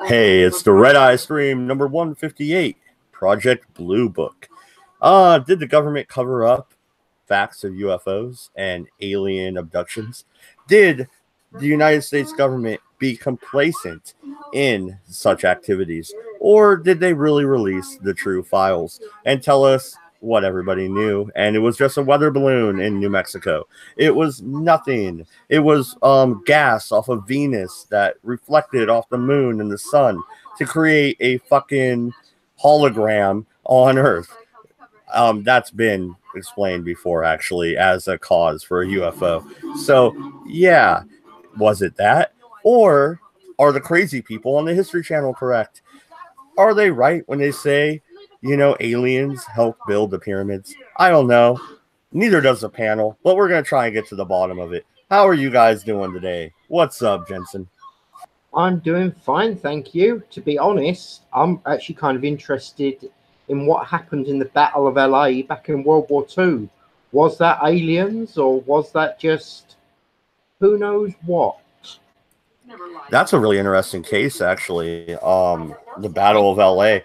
Hey, it's the Redeye Stream number 158, Project Blue Book. Did the government cover up facts of UFOs and alien abductions? Did the United States government be complacent in such activities? Or did they really release the true files and tell us what everybody knew? And it was just a weather balloon in New Mexico. It was nothing. It was gas off of Venus that reflected off the moon and the sun to create a fucking hologram on Earth. That's been explained before, actually, as a cause for a UFO. So, yeah, was it that? Or are the crazy people on the History Channel correct? Are they right when they say, aliens helped build the pyramids? I don't know. Neither does the panel, but we're going to try and get to the bottom of it. How are you guys doing today? What's up, Jensen? I'm doing fine, thank you. To be honest, I'm actually kind of interested in what happened in the Battle of LA back in World War II. Was that aliens, or was that just who knows what? That's a really interesting case, actually. The Battle of LA.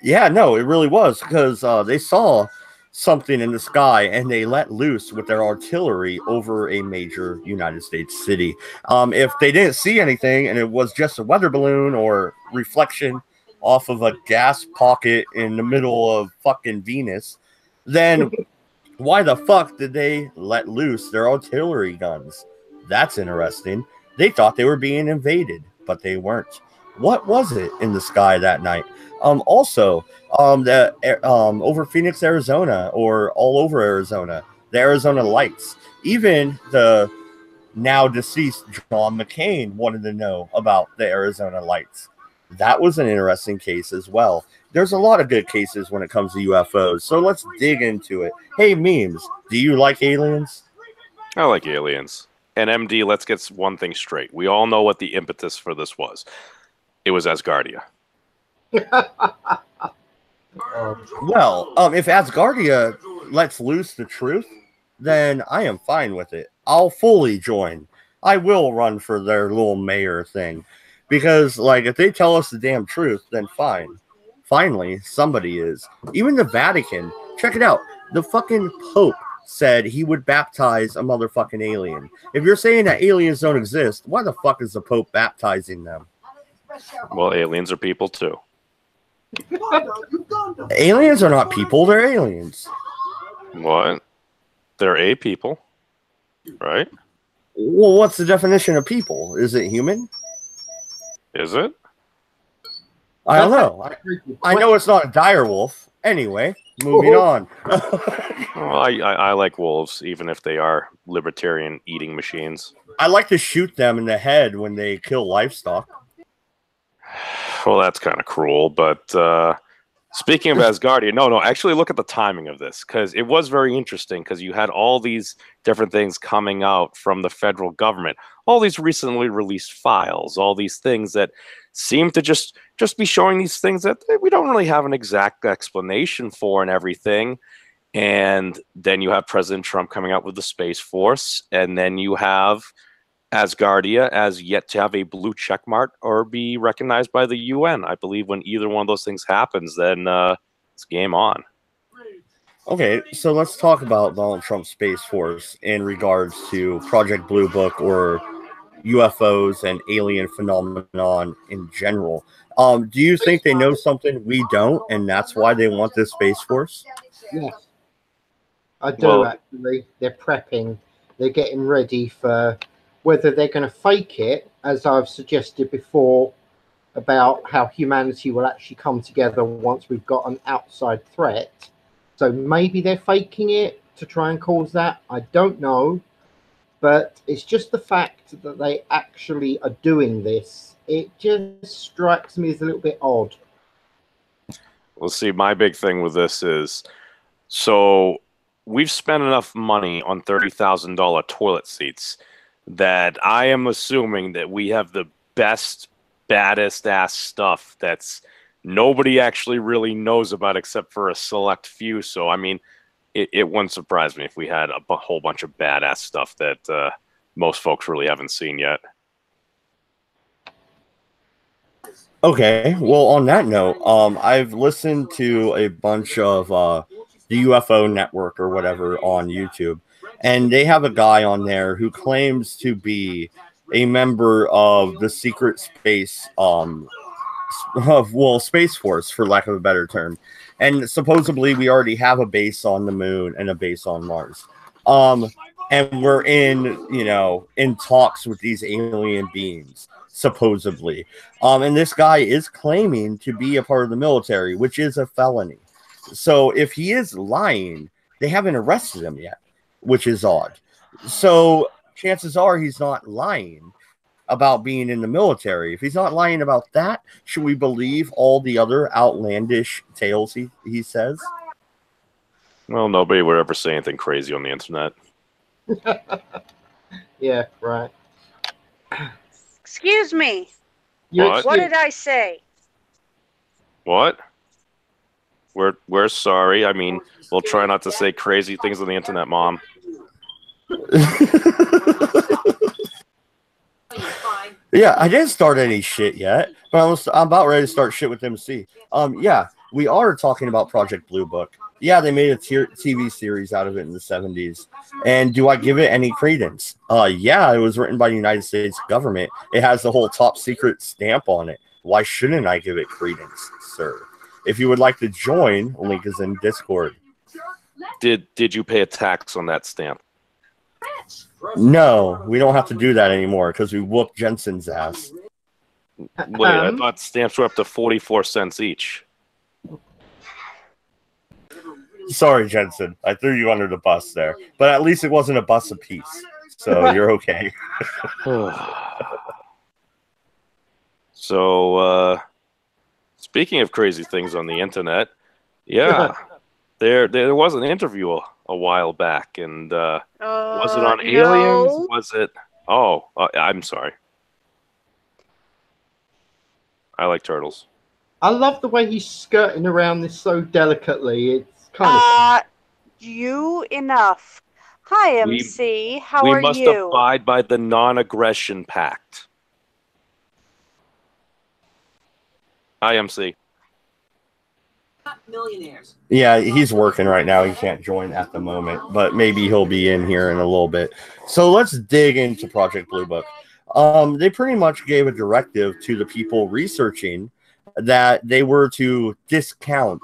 Yeah, no, it really was, because they saw something in the sky and they let loose with their artillery over a major United States city. If they didn't see anything and it was just a weather balloon or reflection off of a gas pocket in the middle of fucking Venus, then why the fuck did they let loose their artillery guns? That's interesting. They thought they were being invaded, but they weren't. What was it in the sky that night? Also, over Phoenix, Arizona, or all over Arizona, the Arizona Lights. Even the now deceased John McCain wanted to know about the Arizona Lights. That was an interesting case as well. There's a lot of good cases when it comes to UFOs, so let's dig into it. Hey, Memes, do you like aliens? I like aliens. And MD, let's get one thing straight. We all know what the impetus for this was. It was Asgardia. Well, if Asgardia lets loose the truth, then I am fine with it. I'll fully join. I will run for their little mayor thing. Because, if they tell us the damn truth, then fine. Finally, somebody is. Even the Vatican. Check it out. The fucking Pope said he would baptize a motherfucking alien. If you're saying that aliens don't exist, why the fuck is the Pope baptizing them? Well, aliens are people too. Aliens are not people, they're aliens. What? They're a people, right? Well, what's the definition of people? Is it human? Is it? I don't know. I know it's not a dire wolf. Anyway, moving on. Well, I like wolves, even if they are libertarian eating machines. I like to shoot them in the head when they kill livestock. Well, that's kind of cruel, but speaking of Asgardia, no, actually look at the timing of this, because it was very interesting, because you had all these different things coming out from the federal government, all these recently released files, all these things that seem to just be showing these things that we don't really have an exact explanation for and everything. And then you have President Trump coming out with the Space Force, and then you have Asgardia as yet to have a blue check mark or be recognized by the UN. I believe when either one of those things happens, then it's game on. Okay, so let's talk about Donald Trump's Space Force in regards to Project Blue Book or UFOs and alien phenomenon in general. Do you think they know something we don't, and that's why they want this Space Force? Yes, I do, actually. They're prepping. They're getting ready for whether they're going to fake it, as I've suggested before, about how humanity will actually come together once we've got an outside threat. So maybe they're faking it to try and cause that. I don't know. But it's just the fact that they actually are doing this. It just strikes me as a little bit odd. Well, see, my big thing with this is, so we've spent enough money on $30,000 toilet seats that I am assuming that we have the best, baddest ass stuff that's nobody actually really knows about except for a select few. So, I mean, it wouldn't surprise me if we had a whole bunch of badass stuff that most folks really haven't seen yet. Okay, well, on that note, I've listened to a bunch of the UFO Network or whatever on YouTube, and they have a guy on there who claims to be a member of the secret space, Space Force, for lack of a better term, and supposedly we already have a base on the moon and a base on Mars, and we're in talks with these alien beings, supposedly. And this guy is claiming to be a part of the military, which is a felony. So if he is lying, they haven't arrested him yet, which is odd. So chances are he's not lying about being in the military. If he's not lying about that, should we believe all the other outlandish tales he says? Well, nobody would ever say anything crazy on the internet. Yeah, right. Excuse me. What did I say? What? We're sorry. I mean, we'll try not to say crazy things on the internet, Mom. Yeah, I didn't start any shit yet, but I'm about ready to start shit with MC. Yeah, we are talking about Project Blue Book. Yeah, they made a TV series out of it in the 70s. And do I give it any credence? Yeah, it was written by the United States government. It has the whole top secret stamp on it. Why shouldn't I give it credence, sir? If you would like to join, link is in Discord. Did you pay a tax on that stamp? No, we don't have to do that anymore because we whooped Jensen's ass. Wait, I thought stamps were up to 44 cents each. Sorry, Jensen. I threw you under the bus there. But at least it wasn't a bus apiece. So you're okay. So, speaking of crazy things on the internet, yeah, there was an interview a while back, and was it on aliens? No. Was it? Oh, I'm sorry. I like turtles. I love the way he's skirting around this so delicately. It's kind of You enough. Hi, MC. How are We must you? abide by the non-aggression pact. Hi, MC. Millionaires. Yeah, he's working right now. He can't join at the moment, but maybe he'll be in here in a little bit. So let's dig into Project Blue Book. They pretty much gave a directive to the people researching that they were to discount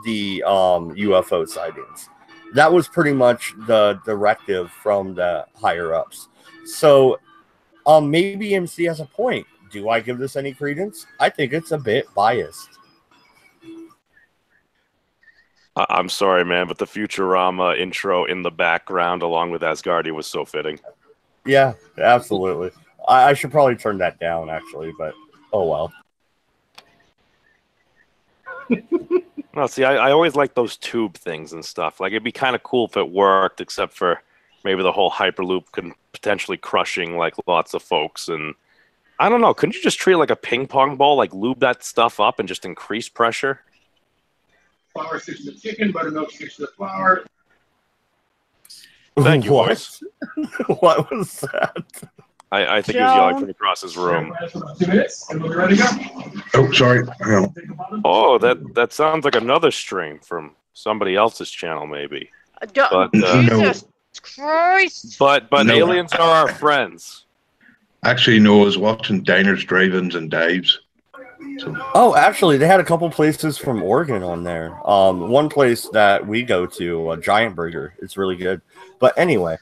the UFO sightings. That was pretty much the directive from the higher ups. So maybe MC has a point. Do I give this any credence? I think it's a bit biased. I'm sorry, man, but the Futurama intro in the background along with Asgardia was so fitting. Yeah, absolutely. I should probably turn that down, actually, but oh well. No, see, I always like those tube things and stuff. Like, it'd be kind of cool if it worked, except for maybe the whole Hyperloop could potentially crushing, like, lots of folks. And I don't know, couldn't you just treat it like a ping pong ball, like lube that stuff up and just increase pressure? Flour sticks to the chicken, buttermilk sticks to the flour. Thank you, boys. What was that? I think he was yelling from across his room. 2 minutes, and we'll be ready to go. Oh, sorry. Oh, that sounds like another stream from somebody else's channel, maybe. But, Jesus Christ! But No. aliens are our friends. Actually, no, I was watching diners, drive-ins, and dives. So, Oh, actually, they had a couple places from Oregon on there. One place that we go to, Giant Burger, it's really good. But anyway,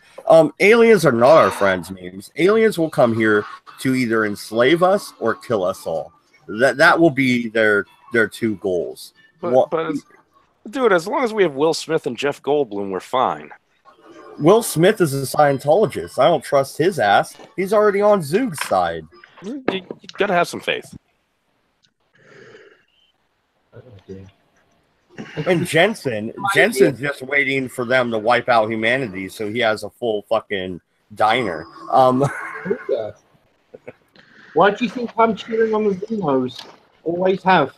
aliens are not our friends, memes. Aliens will come here to either enslave us or kill us all. That will be their two goals. But dude, as long as we have Will Smith and Jeff Goldblum, we're fine. Will Smith is a Scientologist. I don't trust his ass. He's already on Zoog's side. You gotta have some faith. And Jensen's just waiting for them to wipe out humanity so he has a full fucking diner. Why do you think I'm cheering on the Xenos? Always have.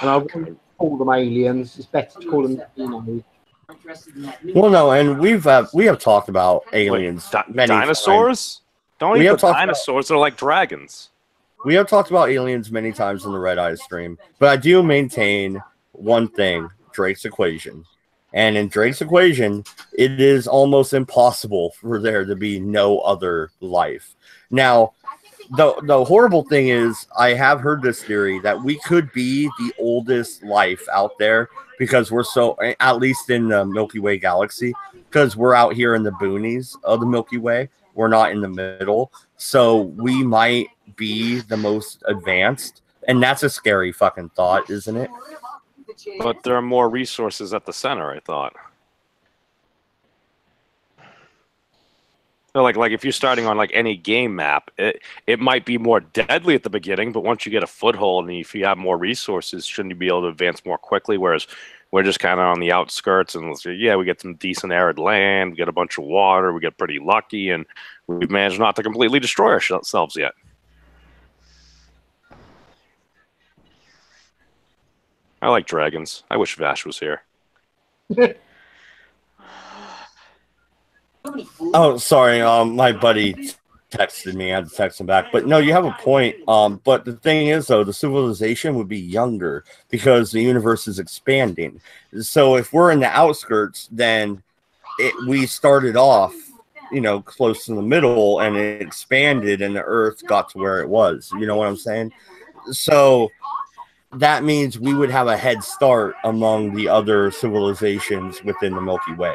And I wouldn't call them aliens. It's better to call them Xenos. Well, no, and we have talked about aliens. Wait, many dinosaurs? times. Don't We even have talked dinosaurs. They're like dragons. we have talked about aliens many times in the Redeye stream, but I do maintain one thing: Drake's equation. And in Drake's equation, it is almost impossible for there to be no other life. Now, the horrible thing is, I have heard this theory that we could be the oldest life out there because we're so, at least in the Milky Way galaxy, because we're out here in the boonies of the Milky Way. We're not in the middle. So we might be the most advanced. And that's a scary fucking thought, isn't it? But there are more resources at the center, I thought. So like if you're starting on like any game map, it might be more deadly at the beginning, but once you get a foothold and if you have more resources, shouldn't you be able to advance more quickly? Whereas we're just kind of on the outskirts, and yeah, we get some decent arid land, we get a bunch of water, we get pretty lucky, and we've managed not to completely destroy ourselves yet. I like dragons. I wish Vash was here. Oh, sorry. My buddy texted me. I had to text him back. But no, you have a point. But the thing is, though, the civilization would be younger because the universe is expanding. So if we're in the outskirts, then we started off, you know, close to the middle, and it expanded, and the Earth got to where it was. You know what I'm saying? So that means we would have a head start among the other civilizations within the Milky Way.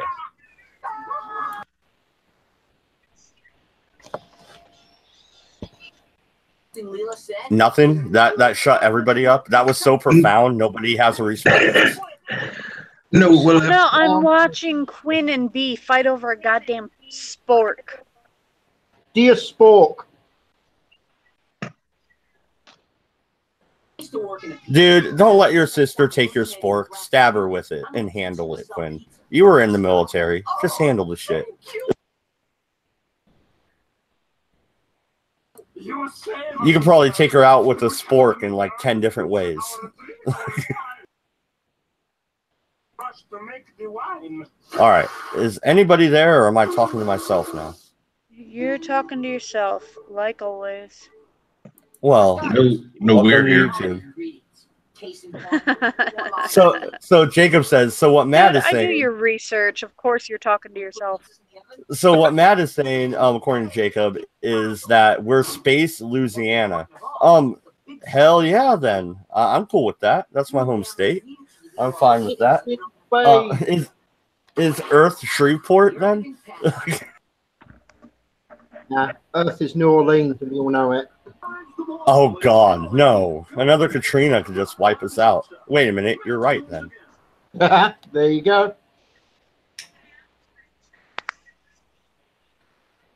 Nothing? That shut everybody up? That was so profound, nobody has a response. No, well, No, I'm watching Quinn and B fight over a goddamn spork. Dear spork. Dude, don't let your sister take your spork. Stab her with it and handle it, Quinn. You were in the military. Just handle the shit. You could probably take her out with a spork in like 10 different ways. All right. Is anybody there, or am I talking to myself now? You're talking to yourself, like always. Well, no, we're here. So Jacob says, so what Matt is I saying. do your research. Of course, you're talking to yourself. So what Matt is saying, according to Jacob, is that we're Space Louisiana. Hell yeah, then I'm cool with that. That's my home state. I'm fine with that. Is Earth Shreveport then? Nah, Earth is New Orleans, and we all know it. Oh God, no! Another Katrina could just wipe us out. Wait a minute, you're right then. There you go.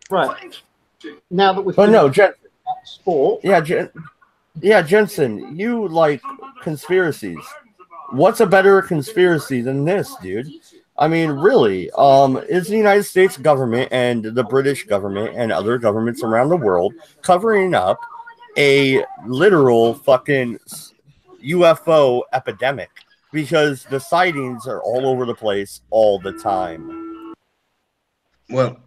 Right. Now that we've sport. Yeah, Jensen, you like conspiracies. What's a better conspiracy than this, dude? I mean, really, is the United States government and the British government and other governments around the world covering up a literal fucking UFO epidemic? Because the sightings are all over the place all the time. Well,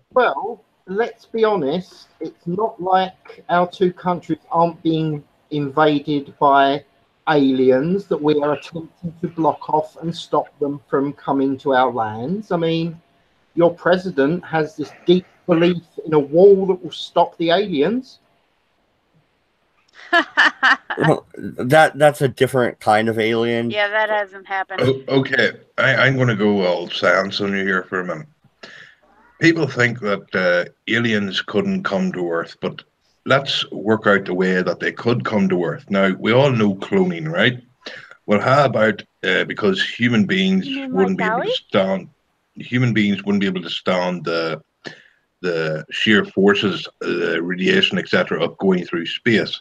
let's be honest. It's not like our two countries aren't being invaded by aliens that we are attempting to block off and stop them from coming to our lands. I mean, your president has this deep belief in a wall that will stop the aliens. That's a different kind of alien. Yeah, that hasn't happened. Okay, I'm going to go all science on you here for a minute. People think that aliens couldn't come to Earth, but let's work out the way that they could come to Earth. Now, we all know cloning, right? Well, how about because human beings wouldn't be able to stand the sheer forces, radiation, etc., of going through space.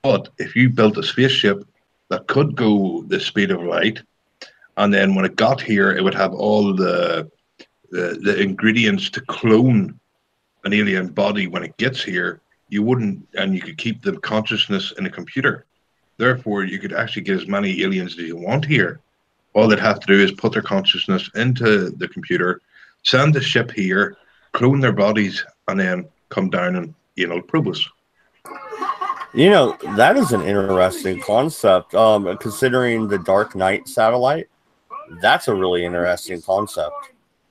But if you built a spaceship that could go the speed of light, and then when it got here, it would have all the ingredients to clone an alien body when it gets here, you wouldn't, and you could keep the consciousness in a computer. Therefore, you could actually get as many aliens as you want here. All they'd have to do is put their consciousness into the computer, send the ship here, clone their bodies, and then come down and, probe us. You know, that is an interesting concept. Considering the Dark Knight satellite, that's a really interesting concept.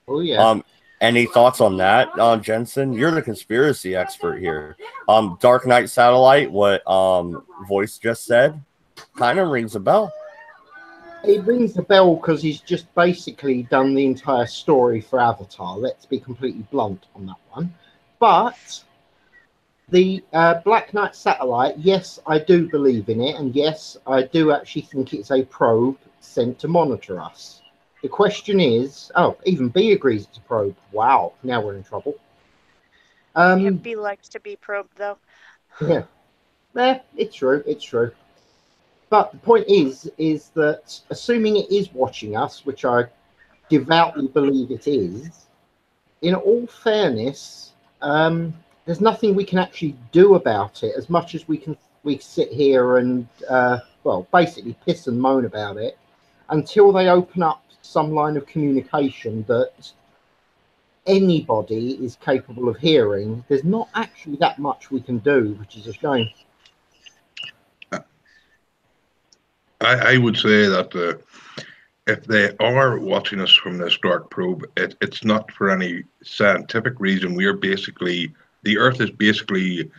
Oh yeah. Any thoughts on that, Jensen? You're the conspiracy expert here. Dark Knight satellite, what Voice just said, kind of rings a bell. It rings a bell because he's just basically done the entire story for Avatar. Let's be completely blunt on that one. But the Black Knight satellite, yes, I do believe in it, and yes, I do actually think it's a probe sent to monitor us. The question is, oh, even B agrees it's a probe. Wow, now we're in trouble. Yeah, B likes to be probed, though. Yeah, it's true, it's true. But the point is that assuming it is watching us, which I devoutly believe it is, in all fairness, there's nothing we can actually do about it. As much as we sit here and well, basically piss and moan about it, until they open up some line of communication that anybody is capable of hearing. There's not actually that much we can do, which is a shame. I would say that if they are watching us from this dark probe, it's not for any scientific reason. We are basically, the Earth is basically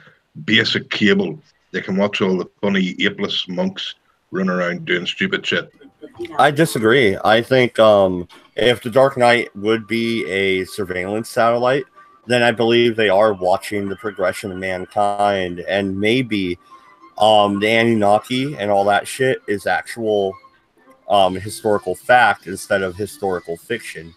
basic cable. They can watch all the funny apeless monks run around doing stupid shit. I disagree. I think if the Dark Knight would be a surveillance satellite, then I believe they are watching the progression of mankind, and maybe the Anunnaki and all that shit is actual historical fact instead of historical fiction.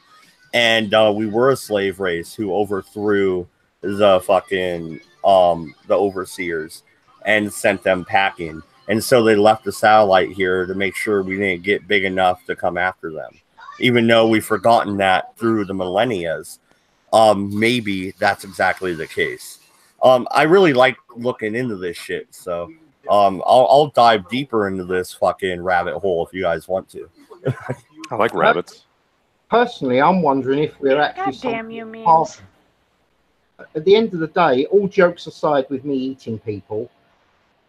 And we were a slave race who overthrew the fucking the overseers and sent them packing. And so they left the satellite here to make sure we didn't get big enough to come after them. Even though we've forgotten that through the millennias, maybe that's exactly the case. I really like looking into this shit, so I'll dive deeper into this fucking rabbit hole if you guys want to. I like rabbits. Personally, I'm wondering if we're actually... God damn you, memes. At the end of the day, all jokes aside with me eating people,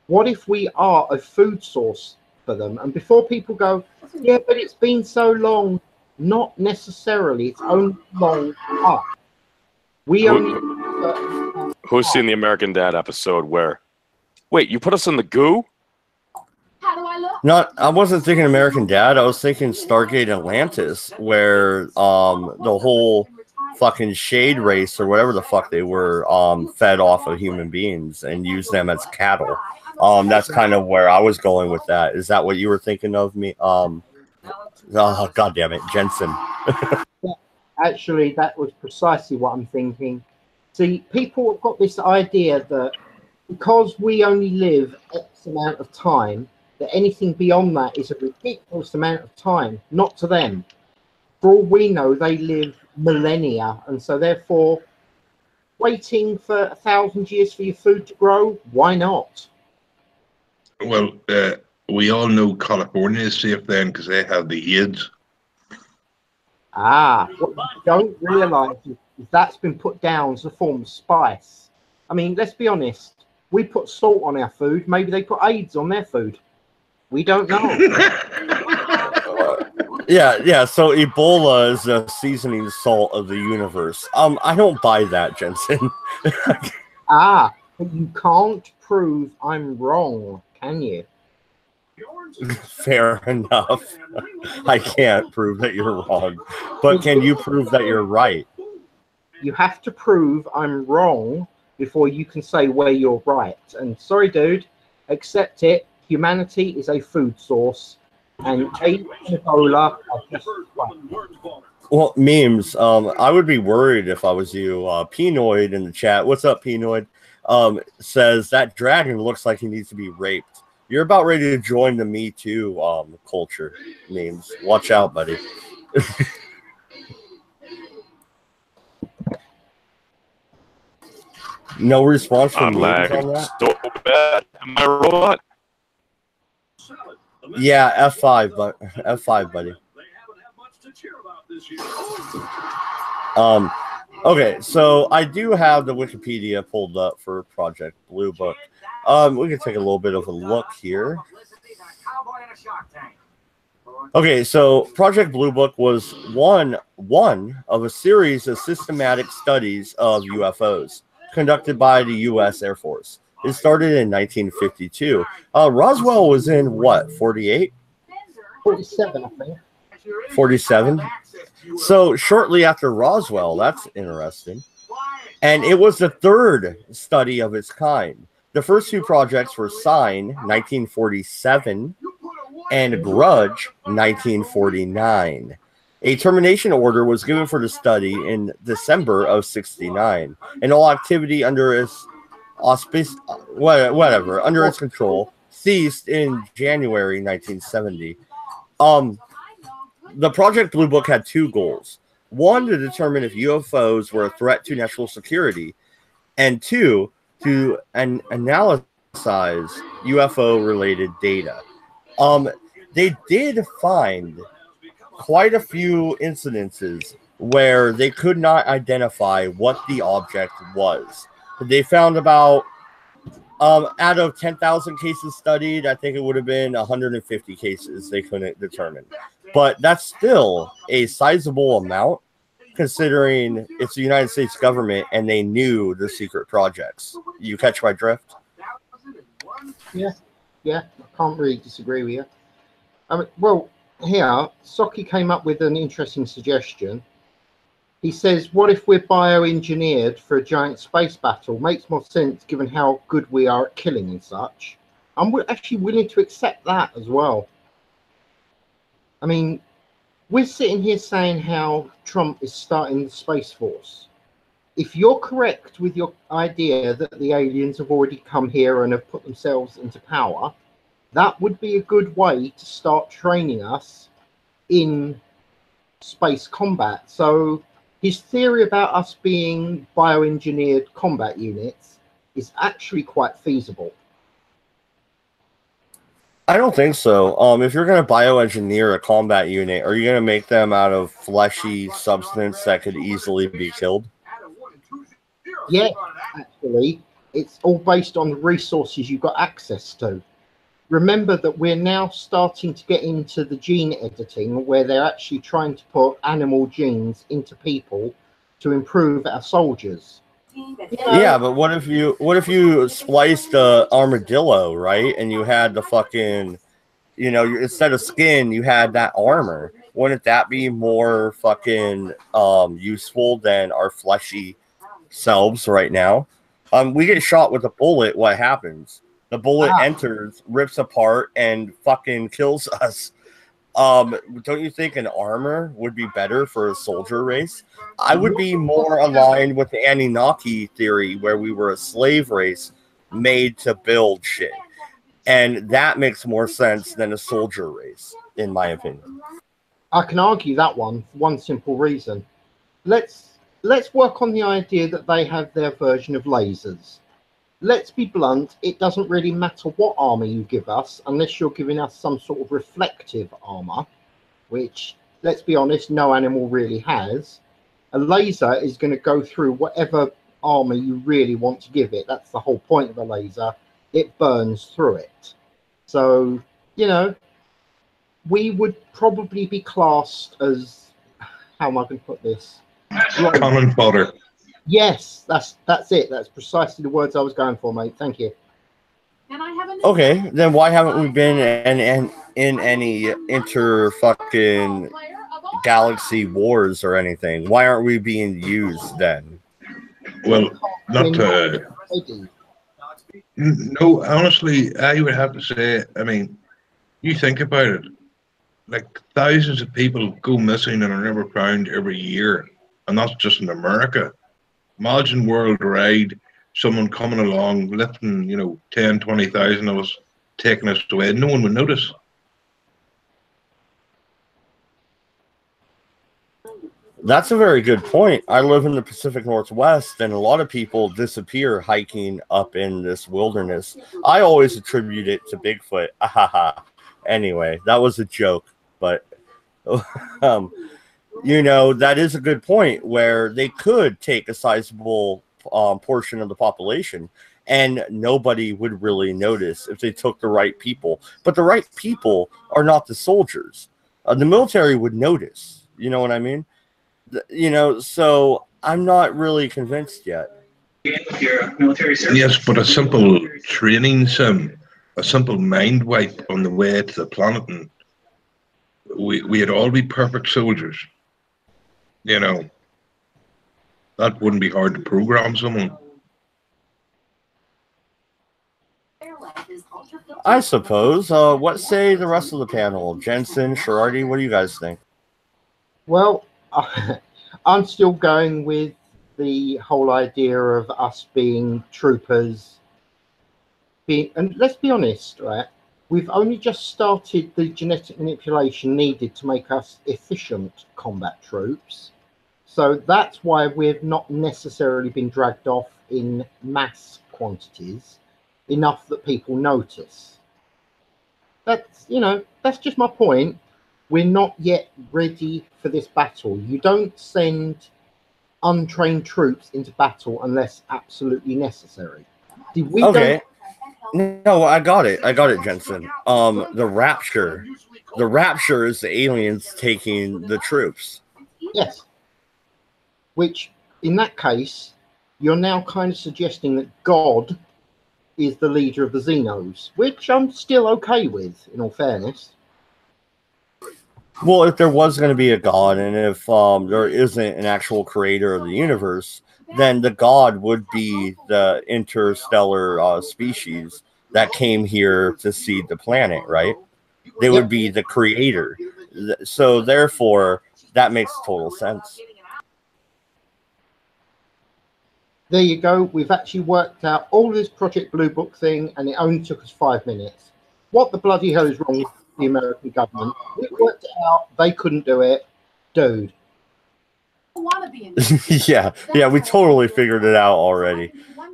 what if we are a food source for them? And before people go, yeah, but it's been so long, not necessarily. It's only long up. Who's seen the American Dad episode where, wait, you put us in the goo? How do I look? No, I wasn't thinking American Dad. I was thinking Stargate Atlantis, where the whole fucking shade race or whatever the fuck they were fed off of human beings and used them as cattle. That's kind of where I was going with that. Is that what you were thinking of me? Oh, God damn it, Jensen. Actually, that was precisely what I'm thinking. See, people have got this idea that because we only live X amount of time, that anything beyond that is a ridiculous amount of time. Not to them. For all we know, they live millennia, and so therefore, waiting for 1,000 years for your food to grow, why not? Well, we all know California is safe then because they have the AIDS. What you don't realise is that's been put down as a form of spice. I mean, let's be honest. We put salt on our food. Maybe they put AIDS on their food. We don't know. Yeah. So Ebola is the seasoning salt of the universe. I don't buy that, Jensen. But you can't prove I'm wrong, can you? Fair enough. I can't prove that you're wrong, but can you prove that you're right? You have to prove I'm wrong before you can say where you're right. And sorry, dude, accept it. Humanity is a food source, and AIDS and Ebola are just one. Well, memes. I would be worried if I was you. Penoid in the chat. What's up, Penoid? Says that dragon looks like he needs to be raped. You're about ready to join the Me Too culture. Memes. Watch out, buddy. No response from memes on that? So bad. Am I a robot? Yeah, F5, but F5, buddy. Okay, so I do have the Wikipedia pulled up for Project Blue Book. We can take a little bit of a look here. Okay, so Project Blue Book was one of a series of systematic studies of UFOs conducted by the U.S. Air Force. It started in 1952. Roswell was in what, 48? 47, I think. 47. So shortly after Roswell, that's interesting. And it was the third study of its kind. The first two projects were Sign, 1947, and Grudge, 1949. A termination order was given for the study in December of 69, and all activity under its auspice, under its control, ceased in January 1970. The Project Blue Book had two goals. One, to determine if UFOs were a threat to national security, and two, to analyze UFO-related data. They did find quite a few incidences where they could not identify what the object was. They found about, out of 10,000 cases studied, I think it would have been 150 cases they couldn't determine. But that's still a sizable amount, considering it's the United States government and they knew the secret projects. You catch my drift? Yeah, I can't really disagree with you. Well, here, Socky came up with an interesting suggestion. He says, what if we're bioengineered for a giant space battle? Makes more sense given how good we are at killing and such. I'm actually willing to accept that as well. I mean, we're sitting here saying how Trump is starting the Space Force. If you're correct with your idea that the aliens have already come here and have put themselves into power, that would be a good way to start training us in space combat. So his theory about us being bioengineered combat units is actually quite feasible. I don't think so. If you're going to bioengineer a combat unit, are you going to make them out of fleshy substance that could easily be killed? Yeah, actually, it's all based on the resources you've got access to. Remember that we're now starting to get into the gene editing where they're actually trying to put animal genes into people to improve our soldiers. Yeah, but what if you spliced the armadillo, right? And you had the fucking, instead of skin, you had that armor. Wouldn't that be more fucking useful than our fleshy selves right now? We get shot with a bullet, what happens? The bullet enters, rips apart, and fucking kills us. Don't you think an armor would be better for a soldier race? I would be more aligned with the Anunnaki theory, where we were a slave race made to build shit. And that makes more sense than a soldier race, in my opinion. I can argue that one for one simple reason. Let's work on the idea that they have their version of lasers. Let's be blunt, it doesn't really matter what armor you give us, unless you're giving us some sort of reflective armor, which, let's be honest, no animal really has. A laser is going to go through whatever armor you really want to give it. That's the whole point of a laser. It burns through it. So, we would probably be classed as, how am I going to put this? Common fodder. Yes, that's it. That's precisely the words I was going for, mate. Thank you. Okay, then why haven't we been in any fucking galaxy wars or anything? Why aren't we being used then? Well, not to... No, honestly, I would have to say, I mean, you think about it, like thousands of people go missing and are never found every year, and that's just in America. Imagine worldwide, someone coming along, lifting, 10, 20,000 of us, taking us away. No one would notice. That's a very good point. I live in the Pacific Northwest, and a lot of people disappear hiking up in this wilderness. I always attribute it to Bigfoot. Anyway, that was a joke, but you know, that is a good point where they could take a sizable portion of the population and nobody would really notice if they took the right people. But the right people are not the soldiers. The military would notice. You know what I mean? You know, so I'm not really convinced yet. Yes, but a simple training sim, a simple mind wipe on the way to the planet, and we'd all be perfect soldiers. You know, that wouldn't be hard to program someone. I suppose. What say the rest of the panel? Jensen, Sherardi, what do you guys think? Well, I'm still going with the whole idea of us being troopers. And let's be honest, right? We've only just started the genetic manipulation needed to make us efficient combat troops. So that's why we've not necessarily been dragged off in mass quantities enough that people notice. That's, you know, that's just my point. We're not yet ready for this battle. You don't send untrained troops into battle unless absolutely necessary. Did we? Okay. No, I got it, Jensen. The Rapture is the aliens taking the troops. Yes. Which, in that case, you're now kind of suggesting that God is the leader of the Xenos, which I'm still okay with, in all fairness. Well, if there was going to be a God, and if there isn't an actual creator of the universe, then the God would be the interstellar species that came here to seed the planet, right? They would be the creator. So therefore, that makes total sense. There you go. We've actually worked out all this Project Blue Book thing, and it only took us 5 minutes. What the bloody hell is wrong with the American government? We worked it out. They couldn't do it. Dude. yeah, we totally figured it out already.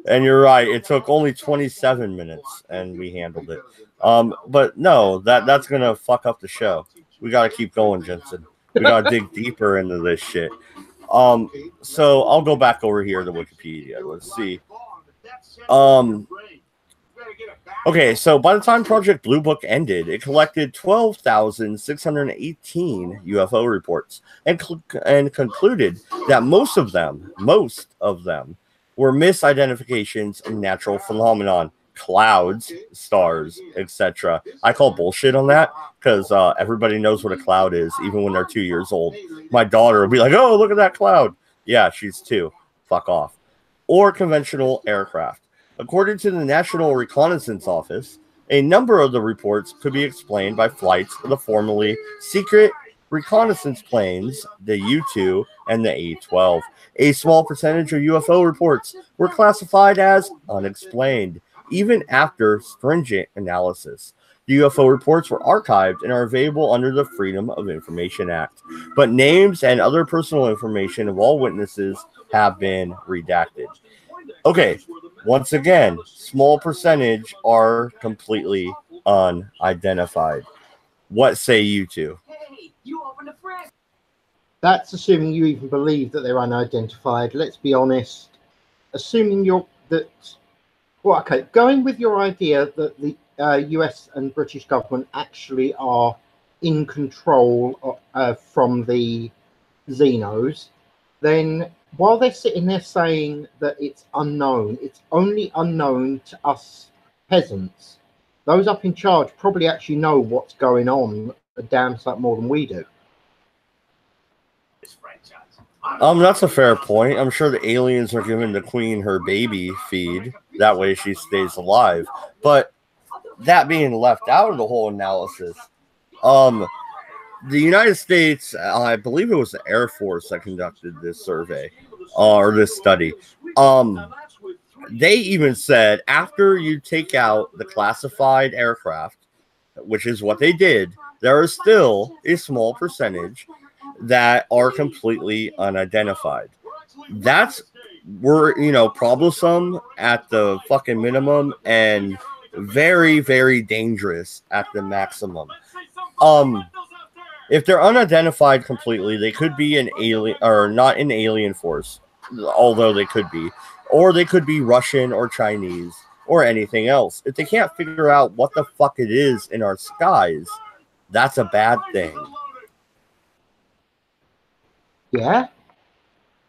And you're right, it took only 27 minutes and we handled it. But no, that's gonna fuck up the show. We gotta keep going, Jensen. We gotta dig deeper into this shit. So I'll go back over here to Wikipedia. Let's see. Okay, so by the time Project Blue Book ended, it collected 12,618 UFO reports and concluded that most of them were misidentifications of natural phenomenon, clouds, stars, etc. I call bullshit on that because everybody knows what a cloud is, even when they're 2 years old. My daughter will be like, "Oh, look at that cloud." Yeah, she's 2. Fuck off. Or conventional aircraft. According to the National Reconnaissance Office, a number of the reports could be explained by flights of the formerly secret reconnaissance planes, the U-2 and the A-12. A small percentage of UFO reports were classified as unexplained, even after stringent analysis. The UFO reports were archived and are available under the Freedom of Information Act, but names and other personal information of all witnesses have been redacted. Okay, once again, small percentage are completely unidentified. What say you two? That's assuming you even believe that they're unidentified. Let's be honest. Assuming going with your idea that the US and British government actually are in control from the Xenos, then while they're sitting there saying that it's unknown, it's only unknown to us peasants. Those up in charge probably actually know what's going on a damn sight more than we do. That's a fair point. I'm sure the aliens are giving the queen her baby feed. That way she stays alive. But that being left out of the whole analysis, the United States, I believe it was the Air Force that conducted this survey or this study. They even said after you take out the classified aircraft, which is what they did, there is still a small percentage that are completely unidentified. We're troublesome at the fucking minimum and very, very dangerous at the maximum. If they're unidentified completely, they could be an alien or not an alien force, although they could be, or they could be Russian or Chinese or anything else. If they can't figure out what the fuck it is in our skies, that's a bad thing. Yeah.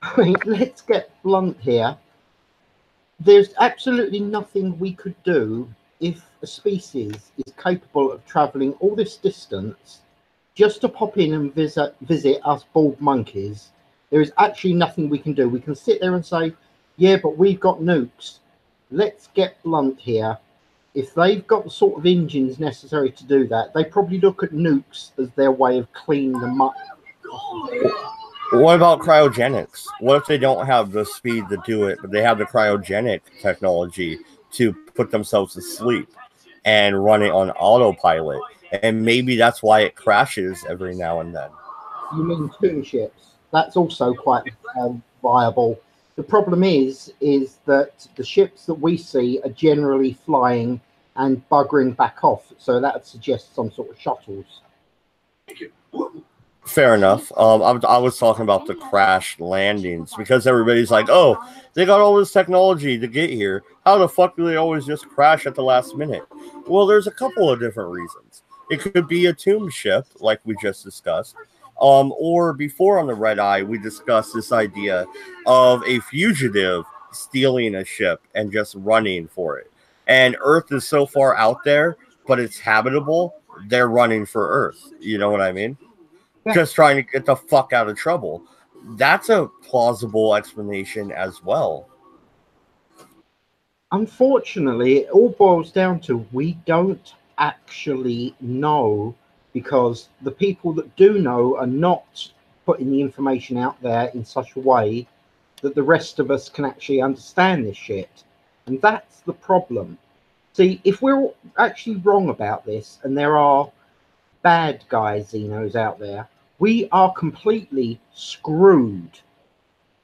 I mean, let's get blunt here. There's absolutely nothing we could do if a species is capable of traveling all this distance just to pop in and visit us bald monkeys. There is actually nothing we can do. We can sit there and say, yeah, but we've got nukes. Let's get blunt here. If they've got the sort of engines necessary to do that, they probably look at nukes as their way of cleaning them up. What about cryogenics? What if they don't have the speed to do it, but they have the cryogenic technology to put themselves to sleep and run it on autopilot? And maybe that's why it crashes every now and then. You mean tomb ships? That's also quite viable. The problem is that the ships that we see are generally flying and buggering back off. So that would suggest some sort of shuttles. Fair enough. I was talking about the crash landings because everybody's like, oh, they got all this technology to get here. How the fuck do they always just crash at the last minute? Well, there's a couple of different reasons. It could be a tomb ship, like we just discussed. Or before on the Redeye, we discussed this idea of a fugitive stealing a ship and just running for it. And Earth is so far out there, but it's habitable, they're running for Earth. You know what I mean? Yeah. Just trying to get the fuck out of trouble. That's a plausible explanation as well. Unfortunately, it all boils down to we don't actually know, because the people that do know are not putting the information out there in such a way that the rest of us can actually understand this shit. And that's the problem. See, if we're actually wrong about this and there are bad guys, Xenos, out there, we are completely screwed.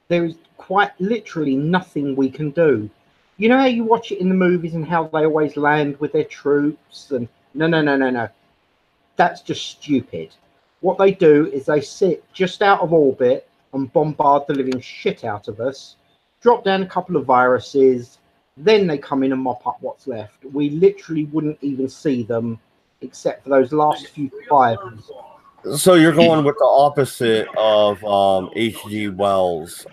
There is quite literally nothing we can do. You know how you watch it in the movies and how they always land with their troops and no. That's just stupid. What they do is they sit just out of orbit and bombard the living shit out of us, drop down a couple of viruses, then they come in and mop up what's left. We literally wouldn't even see them except for those last few fires. So you're going with the opposite of H.G. Wells,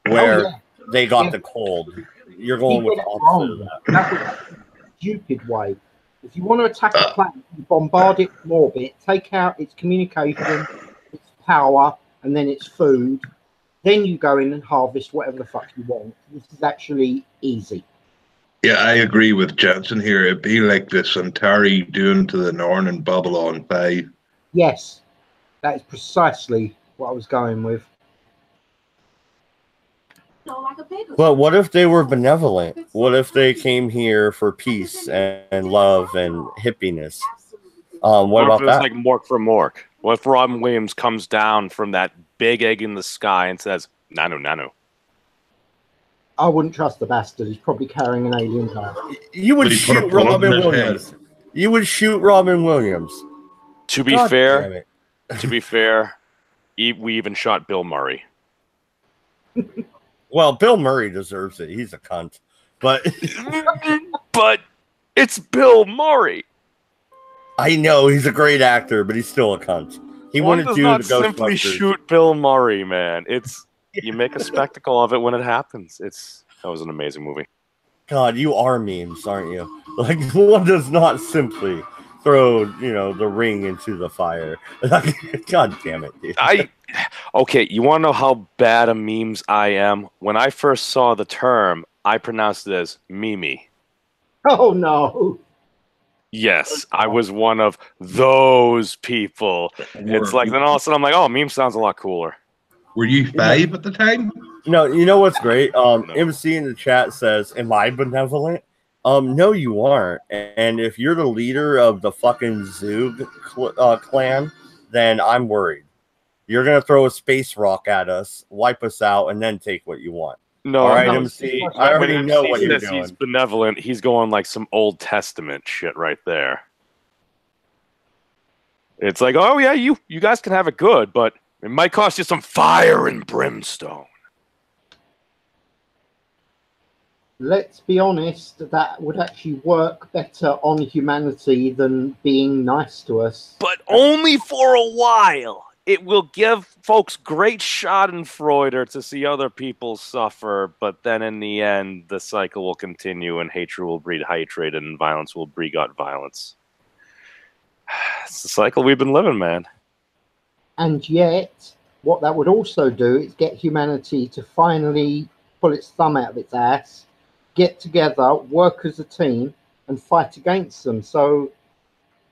where they got the cold. You're going with the opposite of that. That was a stupid way. If you want to attack a planet, you bombard it from orbit, take out its communication, its power, and then its food. Then you go in and harvest whatever the fuck you want. This is actually easy. Yeah, I agree with Jensen here. It'd be like the Centauri doing to the Norn in Babylon 5. Yes, that is precisely what I was going with. But what if they were benevolent? What if they came here for peace and love and hippiness? What about that? Like Mork for Mork. What if Robin Williams comes down from that big egg in the sky and says, "Nanu"? I wouldn't trust the bastard. He's probably carrying an alien card. You would shoot Robin Williams. You would shoot Robin Williams. To be fair, we even shot Bill Murray. Well, Bill Murray deserves it. He's a cunt. But it's Bill Murray. I know he's a great actor, but he's still a cunt. He wouldn't do the Ghostbusters. Simply shoot Bill Murray, man. You make a spectacle of it when it happens. That was an amazing movie. God, you are memes, aren't you? Like, one does not simply throw, the ring into the fire. God damn it, dude. Okay, you want to know how bad a memes I am? When I first saw the term, I pronounced it as Mimi. Oh, no. Yes, I was one of those people. It's like, then all of a sudden I'm like, oh, meme sounds a lot cooler. Were you 5 at the time? No, you know what's great? MC in the chat says, am I benevolent? No, you aren't. And if you're the leader of the fucking Zoog clan, then I'm worried. You're going to throw a space rock at us, wipe us out, and then take what you want. No, all right, no, MC. I already know what you're doing. He's benevolent. He's going like some Old Testament shit right there. It's like, oh yeah, you guys can have it good, but it might cost you some fire and brimstone. Let's be honest, that would actually work better on humanity than being nice to us. But only for a while. It will give folks great schadenfreude to see other people suffer, but then in the end, the cycle will continue and hatred will breed hatred and violence will begot violence. It's the cycle we've been living, man. And yet, what that would also do is get humanity to finally pull its thumb out of its ass, get together, work as a team, and fight against them. So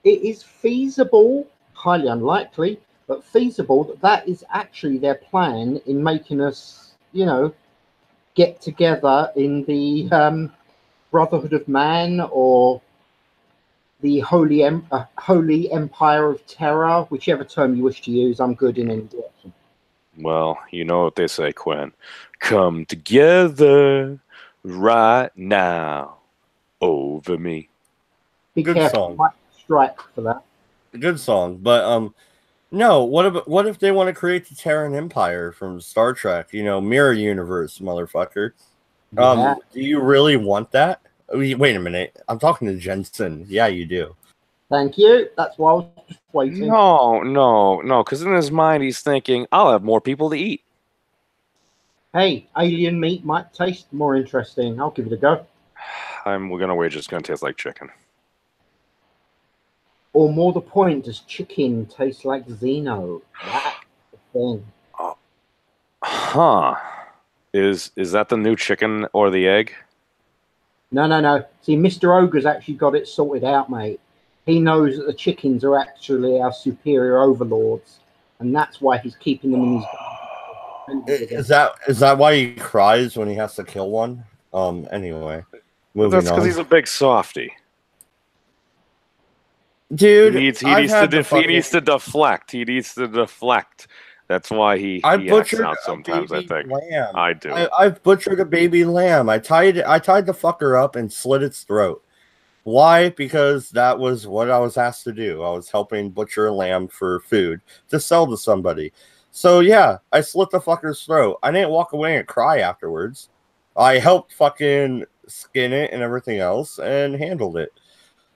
it is feasible, highly unlikely, but feasible that is actually their plan in making us, get together in the Brotherhood of Man or the Holy Empire of Terror, whichever term you wish to use. I'm good in any direction. Well, you know what they say, Quinn. Come together right now over me. Be Good careful, song. you might strike for that. Good song, but no. What if they want to create the Terran Empire from Star Trek? Mirror universe, motherfucker. Yeah. Do you really want that? Wait a minute. I'm talking to Jensen. Yeah, you do. Thank you. That's why I was just waiting. No, because in his mind he's thinking, I'll have more people to eat. Hey, alien meat might taste more interesting. I'll give it a go. We're going to wager it's going to taste like chicken. Or more the point, does chicken taste like Xeno? That's the thing. Huh. Is that the new chicken or the egg? No. See, Mr. Ogre's actually got it sorted out, mate. He knows that the chickens are actually our superior overlords, and that's why he's keeping them in his... Is that why he cries when he has to kill one? Anyway, moving That's because on. he's a big softy. Dude, He needs to deflect. That's why he acts out sometimes, I think. Lamb. I do. I've butchered a baby lamb. I tied the fucker up and slit its throat. Why? Because that was what I was asked to do. I was helping butcher a lamb for food to sell to somebody. So yeah, I slit the fucker's throat. I didn't walk away and cry afterwards. I helped fucking skin it and everything else and handled it.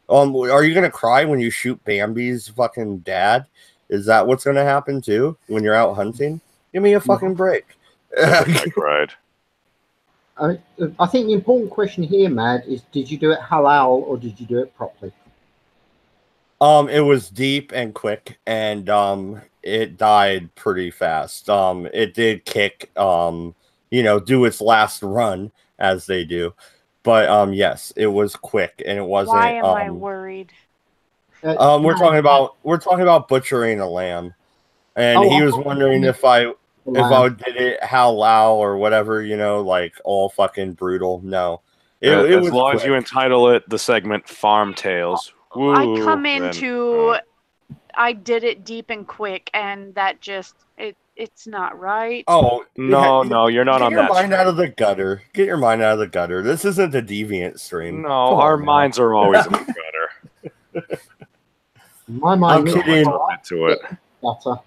Are you gonna cry when you shoot Bambi's fucking dad? Is that what's gonna happen too when you're out hunting? Give me a fucking break. I cried. I think the important question here, Mad, is did you do it halal or did you do it properly? It was deep and quick, and it died pretty fast. It did kick, do its last run as they do, but yes, it was quick, and it wasn't. Why am I worried? We're talking about butchering a lamb, and he was wondering if I did it halal or whatever, like all fucking brutal. No, as long as you entitle it the segment Farm Tales. Woo, I come into, I did it deep and quick, and that just it's not right. Oh no, you're not on that. Get your mind out of the gutter. Get your mind out of the gutter. This isn't the deviant stream. No, our minds are always in the gutter. My mind. I'm kidding. To it.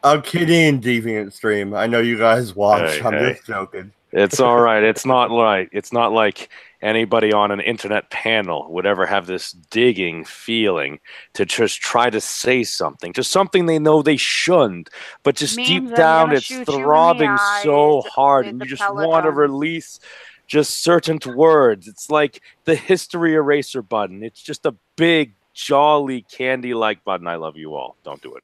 I'm kidding, deviant stream. I know you guys watch. I'm just joking. It's all right. It's not like anybody on an internet panel would ever have this digging feeling to just try to say something, just something they know they shouldn't, but just deep down it's throbbing so hard and you just want to release just certain words. It's like the history eraser button. It's just a big, jolly, candy-like button. I love you all. Don't do it.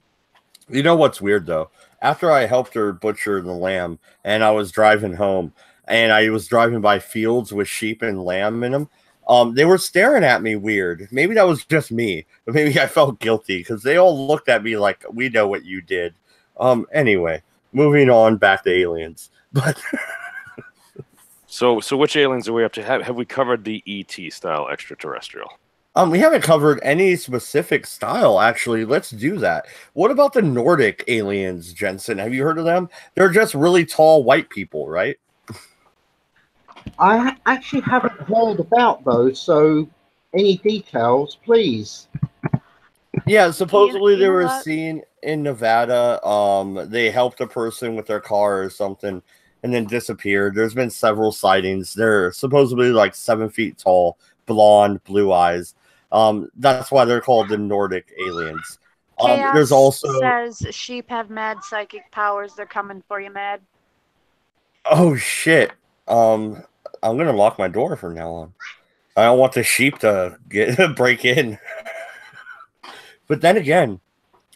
You know what's weird, though? After I helped her butcher the lamb and I was driving home and I was driving by fields with sheep and lamb in them, they were staring at me weird. Maybe that was just me, but maybe I felt guilty because they all looked at me like, we know what you did. Anyway, moving on back to aliens. But So which aliens are we up to? Have we covered the ET style extraterrestrial? We haven't covered any specific style, actually. Let's do that. What about the Nordic aliens, Jensen? Have you heard of them? They're just really tall white people, right? I actually haven't heard about those, so any details, please? Yeah, supposedly they were seen in Nevada. They helped a person with their car or something and then disappeared. There's been several sightings. They're supposedly like 7 feet tall, blonde, blue eyes. That's why they're called the Nordic aliens. Chaos There's also says sheep have mad psychic powers. They're coming for you, Mad. oh shit. I'm gonna lock my door from now on. I don't want the sheep to break in. But then again,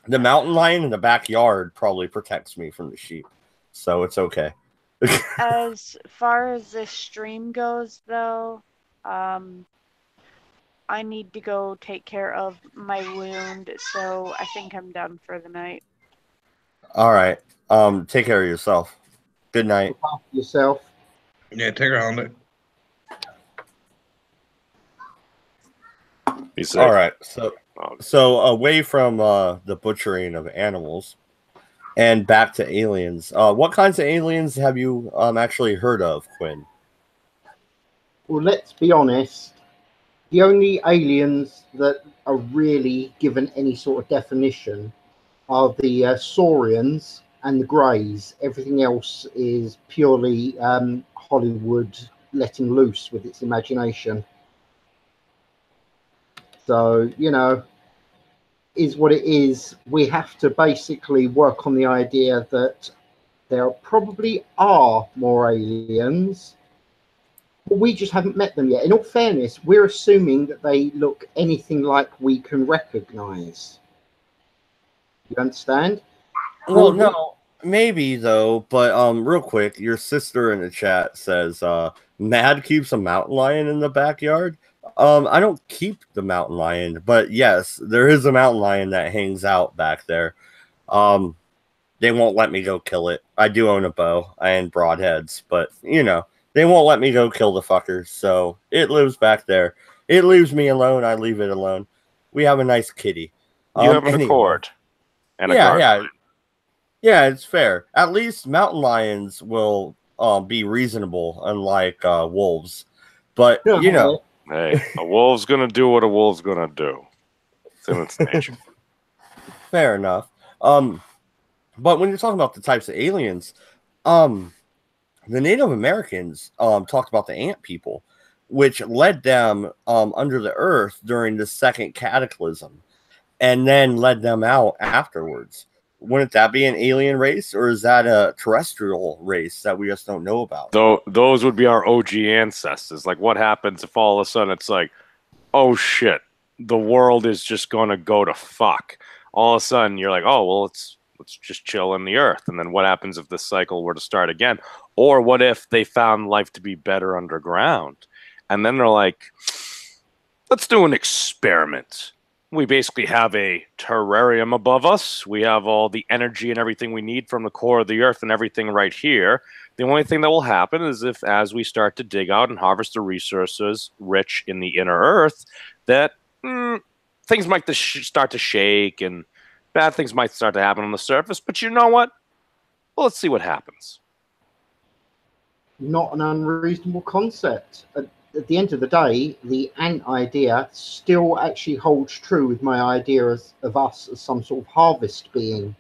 the mountain lion in the backyard probably protects me from the sheep, so it's okay. As far as this stream goes, though, I need to go take care of my wound, so I think I'm done for the night. All right. Take care of yourself. Good night. Look after yourself. Yeah, take her on it. Be safe. All right. So away from the butchering of animals and back to aliens. What kinds of aliens have you actually heard of, Quinn? Well, let's be honest. The only aliens that are really given any sort of definition are the Saurians and the Greys. Everything else is purely Hollywood letting loose with its imagination. So, you know, is what it is. We have to basically work on the idea that there probably are more aliens, but we just haven't met them yet. In all fairness, we're assuming that they look anything like we can recognize. You understand? Well, no, maybe though. But real quick, your sister in the chat says Mad keeps a mountain lion in the backyard. I don't keep the mountain lion, but yes, there is a mountain lion that hangs out back there. They won't let me go kill it. I do own a bow and broadheads, but you know, they won't let me go kill the fuckers, so it lives back there. It leaves me alone. I leave it alone. We have a nice kitty. You have an accord. And a yeah. It's fair. At least mountain lions will be reasonable, unlike wolves. But you know, hey, a wolf's gonna do what a wolf's gonna do. It's in its nature. Fair enough. But when you're talking about the types of aliens, the Native Americans talked about the ant people, which led them under the earth during the second cataclysm, and then led them out afterwards. Wouldn't that be an alien race, or is that a terrestrial race that we just don't know about? Those would be our OG ancestors. Like, what happens if all of a sudden it's like, oh shit, the world is just gonna go to fuck. All of a sudden you're like, oh well, let's just chill in the earth. And then what happens if this cycle were to start again? Or what if they found life to be better underground? And then they're like, let's do an experiment. We basically have a terrarium above us. We have all the energy and everything we need from the core of the earth and everything right here. The only thing that will happen is if, as we start to dig out and harvest the resources rich in the inner earth, that things might start to shake and bad things might start to happen on the surface. But you know what? Well, let's see what happens. Not an unreasonable concept. At the end of the day, the ant idea still actually holds true with my idea of us as some sort of harvest being.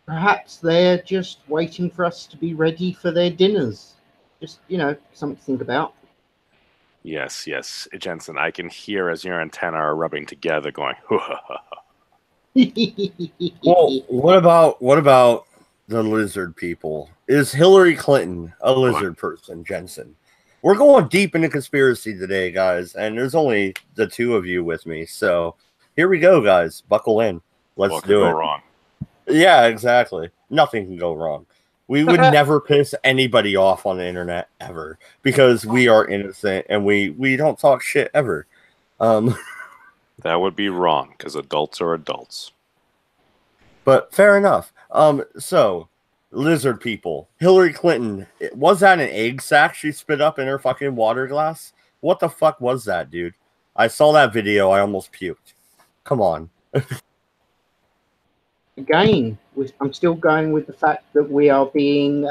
Perhaps they're just waiting for us to be ready for their dinners. Just, you know, something to think about. Yes, Jensen, I can hear as your antennae are rubbing together going, Well, what about the lizard people? Is Hillary Clinton a lizard person, Jensen? We're going deep into conspiracy today, guys, and there's only the two of you with me. So here we go, guys. Buckle in. Let's do it. Go wrong? Yeah, exactly. Nothing can go wrong. We would never piss anybody off on the internet ever because we are innocent and we don't talk shit ever. That would be wrong because adults are adults. But fair enough. So lizard people. Hillary Clinton, was that an egg sack she spit up in her fucking water glass? What the fuck was that, dude? I saw that video. I almost puked. Come on. Again, I'm still going with the fact that we are being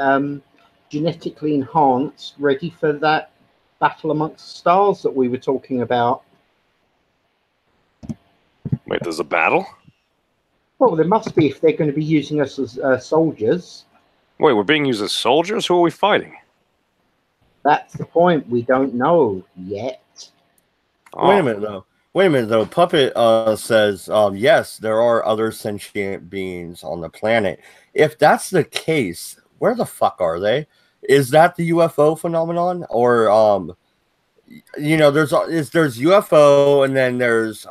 genetically enhanced, ready for that battle amongst the stars that we were talking about. Wait, there's a battle? Well, there must be if they're going to be using us as soldiers. Wait, we're being used as soldiers? Who are we fighting? That's the point. We don't know yet. Oh. Wait a minute though. Puppet says, yes, there are other sentient beings on the planet. If that's the case, where the fuck are they? Is that the UFO phenomenon? Or there's UFO, and then there's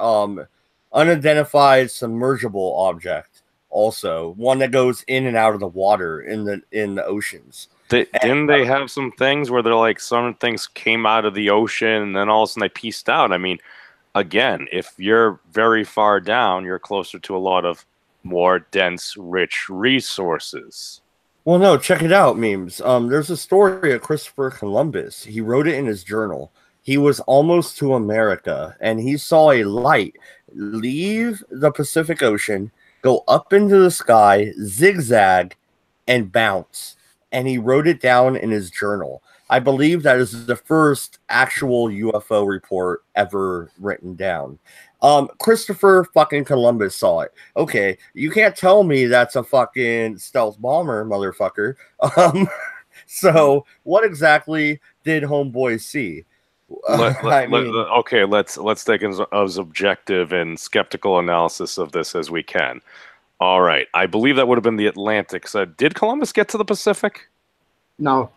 unidentified submergible object, also one that goes in and out of the water in the oceans. Didn't they have some things where they're like some things came out of the ocean and then all of a sudden they pieced out? I mean, again, if you're very far down, you're closer to a lot of more dense, rich resources. Well, no, check it out, memes. There's a story of Christopher Columbus. He wrote it in his journal. He was almost to America, and he saw a light leave the Pacific Ocean, go up into the sky, zigzag, and bounce. And he wrote it down in his journal. I believe that is the first actual UFO report ever written down. Christopher fucking Columbus saw it. Okay, you can't tell me that's a fucking stealth bomber, motherfucker. So what exactly did homeboy see? Okay, let's take as objective and skeptical analysis of this as we can. All right, I believe that would have been the Atlantic. So did Columbus get to the Pacific? No.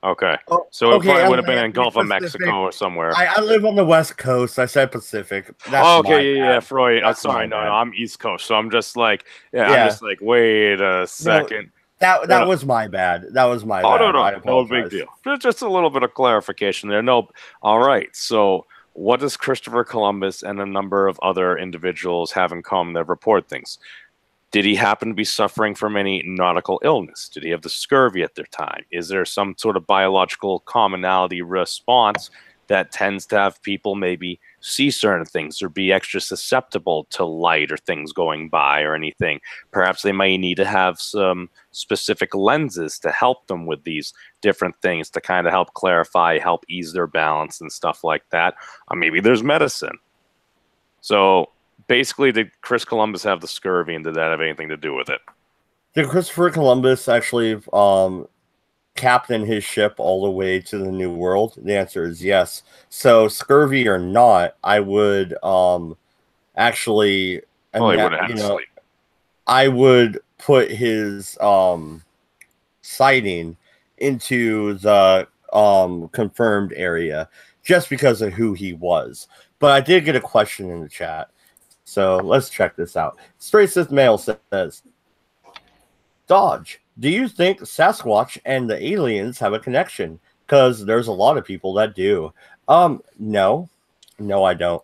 Okay, so it probably would have been in Gulf of Mexico or somewhere. I live on the West Coast. I said Pacific. That's Freud. I'm sorry, no, I'm East Coast. So I'm just like, I'm just like, wait a second. That was my bad. That was my bad. No big deal. Just a little bit of clarification there. No, all right. So what does Christopher Columbus and a number of other individuals have in common that report things? Did he happen to be suffering from any nautical illness? Did he have the scurvy at their time? Is there some sort of biological commonality response that tends to have people maybe see certain things or be extra susceptible to light or things going by or anything? Perhaps they might need to have some specific lenses to help them with these different things to kind of help clarify, help ease their balance and stuff like that. Or maybe there's medicine. So basically, did Chris Columbus have the scurvy, and did that have anything to do with it? Did Christopher Columbus actually captain his ship all the way to the New World? The answer is yes. So, scurvy or not, I would actually, I would put his sighting into the confirmed area just because of who he was. But I did get a question in the chat. So let's check this out. Straight Sith Mail says, Dodge, do you think Sasquatch and the aliens have a connection? Because there's a lot of people that do. No, I don't.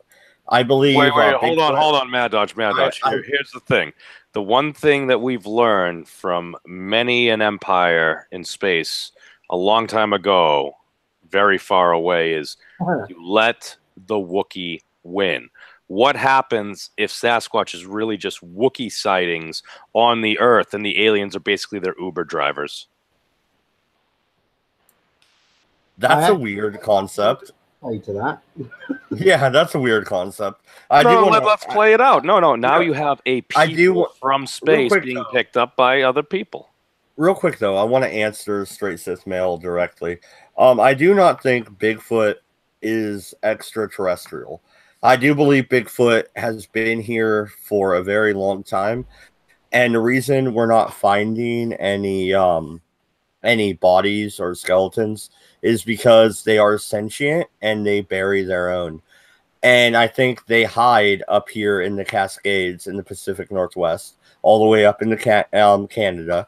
I believe. Wait, hold on, Mad Dodge. Here's the thing. The one thing that we've learned from many an empire in space a long time ago, very far away, is you let the Wookiee win. What happens if Sasquatch is really just Wookiee sightings on the Earth and the aliens are basically their Uber drivers? That's a weird concept. To that. Yeah, that's a weird concept. Let's play it out. No. Now you have a people from space being picked up by other people. Real quick, though, I want to answer Straight Sith Mail directly. I do not think Bigfoot is extraterrestrial. I do believe Bigfoot has been here for a very long time, and the reason we're not finding any bodies or skeletons is because they are sentient and they bury their own. And I think they hide up here in the Cascades in the Pacific Northwest, all the way up into Canada.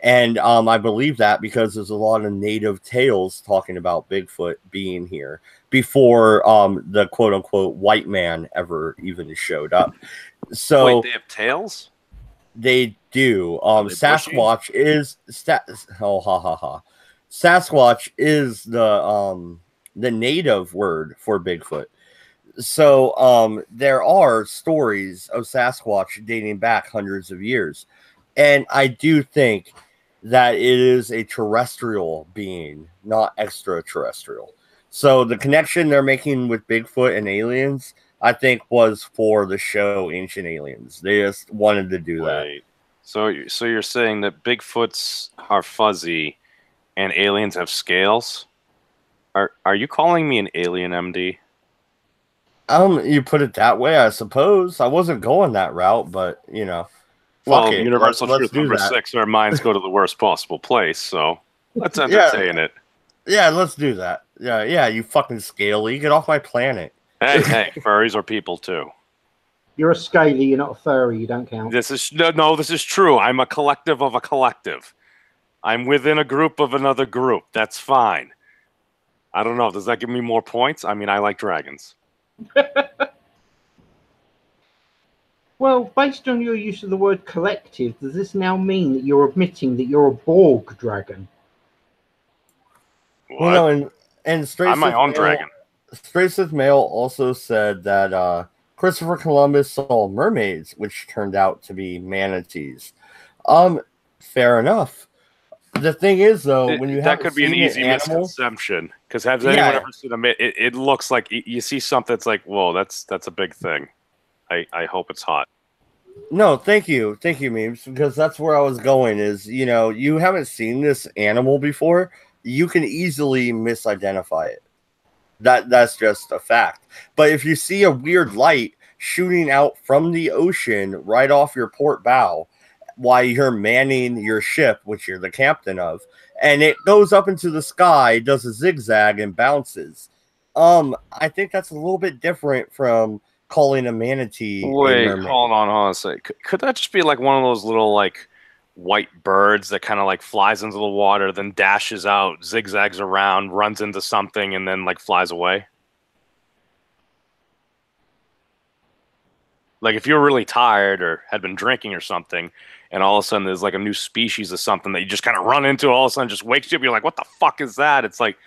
And I believe that because there's a lot of native tales talking about Bigfoot being here before the quote-unquote white man ever even showed up. So wait, they have tails? They do. Sasquatch is Sasquatch is the native word for Bigfoot. So there are stories of Sasquatch dating back hundreds of years. And I do think that it is a terrestrial being, not extraterrestrial. So the connection they're making with Bigfoot and aliens, I think was for the show Ancient Aliens. They just wanted to do that. So you're saying that Bigfoots are fuzzy and aliens have scales? Are you calling me an alien, MD? You put it that way, I suppose. I wasn't going that route, but you know, well, it. Universal let's Truth number 6, our minds go to the worst possible place. So let's entertain it. Yeah, let's do that. Yeah, you fucking scaly, get off my planet. Hey, furries are people too. You're a scaly, you're not a furry, you don't count. This is this is true. I'm a collective of a collective. I'm within a group of another group. That's fine. I don't know. Does that give me more points? I mean, I like dragons. Well, based on your use of the word collective, does this now mean that you're admitting that you're a Borg dragon? What? You know, and Straight I'm my own dragon. Straight Sith Mail also said that Christopher Columbus saw mermaids, which turned out to be manatees. Fair enough. The thing is, though, when you that could be an easy misconception, because has anyone ever seen them? It looks like you see something that's like, whoa, that's a big thing. I hope it's hot. No, thank you, Memes, because that's where I was going. Is you haven't seen this animal before, you can easily misidentify it. That's just a fact. But if you see a weird light shooting out from the ocean right off your port bow, while you're manning your ship, which you're the captain of, and it goes up into the sky, does a zigzag and bounces. I think that's a little bit different from calling a manatee. Wait, hold on a sec. Could that just be like one of those little like white birds that kind of like flies into the water, then dashes out, zigzags around, runs into something, and then like flies away? Like if you're really tired or had been drinking or something, and all of a sudden there's like a new species of something that you just kind of run into, all of a sudden just wakes you up, you're like, what the fuck is that? It's like,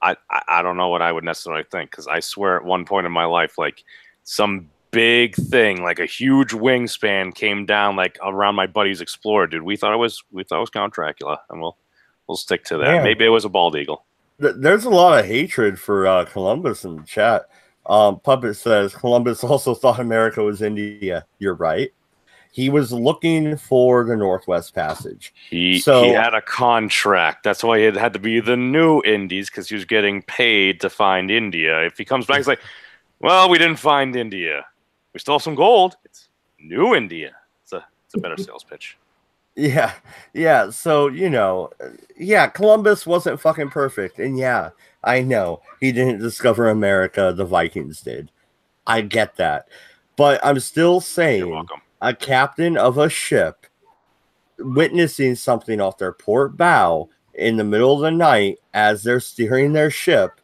I don't know what I would necessarily think, because I swear at one point in my life, like some big thing, like a huge wingspan came down like around my buddy's Explorer, dude. We thought it was Count Dracula, and we'll stick to that. Yeah. Maybe it was a bald eagle. There's a lot of hatred for Columbus in the chat. Puppet says Columbus also thought America was India. You're right. He was looking for the Northwest Passage. He had a contract. That's why it had to be the New Indies, because he was getting paid to find India. If he comes back, he's like, well, we didn't find India. We stole some gold. It's New India. It's a better sales pitch. Yeah. So, Columbus wasn't fucking perfect. And yeah, I know he didn't discover America. The Vikings did. I get that. But I'm still saying a captain of a ship witnessing something off their port bow in the middle of the night as they're steering their ship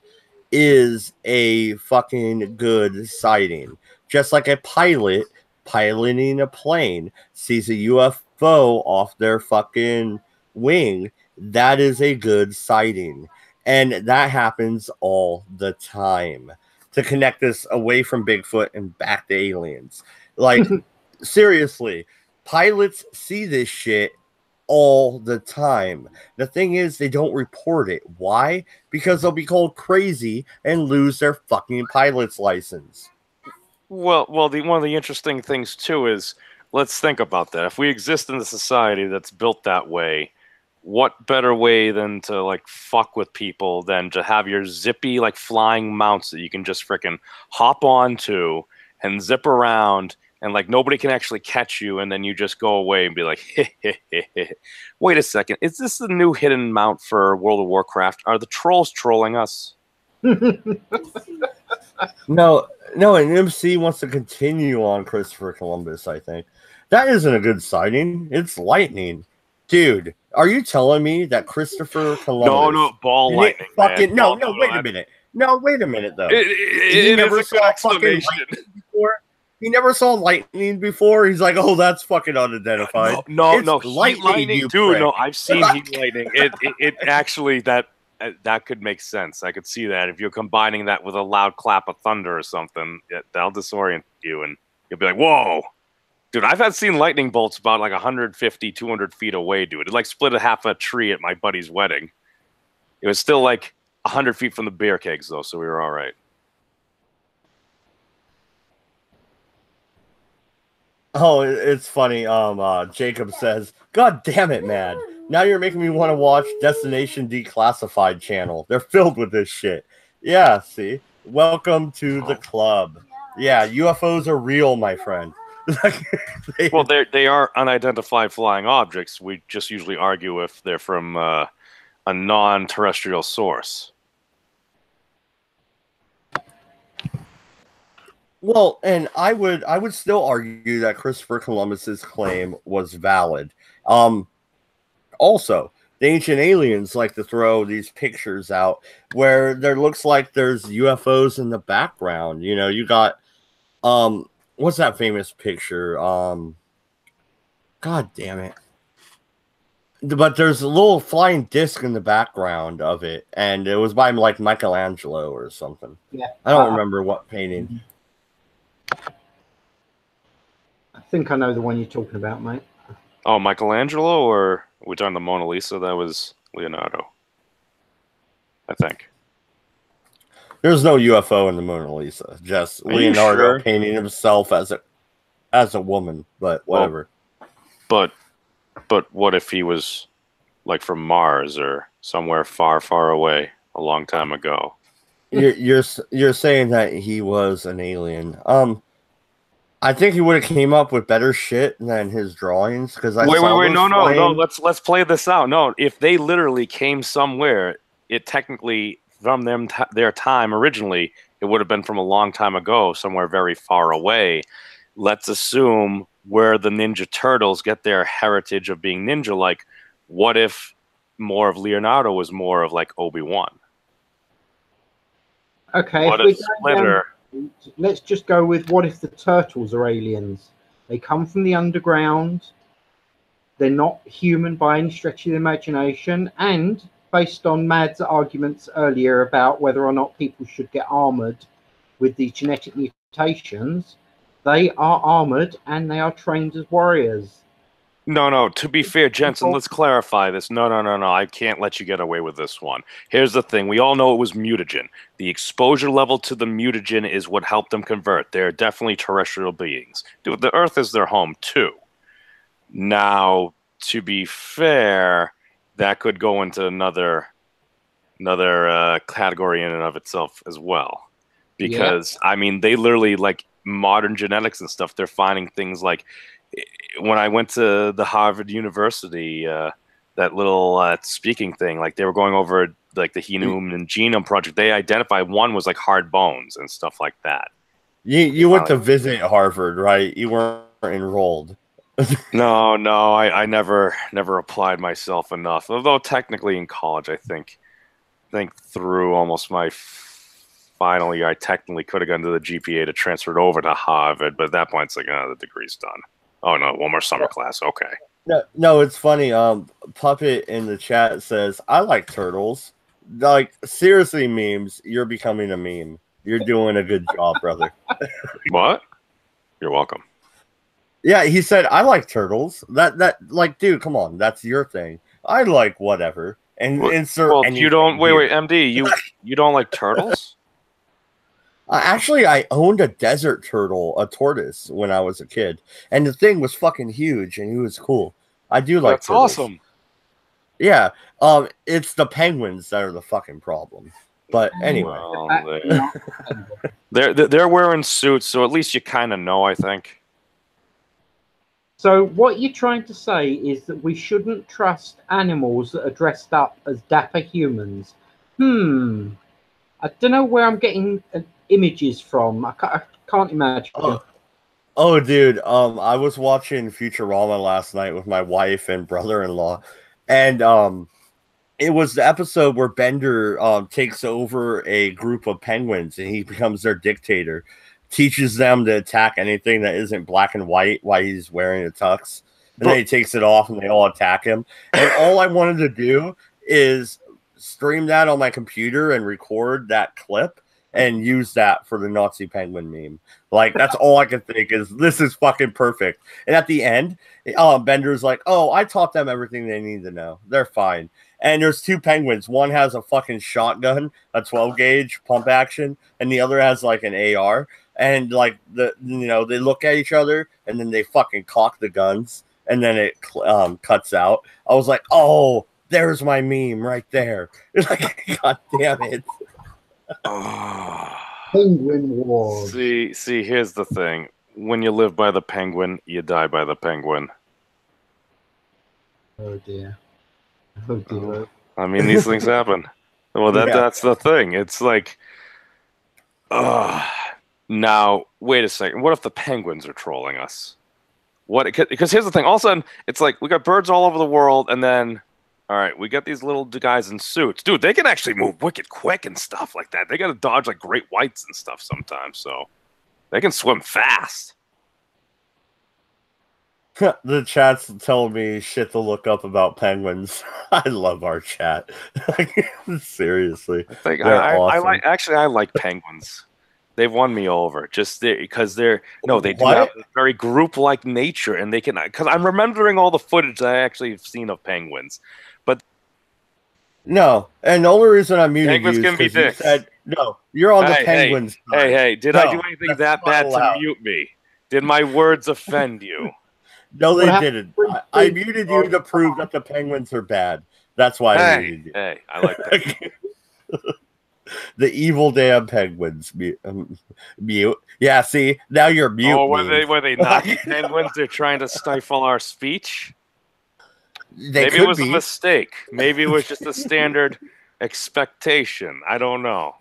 is a fucking good sighting. Just like a pilot piloting a plane sees a UFO off their fucking wing, that is a good sighting. And that happens all the time. To connect this away from Bigfoot and back to aliens. Like, seriously, pilots see this shit all the time. The thing is, they don't report it. Why? Because they'll be called crazy and lose their fucking pilot's license. Well, one of the interesting things too is, let's think about that. If we exist in a society that's built that way, what better way than to like fuck with people than to have your zippy like flying mounts that you can just freaking hop onto and zip around, and like nobody can actually catch you, and then you just go away and be like, wait a second, is this the new hidden mount for World of Warcraft? Are the trolls trolling us? No, and MC wants to continue on Christopher Columbus, I think. That isn't a good sighting. It's lightning. Dude, are you telling me that Christopher Columbus... No, ball lightning, fucking, man. No, wait a minute. No, wait a minute, though. He never saw fucking lightning before. He never saw lightning before. He's like, oh, that's fucking unidentified. No, heat lightning, dude. No, I've seen heat lightning. It actually, that could make sense. I could see that if you're combining that with a loud clap of thunder or something, that'll disorient you, and you'll be like, whoa. Dude, I've seen lightning bolts about like 150, 200 feet away, dude. It like split a half a tree at my buddy's wedding. It was still like 100 feet from the beer kegs, though, so we were all right. Oh, it's funny. Jacob says, "God damn it, man! Now you're making me want to watch Destination Declassified channel. They're filled with this shit." Yeah, see, welcome to the club. Yeah, UFOs are real, my friend. Well, they are unidentified flying objects. We just usually argue if they're from a non-terrestrial source. Well, and I would still argue that Christopher Columbus's claim was valid. Also, the ancient aliens like to throw these pictures out where there looks like there's UFOs in the background. You know, you got what's that famous picture? God damn it. But there's a little flying disc in the background of it, and it was by like Michelangelo or something. Yeah. I don't remember what painting. I think I know the one you're talking about, mate. Oh, Michelangelo, or are we talking the Mona Lisa? That was Leonardo, I think. There's no UFO in the Mona Lisa. Just Leonardo painting himself as a woman, but whatever. Well, but what if he was like from Mars or somewhere far, far away a long time ago? You're saying that he was an alien. I think he would have came up with better shit than his drawings because I wait, no. Let's play this out. No, if they literally came somewhere, it technically from their time originally, it would have been from a long time ago, somewhere very far away. Let's assume where the Ninja Turtles get their heritage of being ninja. Like, what if more of Leonardo was more of like Obi-Wan? Okay, what if Splinter? Let's just go with what if the turtles are aliens? They come from the underground. They're not human by any stretch of the imagination. And based on Mad's arguments earlier about whether or not people should get armored with the genetic mutations, they are armored and they are trained as warriors. No. To be fair, Jensen, let's clarify this. No. I can't let you get away with this one. Here's the thing. We all know it was mutagen. The exposure level to the mutagen is what helped them convert. They're definitely terrestrial beings. Dude, the Earth is their home, too. Now, to be fair, that could go into another category in and of itself as well. Because, I mean, they literally, like, modern genetics and stuff, they're finding things like... When I went to the Harvard University, that little speaking thing, like they were going over like the Human Genome Project. They identified one was like hard bones and stuff like that. You went to visit Harvard, right? You weren't enrolled. No, I never applied myself enough. Although technically in college, I think through almost my final year, I technically could have gone to the GPA to transfer it over to Harvard. But at that point, it's like, the degree's done. Oh no, one more summer class. Okay. No, it's funny. Puppet in the chat says, I like turtles. Like, seriously, memes, you're becoming a meme. You're doing a good job, brother. What? You're welcome. Yeah, he said, I like turtles. That like, dude, come on, that's your thing. I like whatever. And insert. Well, you don't wait, MD, you don't like turtles? Actually, I owned a desert turtle, a tortoise, when I was a kid, and the thing was fucking huge, and he was cool. I do like. That's turtles. Awesome. Yeah, it's the penguins that are the fucking problem. But anyway, well, they're wearing suits, so at least you kind of know, I think. So what you're trying to say is that we shouldn't trust animals that are dressed up as dapper humans. I don't know where I'm getting images from. I can't imagine. Oh, dude. I was watching Futurama last night with my wife and brother-in-law, and it was the episode where Bender takes over a group of penguins and he becomes their dictator, teaches them to attack anything that isn't black and white while he's wearing a tux, and then he takes it off and they all attack him. And all I wanted to do is stream that on my computer and record that clip and use that for the Nazi penguin meme. Like, that's all I could think is, this is fucking perfect. And at the end, Bender's like, oh, I taught them everything they need to know. They're fine. And there's two penguins. One has a fucking shotgun, a 12 gauge pump action, and the other has like an AR. and like they look at each other and then they fucking cock the guns and then it cuts out. I was like, oh, there's my meme right there. Like, god damn it. Penguin Wars. See, here's the thing. When you live by the penguin, you die by the penguin. Oh dear. Oh dear. I mean, these things happen. Well, that's the thing. It's like, now, wait a second. What if the penguins are trolling us? What? Because here's the thing. All of a sudden, it's like we got birds all over the world, and then, all right, we got these little guys in suits. Dude, they can actually move wicked quick and stuff like that. They got to dodge like great whites and stuff sometimes, so they can swim fast. The chat's telling me shit to look up about penguins. I love our chat. Seriously, I like penguins. They've won me over just because they do have a very group-like nature, and they can. Because I'm remembering all the footage that I actually have seen of penguins, but no, and the only reason I'm muting penguins you can be dicks. No, you're on the penguins. Hey, did I do anything that bad to mute me? Did my words offend you? No, they didn't. I muted you to prove that the penguins are bad. That's why I muted you. Hey, I like penguins. The evil damn penguins. Mute. Yeah, see, now you're mute. Oh, were they not penguins? They're trying to stifle our speech? Maybe it was a mistake. Maybe it was just a standard expectation. I don't know.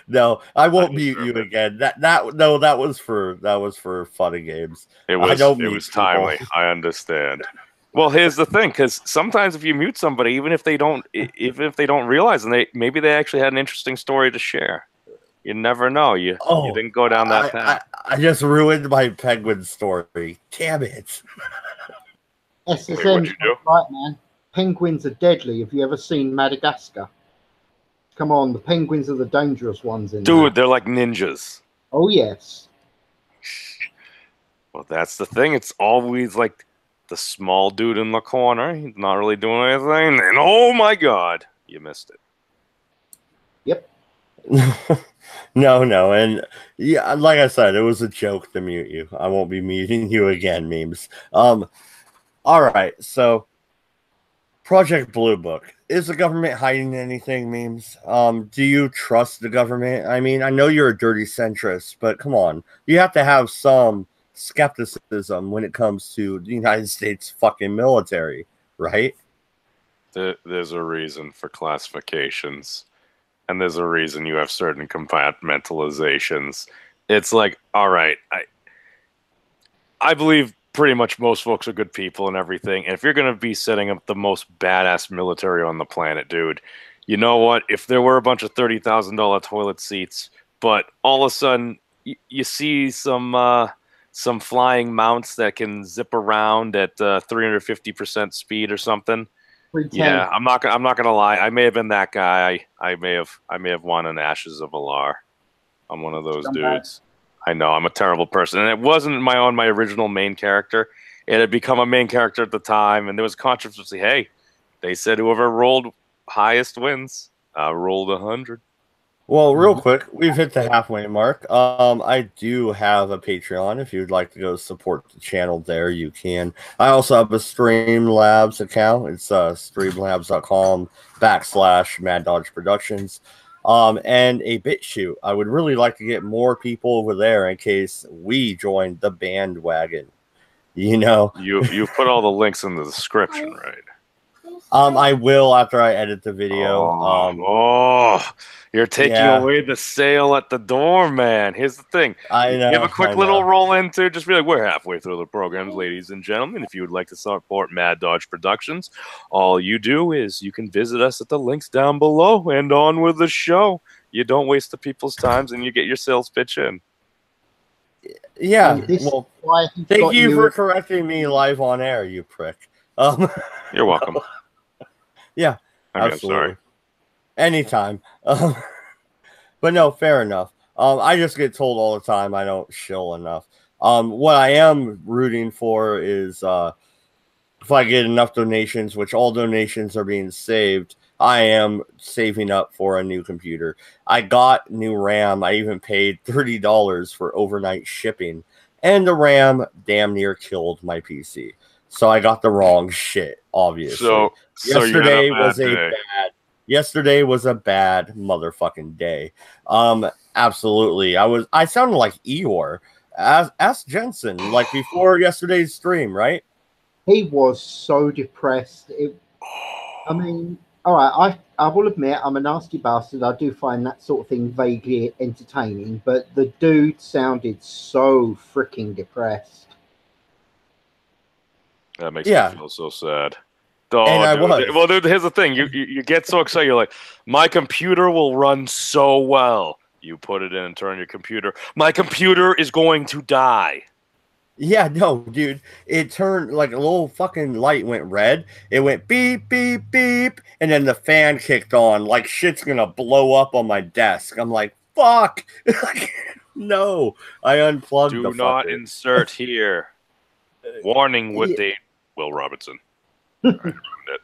No, I won't mute you again. That was for fun and games. It was timely. I understand. Well, here's the thing, because sometimes if you mute somebody, even if they don't realize, and maybe they actually had an interesting story to share. You never know. You didn't go down that path. I just ruined my penguin story. Damn it. SSM, right, man. Penguins are deadly. Have you ever seen Madagascar? Come on, the penguins are the dangerous ones in Dude, they're like ninjas. Oh, yes. Well, that's the thing. It's always like the small dude in the corner. He's not really doing anything. And oh, my God, you missed it. Yep. No. And yeah, like I said, it was a joke to mute you. I won't be muting you again, memes. All right, so Project Blue Book. Is the government hiding anything, memes? Do you trust the government? I mean, I know you're a dirty centrist, but come on. You have to have some skepticism when it comes to the United States fucking military, right? There's a reason for classifications, and there's a reason you have certain compartmentalizations. It's like, all right, I believe pretty much most folks are good people and everything. And if you're going to be setting up the most badass military on the planet, dude, you know what? If there were a bunch of $30,000 toilet seats, but all of a sudden you see some flying mounts that can zip around at 350% speed or something. Yeah, I'm not gonna lie. I may have been that guy. I may have won an Ashes of Alar. I'm one of those dudes. I know, I'm a terrible person. And it wasn't my original main character. It had become a main character at the time, and there was controversy. Hey, they said whoever rolled highest wins. I rolled 100. Well, real quick, we've hit the halfway mark. I do have a Patreon. If you'd like to go support the channel there, you can. I also have a Streamlabs account. It's streamlabs.com/Mad Dodge Productions. And a BitChute. I would really like to get more people over there in case we join the bandwagon. You know, you put all the links in the description, right? I will after I edit the video. You're taking away the sale at the door, man. Here's the thing. I know. Give a quick little roll into. Just be like, we're halfway through the program, ladies and gentlemen. If you would like to support Mad Dodge Productions, all you do is you can visit us at the links down below and on with the show. You don't waste the people's times and you get your sales pitch in. Yeah. Well, thank you for correcting me live on air, you prick. You're welcome. Yeah, I'm sorry. Anytime. But no, fair enough. I just get told all the time I don't shill enough. What I am rooting for is if I get enough donations, which all donations are being saved, I am saving up for a new computer. I got new RAM. I even paid $30 for overnight shipping, and the RAM damn near killed my PC. So I got the wrong shit, obviously. So yesterday was a bad motherfucking day. Absolutely. I sounded like Eeyore. Ask Jensen, like before yesterday's stream, right? He was so depressed. I mean, all right, I will admit I'm a nasty bastard. I do find that sort of thing vaguely entertaining, but the dude sounded so freaking depressed. That makes me feel so sad. Oh, and I was. Well, dude, here's the thing. You get so excited. You're like, my computer will run so well. You put it in and turn your computer. My computer is going to die. Yeah, no, dude. It turned like a little fucking light went red. It went beep, beep, beep. And then the fan kicked on like shit's going to blow up on my desk. I'm like, fuck. No, I unplugged Do the not fucker. insert here. Warning with date, Will Robinson.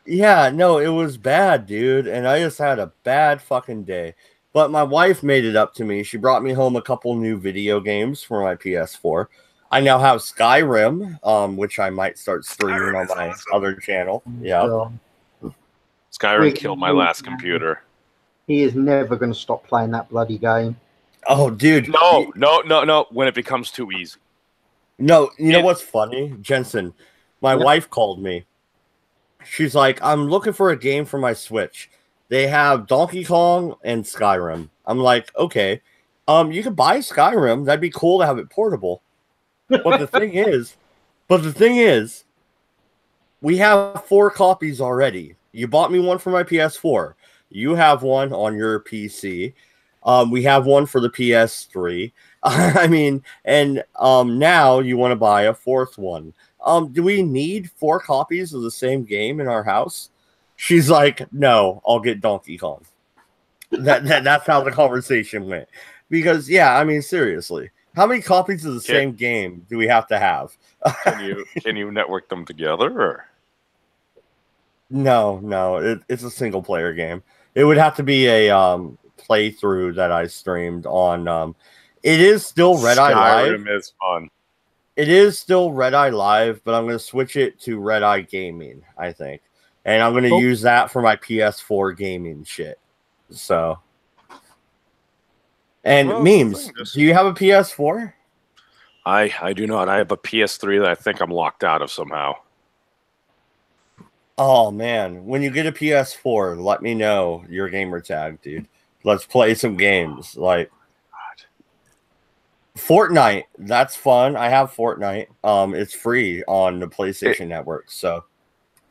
Yeah, no, it was bad, dude. And I just had a bad fucking day. But my wife made it up to me. She brought me home a couple new video games for my PS4. I now have Skyrim, which I might start streaming on my other channel. Yeah. Skyrim killed my last computer. He is never going to stop playing that bloody game. Oh, dude. No. When it becomes too easy. No, you know what's funny? Jensen, my wife called me. She's like, I'm looking for a game for my Switch. They have Donkey Kong and Skyrim. I'm like, okay. You can buy Skyrim. That'd be cool to have it portable. But the thing is, we have 4 copies already. You bought me one for my PS4. You have one on your PC. We have one for the PS3. I mean, and now you want to buy a 4th one. Do we need 4 copies of the same game in our house? She's like, no, I'll get Donkey Kong. That's how the conversation went. Because, yeah, I mean, seriously. How many copies of the same game do we have to have? Can you network them together? Or? No, it's a single player game. It would have to be a playthrough that I streamed on. It is still Redeye Live. Skyrim is fun. It is still Redeye Live, but I'm going to switch it to Redeye Gaming, I think, and I'm going to use that for my PS4 gaming shit. So. And memes. Do you have a PS4? I do not. I have a PS3 that I think I'm locked out of somehow. Oh man, when you get a PS4, let me know your gamer tag, dude. Let's play some games. Like Fortnite, that's fun. I have Fortnite. It's free on the PlayStation Network. So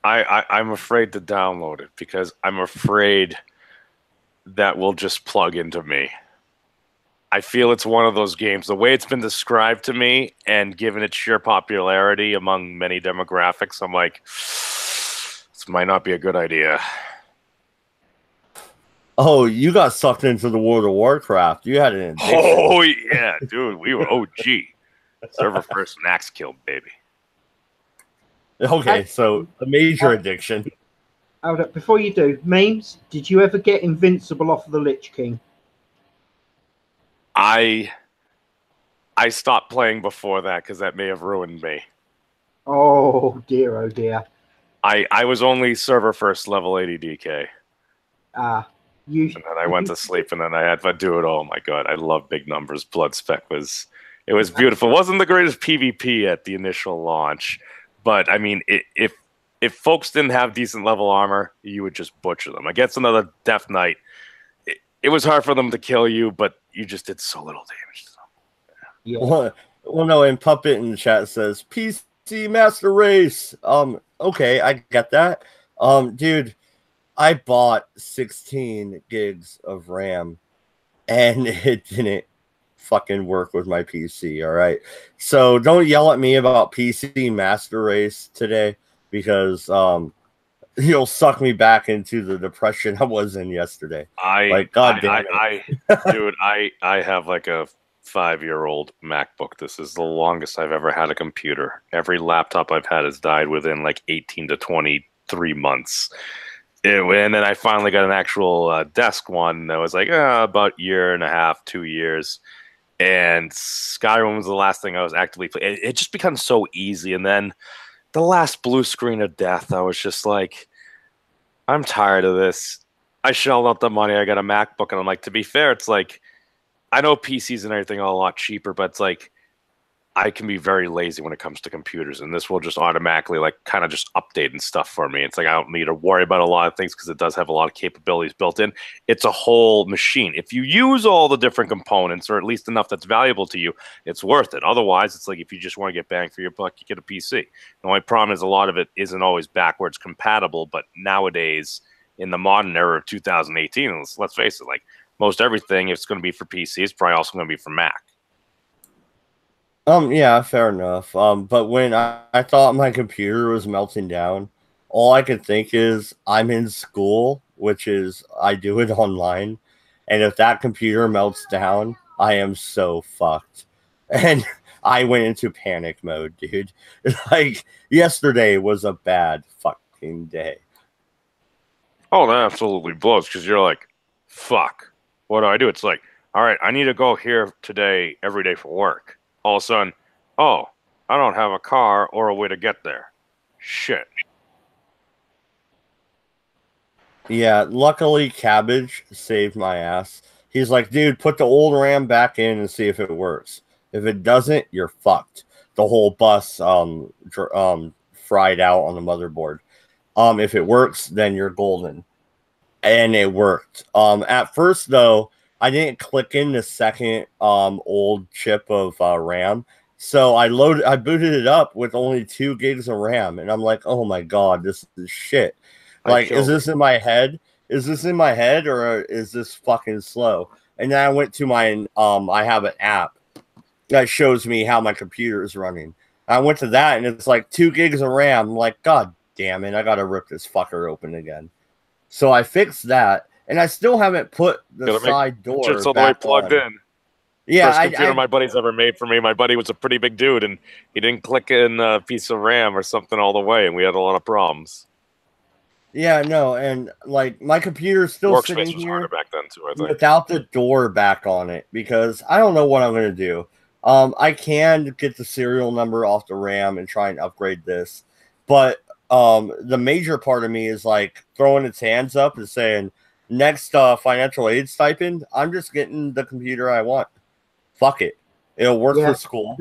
I'm afraid to download it because I'm afraid that will just plug into me. I feel it's one of those games. The way it's been described to me and given its sheer popularity among many demographics, I'm like, this might not be a good idea. Oh, you got sucked into the World of Warcraft. You had an addiction. Oh, yeah, dude. We were OG. Server first, max killed, baby. Okay, so a major addiction. Before you do, memes, did you ever get Invincible off of the Lich King? I stopped playing before that because that may have ruined me. Oh dear, oh dear. I was only server first level 80 DK. And then I went to sleep and then I had to do it. Oh my god, I love big numbers. Blood Spec was beautiful. It wasn't the greatest PvP at the initial launch, but I mean, if folks didn't have decent level armor, you would just butcher them. Against another Death Knight, it was hard for them to kill you, but you just did so little damage to them. Yeah. Well, no, and Puppet in the chat says PC Master Race. Okay, I get that. Dude, I bought 16 gigs of RAM and it didn't fucking work with my PC, all right? So don't yell at me about PC Master Race today because you'll suck me back into the depression I was in yesterday. Dude, I have like a 5-year-old MacBook. This is the longest I've ever had a computer. Every laptop I've had has died within like 18 to 23 months. And then I finally got an actual desk one that was like about year and a half, 2 years. And Skyrim was the last thing I was actively playing. It just becomes so easy. And then the last blue screen of death, I was just like, I'm tired of this. I shelled out the money. I got a MacBook, and I'm like, to be fair, it's like, I know PCs and everything are a lot cheaper, but it's like, I can be very lazy when it comes to computers, and this will just automatically like kind of just update and stuff for me. It's like I don't need to worry about a lot of things because it does have a lot of capabilities built in. It's a whole machine. If you use all the different components, or at least enough that's valuable to you, it's worth it. Otherwise, it's like if you just want to get bang for your buck, you get a PC. The only problem is a lot of it isn't always backwards compatible, but nowadays, in the modern era of 2018, let's face it, like most everything, if it's going to be for PC, it's probably also going to be for Mac. Yeah, fair enough. But when I thought my computer was melting down, all I could think is I'm in school, which is I do it online, and if that computer melts down, I am so fucked. And I went into panic mode, dude. Like yesterday was a bad fucking day. Oh, that absolutely blows because you're like, fuck, what do? It's like, all right, I need to go here today every day for work. All of a sudden, oh, I don't have a car or a way to get there. Shit. Yeah, luckily Cabbage saved my ass. He's like, dude, put the old RAM back in and see if it works. If it doesn't, you're fucked. The whole bus fried out on the motherboard. If it works, then you're golden. And it worked. At first though, I didn't click in the second old chip of RAM. So I booted it up with only 2 gigs of RAM, and I'm like, oh my god, this is shit. Like, is this in my head? Is this in my head, or is this fucking slow? And then I went to my I have an app that shows me how my computer is running. I went to that, and it's like 2 gigs of RAM. I'm like, god damn it, I gotta rip this fucker open again. So I fixed that. And I still haven't put the side door just all the way plugged in. Yeah, first computer my buddy's ever made for me. My buddy was a pretty big dude, and he didn't click in a piece of RAM or something all the way, and we had a lot of problems. Yeah, no, and like my computer's still sitting here back then too, I think. without the door back on it because I don't know what I'm gonna do. I can get the serial number off the RAM and try and upgrade this, but the major part of me is like throwing its hands up and saying, next financial aid stipend, I'm just getting the computer I want. Fuck it. It'll work for school.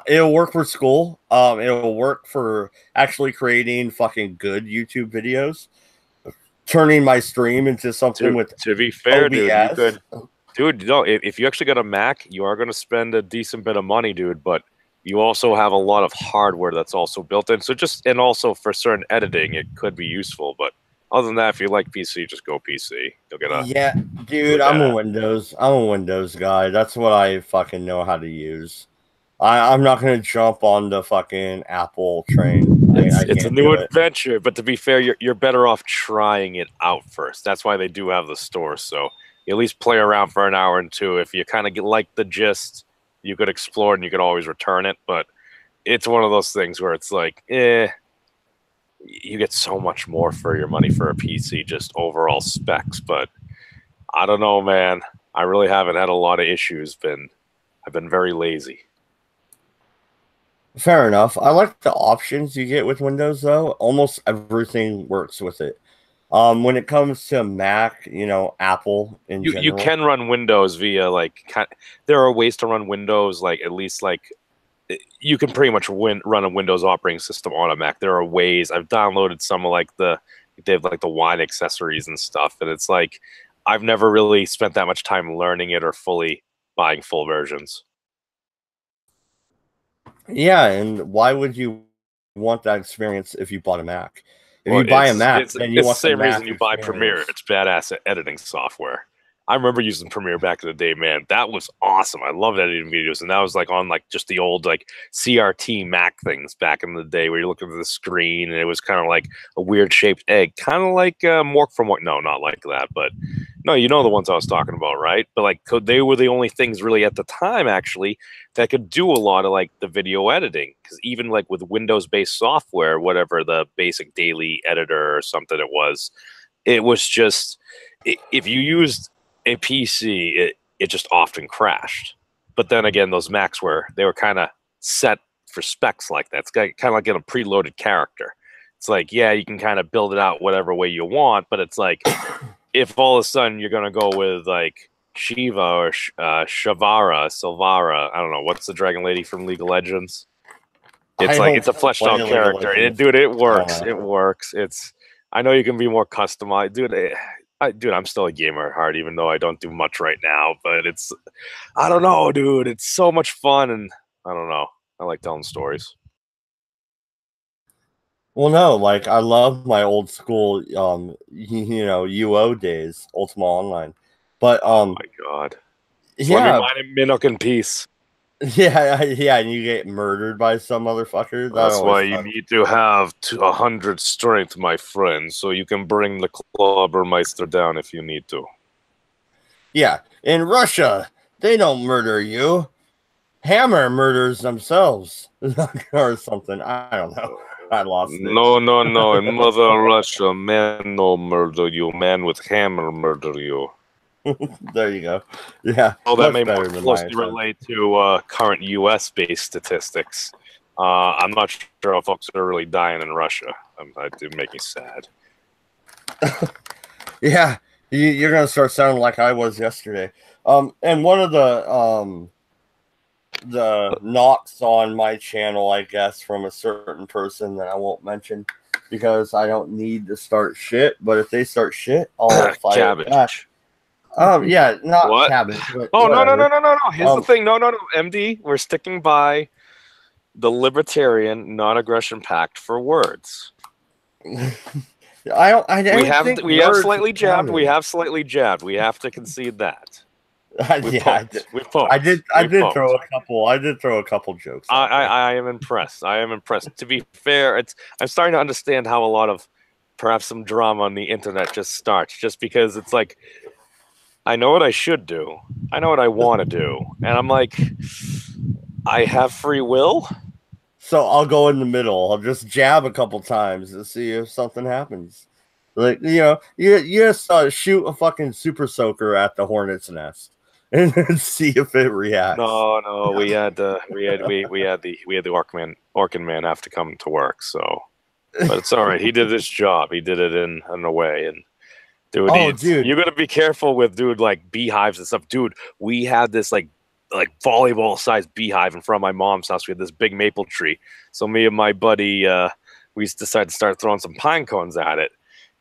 It'll work for school. It'll work for actually creating fucking good YouTube videos. Turning my stream into something with to be fair, OBS. Dude, you know, if you actually got a Mac, you are going to spend a decent bit of money, dude, but you also have a lot of hardware that's also built in. So and also for certain editing, it could be useful, but other than that, if you like PC, just go PC. You'll get a yeah, dude. I'm a Windows guy. That's what I fucking know how to use. I'm not gonna jump on the fucking Apple train. It's a new adventure, but to be fair, you're better off trying it out first. That's why they do have the store. So you at least play around for an hour and two. If you kind of like the gist, you could explore and you could always return it. But it's one of those things where it's like, you get so much more for your money for a PC, just overall specs. But I don't know, man. I really haven't had a lot of issues. I've been very lazy. Fair enough. I like the options you get with Windows, though. Almost everything works with it. When it comes to Mac, you know, Apple in general. You can run Windows via, like, there are ways to run Windows, like, at least, like, you can pretty much run a Windows operating system on a Mac. There are ways. I've downloaded some of like they have like the wine accessories and stuff, and it's like I've never really spent that much time learning it or fully buying full versions. Yeah, and why would you want that experience if you bought a Mac? If you buy a Mac, then you want the same reason you buy Premiere. It's badass editing software. I remember using Premiere back in the day, man. That was awesome. I loved editing videos, and that was like on like just the old like CRT Mac things back in the day, where you're looking at the screen and it was kind of like a weird shaped egg, kind of like Mork from what? No, not like that, but No, you know the ones I was talking about, right? But like, they were the only things really at the time actually that could do a lot of like the video editing. Because even like with Windows-based software, whatever the basic daily editor or something it was just if you used a PC, it just often crashed. But then again, those Macs they were kind of set for specs like that. It's kind of like in a preloaded character. It's like, yeah, you can kind of build it out whatever way you want, but it's like if all of a sudden you're gonna go with like Shiva or Silvara, I don't know, what's the dragon lady from League of Legends? It's a fleshed out character, and dude, it works. It works. I know you can be more customized, dude. I'm still a gamer at heart, even though I don't do much right now. But I don't know, dude. It's so much fun, and I don't know. I like telling stories. Well, no, like I love my old school, UO days, Ultima Online. But oh my god, yeah, let me mind Minnock in peace. Yeah, and you get murdered by some motherfucker. That's why you need to have 100 strength, my friend, so you can bring the Klobbermeister down if you need to. Yeah, in Russia, they don't murder you. Hammer murders themselves or something. I don't know. I lost it. No. In Mother Russia, man no murder you. Man with hammer murder you. There you go. Yeah. Oh, that may more closely relate to current U.S.-based statistics. I'm not sure if folks are really dying in Russia. That did make me sad. Yeah, you're gonna start sounding like I was yesterday. And one of the knocks on my channel, I guess, from a certain person that I won't mention because I don't need to start shit. But if they start shit, I'll fight cabbage. Back. Yeah, not what? cabbage. But oh, whatever. no. Here's the thing. No. MD, we're sticking by the libertarian non-aggression pact for words. I we have slightly jabbed. We have slightly jabbed. We have to concede that. I did throw a couple jokes. I am impressed. To be fair, I'm starting to understand how a lot of perhaps some drama on the internet just starts, just because it's like I know what I should do. I know what I want to do. And I'm like, I have free will. So I'll go in the middle. I'll just jab a couple times to see if something happens. Like, you just shoot a fucking super soaker at the hornet's nest and see if it reacts. No, we had the Orkin man have to come to work. So, but it's all right. He did his job. He did it in a way. And dude, you got to be careful with like beehives and stuff. Dude, we had this like volleyball-sized beehive in front of my mom's house. We had this big maple tree. So me and my buddy, we decided to start throwing some pine cones at it.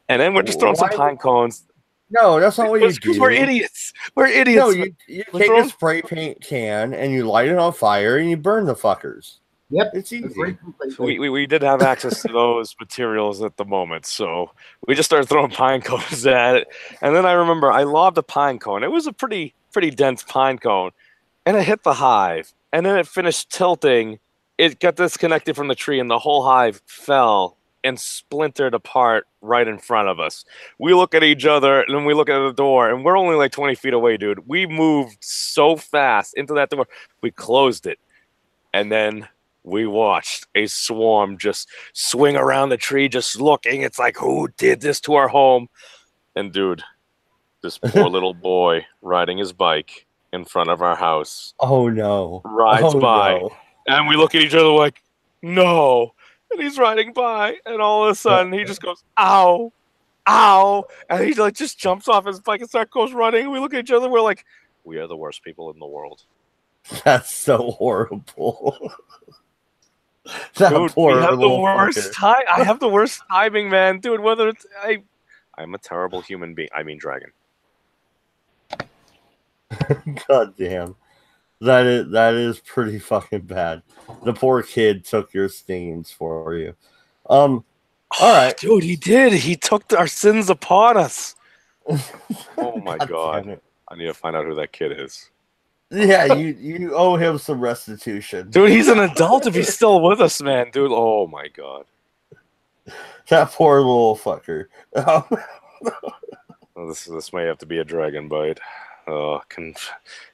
And then we're just throwing some pine cones. No, that's not what you do. Because we're idiots. We're idiots. No, you take a spray paint can and you light it on fire and you burn the fuckers. Yep. It's easy. We did have access to those materials at the moment, so we just started throwing pine cones at it. And then I remember I lobbed a pine cone. It was a pretty dense pine cone. And it hit the hive. And then it finished tilting. It got disconnected from the tree, and the whole hive fell and splintered apart right in front of us. We look at each other, and then we look at the door, and we're only like 20 feet away, dude. We moved so fast into that door. We closed it. And then we watched a swarm just swing around the tree, just looking. It's like, who did this to our home? And, dude, this poor little boy riding his bike in front of our house. Oh no. Rides by. No. And we look at each other like, no. And he's riding by, and all of a sudden he just goes, ow, ow. And he like just jumps off his bike and goes running. We look at each other, we're like, we are the worst people in the world. That's so horrible. Dude, we have the worst time. I have the worst timing, man. Dude, whether it's I'm a terrible human being. I mean dragon. God damn. That is pretty fucking bad. The poor kid took your stings for you. All right. Dude, he did. He took our sins upon us. Oh my God. I need to find out who that kid is. Yeah, you owe him some restitution. Dude, he's an adult if he's still with us, man. Dude, oh my God. That poor little fucker. This may have to be a dragon bite.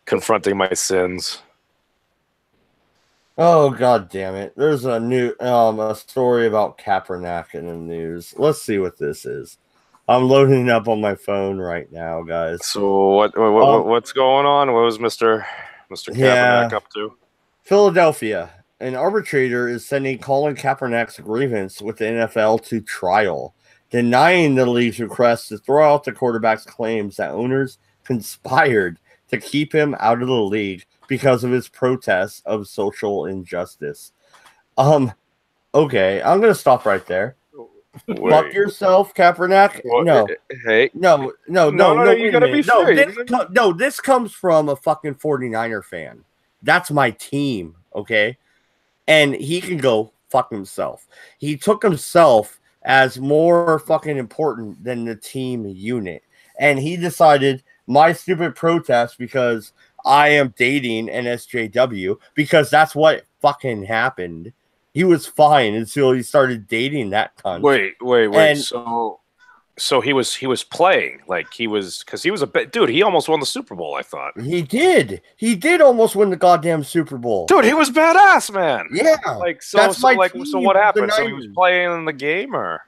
Confronting my sins. Oh, god damn it. There's a new a story about Kaepernick in the news. Let's see what this is. I'm loading it up on my phone right now, guys. So what's going on? What was Mr. Kaepernick up to? Philadelphia. An arbitrator is sending Colin Kaepernick's grievance with the NFL to trial, denying the league's request to throw out the quarterback's claims that owners conspired to keep him out of the league because of his protests of social injustice. Okay, I'm gonna stop right there. Wait. Fuck yourself, Kaepernick. No. Hey. No. You gotta be fair. This comes from a fucking 49er fan. That's my team, okay? And he can go fuck himself. He took himself as more fucking important than the team unit. And he decided my stupid protest because I am dating an SJW, because that's what fucking happened. He was fine until he started dating that cunt. Wait. And So he was playing like he was, because he was a dude. He almost won the Super Bowl. I thought he did. He did almost win the goddamn Super Bowl. Dude, he was badass, man. Yeah. So what happened? So he was playing in the game, or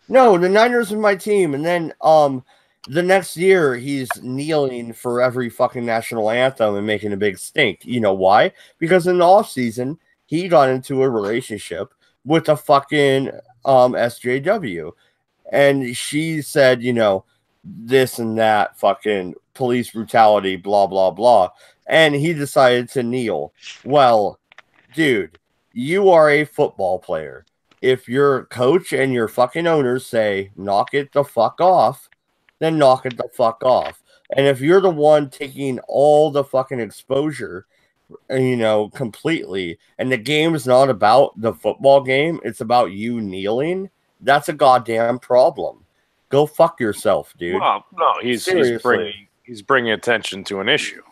no? The Niners are my team, and then the next year he's kneeling for every fucking national anthem and making a big stink. You know why? Because in the offseason he got into a relationship with a fucking SJW. And she said, you know, this and that, fucking police brutality, blah, blah, blah. And he decided to kneel. Well, dude, you are a football player. If your coach and your fucking owners say, knock it the fuck off, then knock it the fuck off. And if you're the one taking all the fucking exposure, you know, completely, and the game is not about the football game, it's about you kneeling, that's a goddamn problem. Go fuck yourself, dude. Well, no, he's bringing attention to an issue.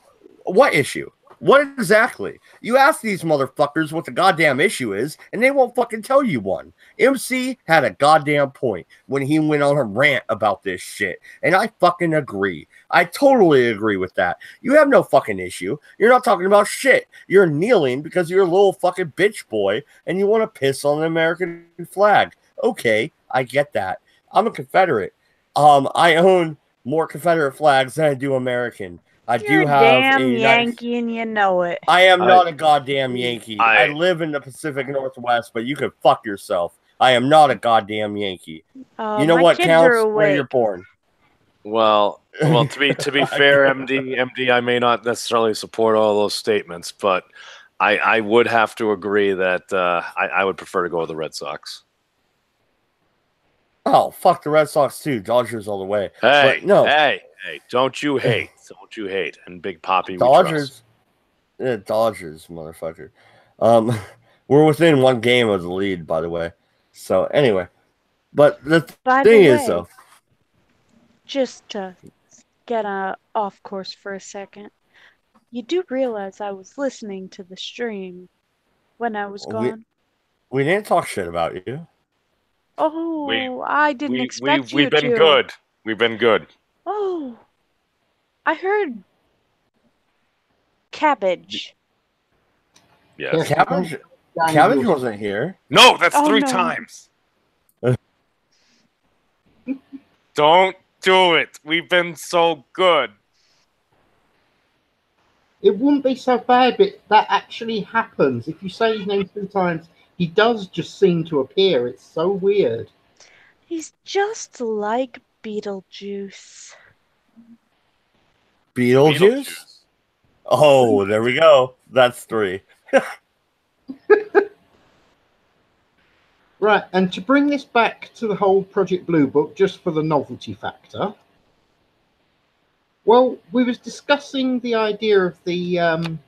What issue? What exactly? You ask these motherfuckers what the goddamn issue is, and they won't fucking tell you one. MC had a goddamn point when he went on a rant about this shit, and I fucking agree. I totally agree with that. You have no fucking issue. You're not talking about shit. You're kneeling because you're a little fucking bitch boy, and you want to piss on the American flag. Okay, I get that. I'm a Confederate. I own more Confederate flags than I do American. You're do have damn a Yankee, and you know it. I am not a goddamn Yankee. I live in the Pacific Northwest, but you can fuck yourself. I am not a goddamn Yankee. You know what counts? Where you're born. Well. To be fair, MD, I may not necessarily support all those statements, but I would have to agree that I would prefer to go with the Red Sox. Oh, fuck the Red Sox too. Dodgers all the way. Hey, but no. Hey, don't you hate. Don't you hate. And Big Poppy, Dodgers. Yeah, Dodgers, motherfucker. We're within one game of the lead, by the way. So, anyway. But the thing is, though. Just to get off course for a second, you do realize I was listening to the stream when I was gone? We didn't talk shit about you. Oh, I didn't expect you to. We've been good. We've been good. Oh, I heard cabbage. Yes. Cabbage wasn't here. No, that's 3 times. Don't do it. We've been so good. It wouldn't be so bad, but that actually happens. If you say his name 2 times, he does just seem to appear. It's so weird. He's just like Beetlejuice. Beetlejuice? Oh, there we go. That's 3. Right, and to bring this back to the whole Project Blue Book, just for the novelty factor, well, we was discussing the idea of the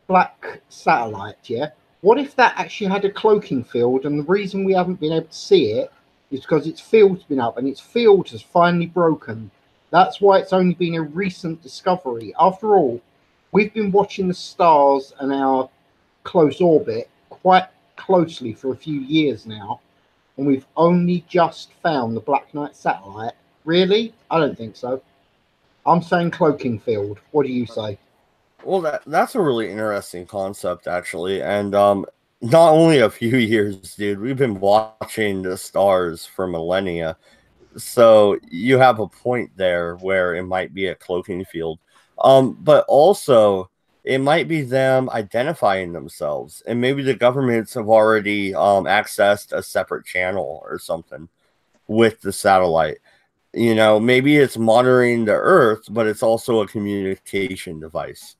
black satellite, yeah? What if that actually had a cloaking field, and the reason we haven't been able to see it is because its field's been up, and its field has finally broken. That's why it's only been a recent discovery. After all, we've been watching the stars and our close orbit quite closely for a few years now, and we've only just found the Black Knight satellite Really? I don't think so. I'm saying cloaking field. What do you say? Well, that's a really interesting concept, actually. And not only a few years, dude. We've been watching the stars for millennia. So you have a point there where it might be a cloaking field. But also it might be them identifying themselves. And maybe the governments have already accessed a separate channel or something with the satellite. You know, maybe it's monitoring the Earth, but it's also a communication device.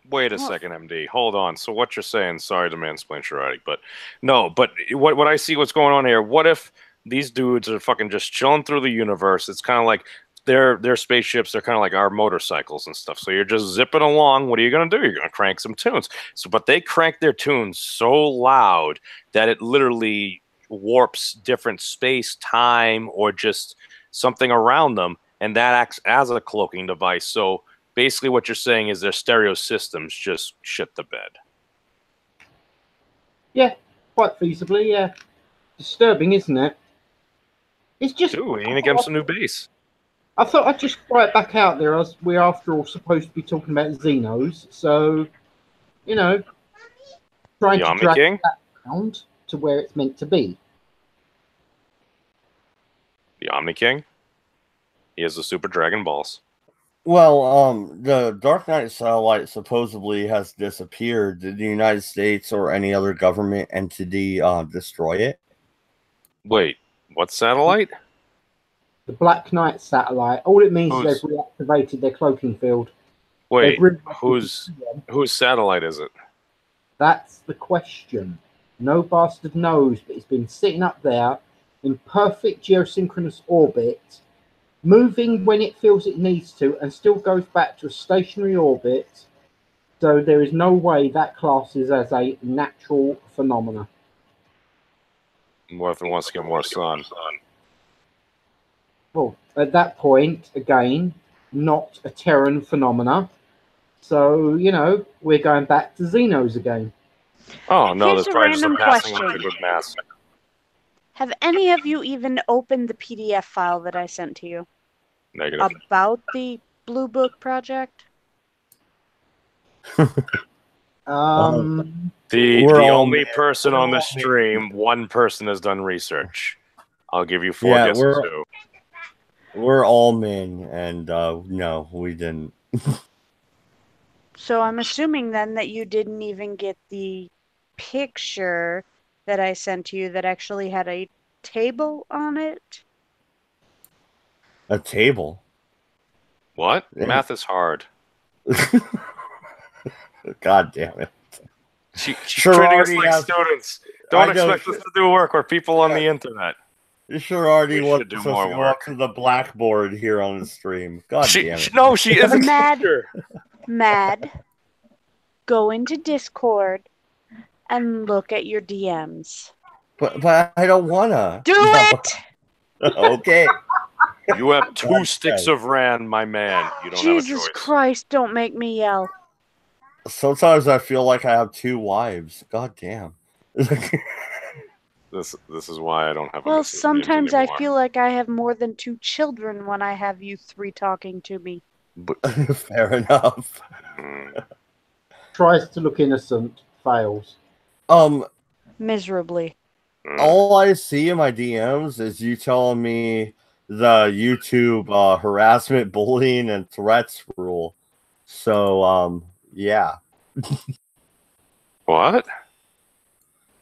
Wait a second, MD. Hold on. So what you're saying, sorry to mansplain Sharadi, but no, but what I see what's going on here, what if these dudes are fucking just chilling through the universe? It's kind of like their spaceships, they're kind of like our motorcycles and stuff. So you're just zipping along. What are you going to do? You're going to crank some tunes. So, but they crank their tunes so loud that it literally warps different space, time, or just something around them, and that acts as a cloaking device. So basically what you're saying is their stereo systems just shit the bed. Yeah, quite feasibly, yeah. Disturbing, isn't it? It's just... Dude, we need to get him some new bass. I thought I'd just throw it back out there, as we're after all supposed to be talking about Xenos, so, you know, trying to drag it around to where it's meant to be. The Omni King? He has the Super Dragon Balls. Well, the Dark Knight satellite supposedly has disappeared. Did the United States or any other government entity destroy it? Wait, what satellite? The Black Knight satellite. All it means is they've reactivated their cloaking field. Wait, whose satellite is it? That's the question. No bastard knows, but it's been sitting up there in perfect geosynchronous orbit, moving when it feels it needs to, and still goes back to a stationary orbit. So there is no way that classes as a natural phenomena. What if it wants to get more sun? Well, at that point, again, not a Terran phenomena. So, you know, we're going back to Xenos again. Oh, no, Here's that's a probably just a random passing question. of good mass. Have any of you even opened the PDF file that I sent to you? Negative. About the Blue Book project? The only person on the stream, one person has done research. I'll give you 4 guesses too. We're all men, and no, we didn't. So I'm assuming then that you didn't even get the picture that I sent to you that actually had a table on it. A table? What? Yeah. Math is hard. God damn it. She's treating us like students. Don't expect us to do work. We're people on the internet. You sure already wants us to go up to the blackboard here on the stream. God damn it. No, she isn't. Mad. Go into Discord and look at your DMs. But I don't wanna. Do it! Okay. You have 2 sticks of Ran, my man. You don't have a choice. Jesus Christ, don't make me yell. Sometimes I feel like I have 2 wives. God damn. This is why I don't have. Well, sometimes I feel like I have more than 2 children when I have you 3 talking to me. Fair enough. Tries to look innocent, fails. Miserably. All I see in my DMs is you telling me the YouTube harassment, bullying, and threats rule. So, yeah. What?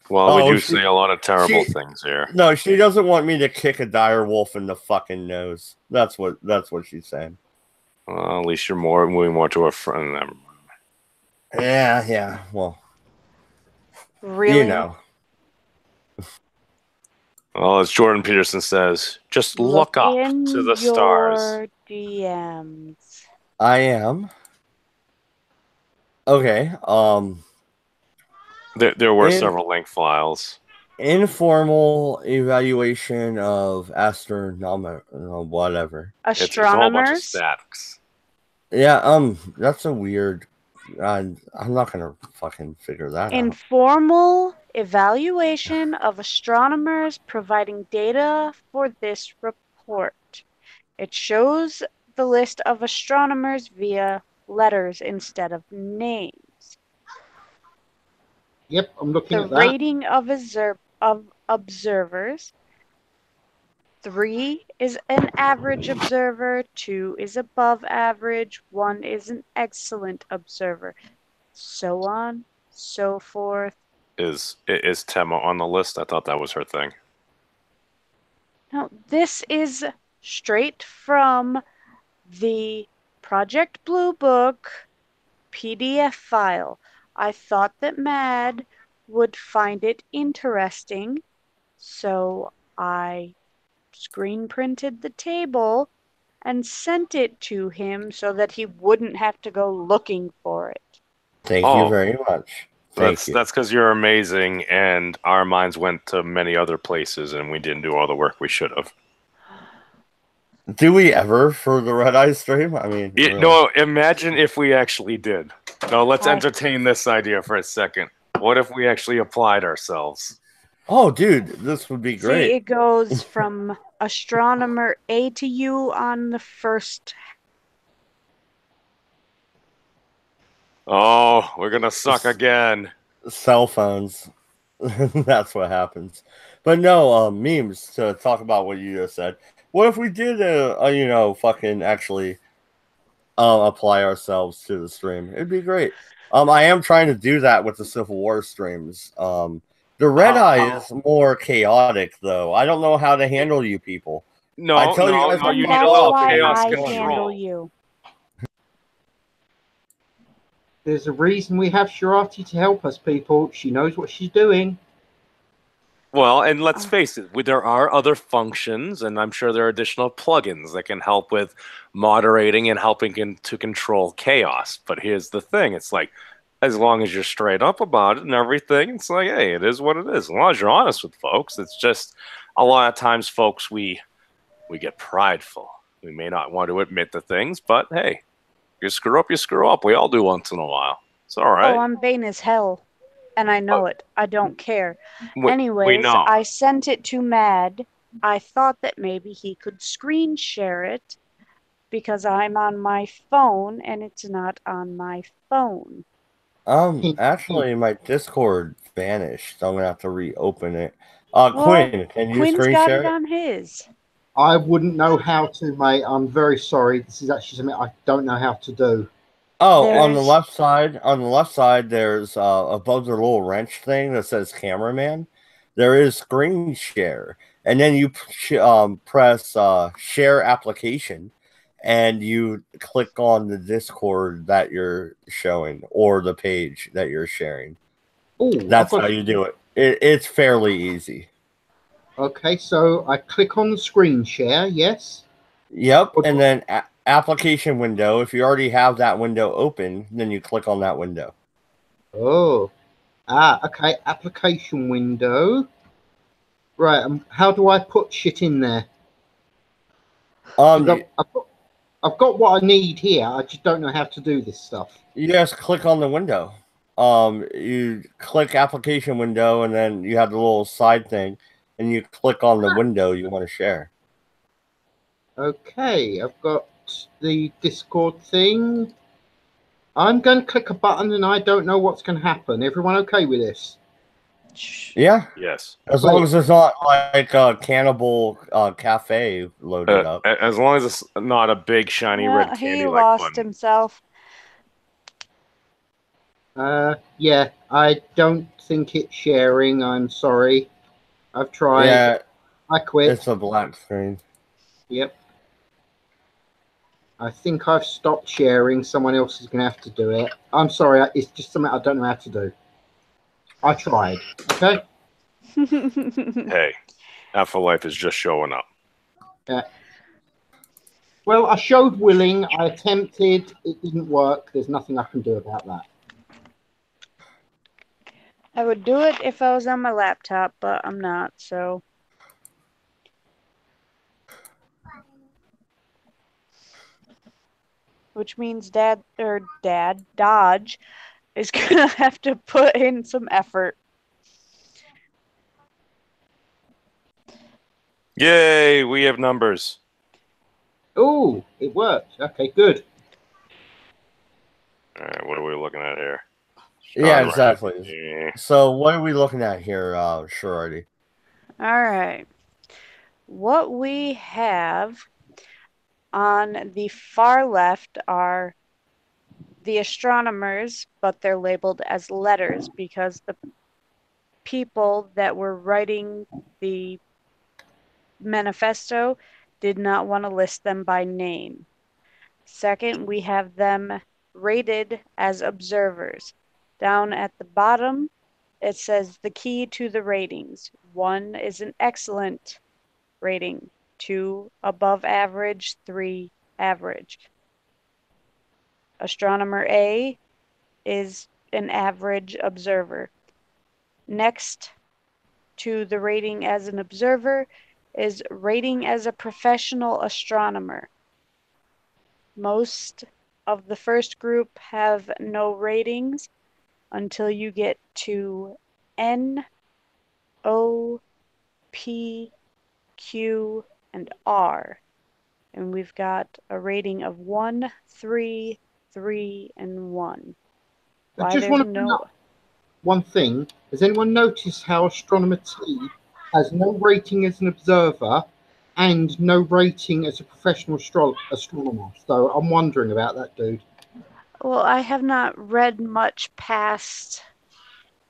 Well, we do say a lot of terrible things here. No, she doesn't want me to kick a dire wolf in the fucking nose. That's what she's saying. Well, at least you're moving more to a friend. Yeah. Well, really, you know. Well, as Jordan Peterson says, just look up to the stars. DMs. I am. Okay. There were several link files. Informal evaluation of astronomer, whatever. Astronomers. It's a whole bunch of statics. Yeah. That's a weird. I'm not gonna fucking figure that out. Informal evaluation of astronomers providing data for this report. It shows the list of astronomers via letters instead of names. Yep, I'm looking The at that. rating of observers. 3 is an average observer, 2 is above average, 1 is an excellent observer, so on, so forth. Is Tema on the list? I thought that was her thing. Now, this is straight from the Project Blue Book PDF file. I thought that Mad would find it interesting, so I screen printed the table and sent it to him so that he wouldn't have to go looking for it. Thank you very much. Thank you. That's because you're amazing, and our minds went to many other places, and we didn't do all the work we should have. Do we ever for the Redeye stream? I mean, really. No. Imagine if we actually did. No, let's entertain this idea for a second. What if we actually applied ourselves? Oh, dude, this would be great. See, it goes from astronomer A to U on the first. Oh, we're gonna suck again. Cell phones. That's what happens. But no, memes, to talk about what you just said. What if we did fucking actually apply ourselves to the stream? It'd be great. I am trying to do that with the Civil War streams. The Redeye is more chaotic, though. I don't know how to handle you people. No, I tell you guys, you need That's a little why chaos I control. handle you. There's a reason we have Shirati to help us, people. She knows what she's doing. Well, and let's face it, there are other functions, and I'm sure there are additional plugins that can help with moderating and helping to control chaos. But here's the thing. It's like, as long as you're straight up about it and everything, it's like, hey, it is what it is. As long as you're honest with folks, it's just a lot of times, folks, we get prideful. We may not want to admit the things, but hey, you screw up, you screw up. We all do once in a while. It's all right. Oh, I'm vain as hell, and I know it. I don't care. We Anyways, know. I sent it to Mad. I thought that maybe he could screen share it because I'm on my phone and it's not on my phone. Actually, my Discord vanished, so I'm gonna have to reopen it. Well, Quinn, can you Quinn's screen got share it it? on his. I wouldn't know how to, mate. I'm very sorry. This is actually something I don't know how to do. Oh, on the left side, there's above the little wrench thing that says cameraman. There is screen share, and then you press share application, and you click on the Discord that you're showing or the page that you're sharing. Oh, that's how you do it. It's fairly easy. Okay, so I click on the screen share. Yes. Yep, and then application window. If you already have that window open, then you click on that window. Oh, okay. Application window. Right. How do I put shit in there? I've got what I need here. I just don't know how to do this stuff. You just click on the window. You click application window, and then you have the little side thing, and you click on the window you want to share. Okay, I've got the Discord thing. I'm going to click a button, and I don't know what's going to happen. Everyone okay with this? Yeah. Yes. As long as it's not like a Cannibal Cafe loaded up. As long as it's not a big shiny red candy. He like lost button. himself. Yeah, I don't think it's sharing. I'm sorry. I've tried. Yeah, I quit. It's a black screen. Yep. I think I've stopped sharing. Someone else is going to have to do it. I'm sorry. It's just something I don't know how to do. I tried. Okay? Hey, Afterlife is just showing up. Yeah. Well, I showed willing. I attempted. It didn't work. There's nothing I can do about that. I would do it if I was on my laptop, but I'm not, so. Which means Dodge is gonna have to put in some effort. Yay, we have numbers. Oh, it worked. Okay, good. All right, what are we looking at here? Yeah, Astronomer. exactly. Yeah. So what are we looking at here, Shirley? All right. What we have on the far left are the astronomers, but they're labeled as letters because the people that were writing the manifesto did not want to list them by name. Second, we have them rated as observers. Down at the bottom, it says the key to the ratings. 1 is an excellent rating, 2 above average, 3 average. Astronomer A is an average observer. Next to the rating as an observer is rating as a professional astronomer. Most of the first group have no ratings until you get to N, O, P, Q, and R. And we've got a rating of 1, 3, 3, and 1. I just want to bring up one thing. Has anyone noticed how Astronomer T has no rating as an observer and no rating as a professional astronomer? So I'm wondering about that, dude. Well, I have not read much past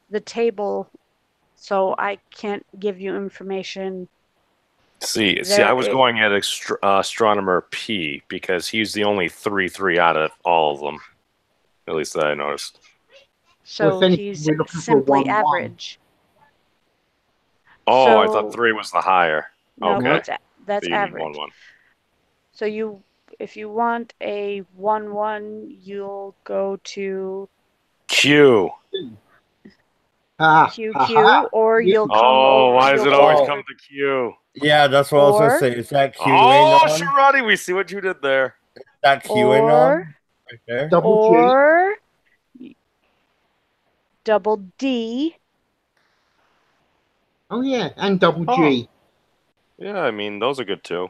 the table, so I can't give you information. See, I was going at Astronomer P because he's the only 3 out of all of them. At least that I noticed. So Well, he's simply average. Oh, so, I thought 3 was the higher. No, okay. that's so average. 1-1. So if you want a 1-1, you'll go to Q. QQ, or you'll come over. Why does it always come to Q? Yeah, that's what I was gonna say. Is that QAnon? Oh, Sharadi, we see what you did there. That QAnon right there. Double G. Double D. Oh yeah, and double G. Yeah, I mean those are good too.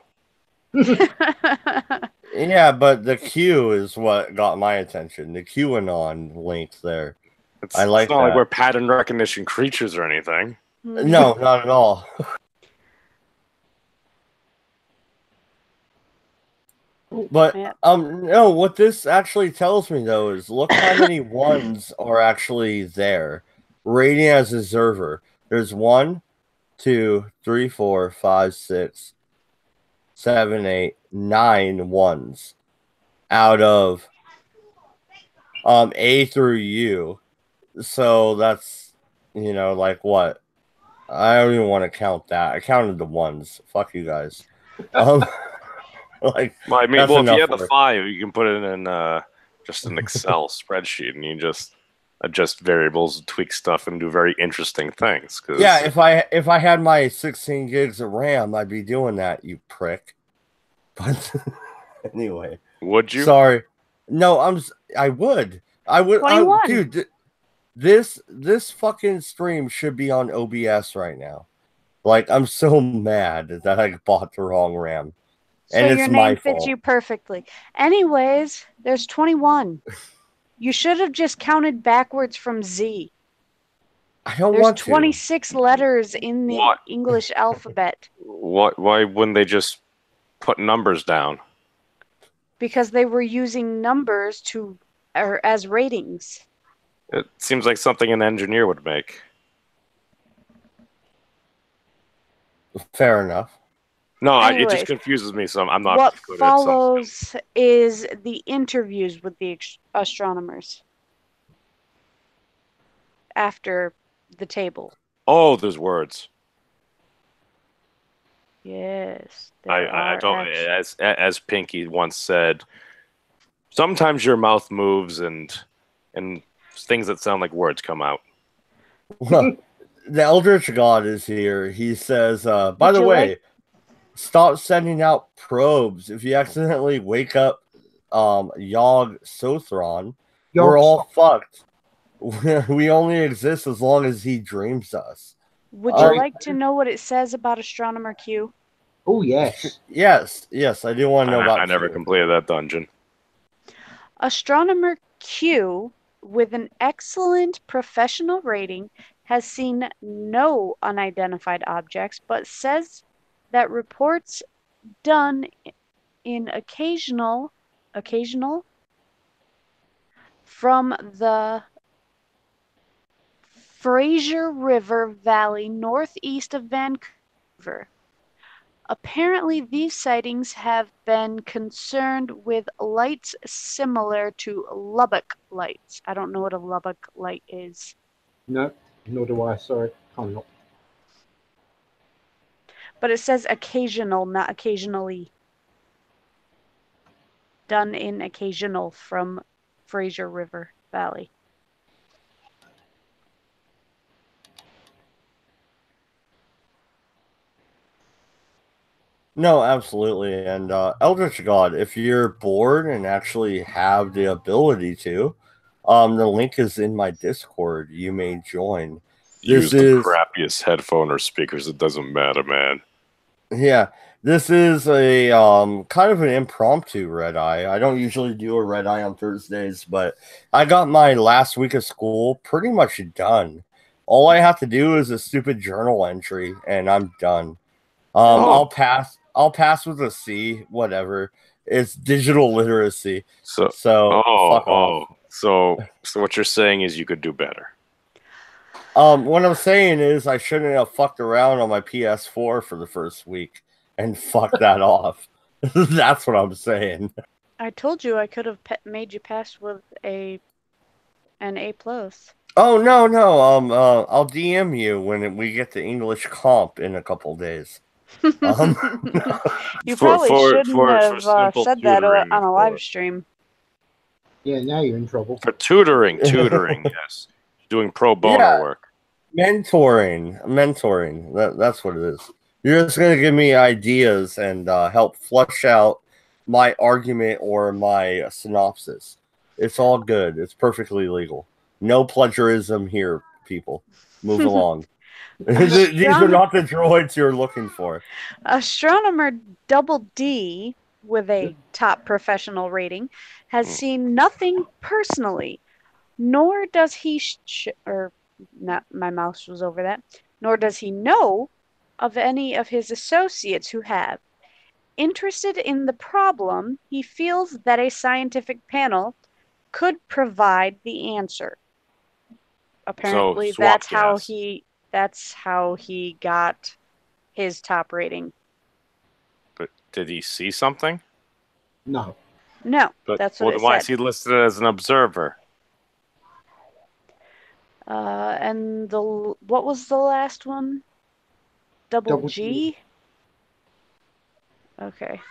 Yeah, but the Q is what got my attention. The QAnon links there. It's not like we're pattern recognition creatures or anything. No, not at all. But no, what this actually tells me though is look how many ones are actually there. Rating as a observer. There's 1, 2, 3, 4, 5, 6, 7, 8, 9 ones out of A through U. So that's like what? I don't even want to count that. I counted the ones. Fuck you guys. Like, well, I mean, if you have the 5, you can put it in just an Excel spreadsheet, and you just adjust variables, tweak stuff, and do very interesting things. Yeah, if I had my 16 gigs of RAM, I'd be doing that, you prick. But anyway, would you? Sorry, no, I would. 21. Dude, this fucking stream should be on OBS right now. Like, I'm so mad that I bought the wrong RAM. So and your it's name my fits fault. you perfectly. Anyways, there's 21. You should have just counted backwards from Z. I don't There's want to. 26 letters in the English alphabet. Why wouldn't they just put numbers down? Because they were using numbers as ratings. It seems like something an engineer would make. Fair enough. No, Anyways, it just confuses me. So I'm not. What good follows is the interviews with the astronomers after the table. Oh, there's words. Yes, I don't. As Pinky once said, sometimes your mouth moves and things that sound like words come out. Well, the Eldritch God is here. He says, by the way, stop sending out probes. If you accidentally wake up Yogg Sothron, we're all fucked. We only exist as long as he dreams us. Would you like to know what it says about Astronomer Q? Oh, yes. Yes, I do want to know about I never Q. completed that dungeon. Astronomer Q, with an excellent professional rating, has seen no unidentified objects, but says that reports done in occasional from the Fraser River Valley northeast of Vancouver. Apparently, these sightings have been concerned with lights similar to Lubbock lights. I don't know what a Lubbock light is. No, nor do I. Sorry, I'm not. But it says occasional, not occasionally. Done in occasional from Fraser River Valley. No, absolutely. And Eldritch God, if you're bored and actually have the ability to, the link is in my Discord. You may join. Use the crappiest headphone or speakers. It doesn't matter, man. Yeah, this is a kind of an impromptu red eye. I don't usually do a red eye on Thursdays, but I got my last week of school pretty much done. All I have to do is a stupid journal entry, and I'm done. I'll pass with a C, whatever. It's digital literacy. So fuck off. So what you're saying is you could do better. What I'm saying is I shouldn't have fucked around on my PS4 for the first week and fucked that off. That's what I'm saying. I told you I could have made you pass with an A+. Oh no! I'll DM you when we get to English comp in a couple days. You probably shouldn't have said that on a live stream. Yeah, now you're in trouble. For tutoring, yes. Doing pro bono work. Mentoring. That's what it is. You're just going to give me ideas and help flush out my argument or my synopsis. It's all good. It's perfectly legal. No plagiarism here, people. Move along. These are not the droids you're looking for. Astronomer Double D, with a top professional rating, has seen nothing personally, nor does he my mouse was over that, nor does he know of any of his associates who have. Interested in the problem, he feels that a scientific panel could provide the answer. Apparently, that's how he got his top rating. But did he see something? No. But, that's what it said. Why is he listed as an observer? And what was the last one? Double G? Okay.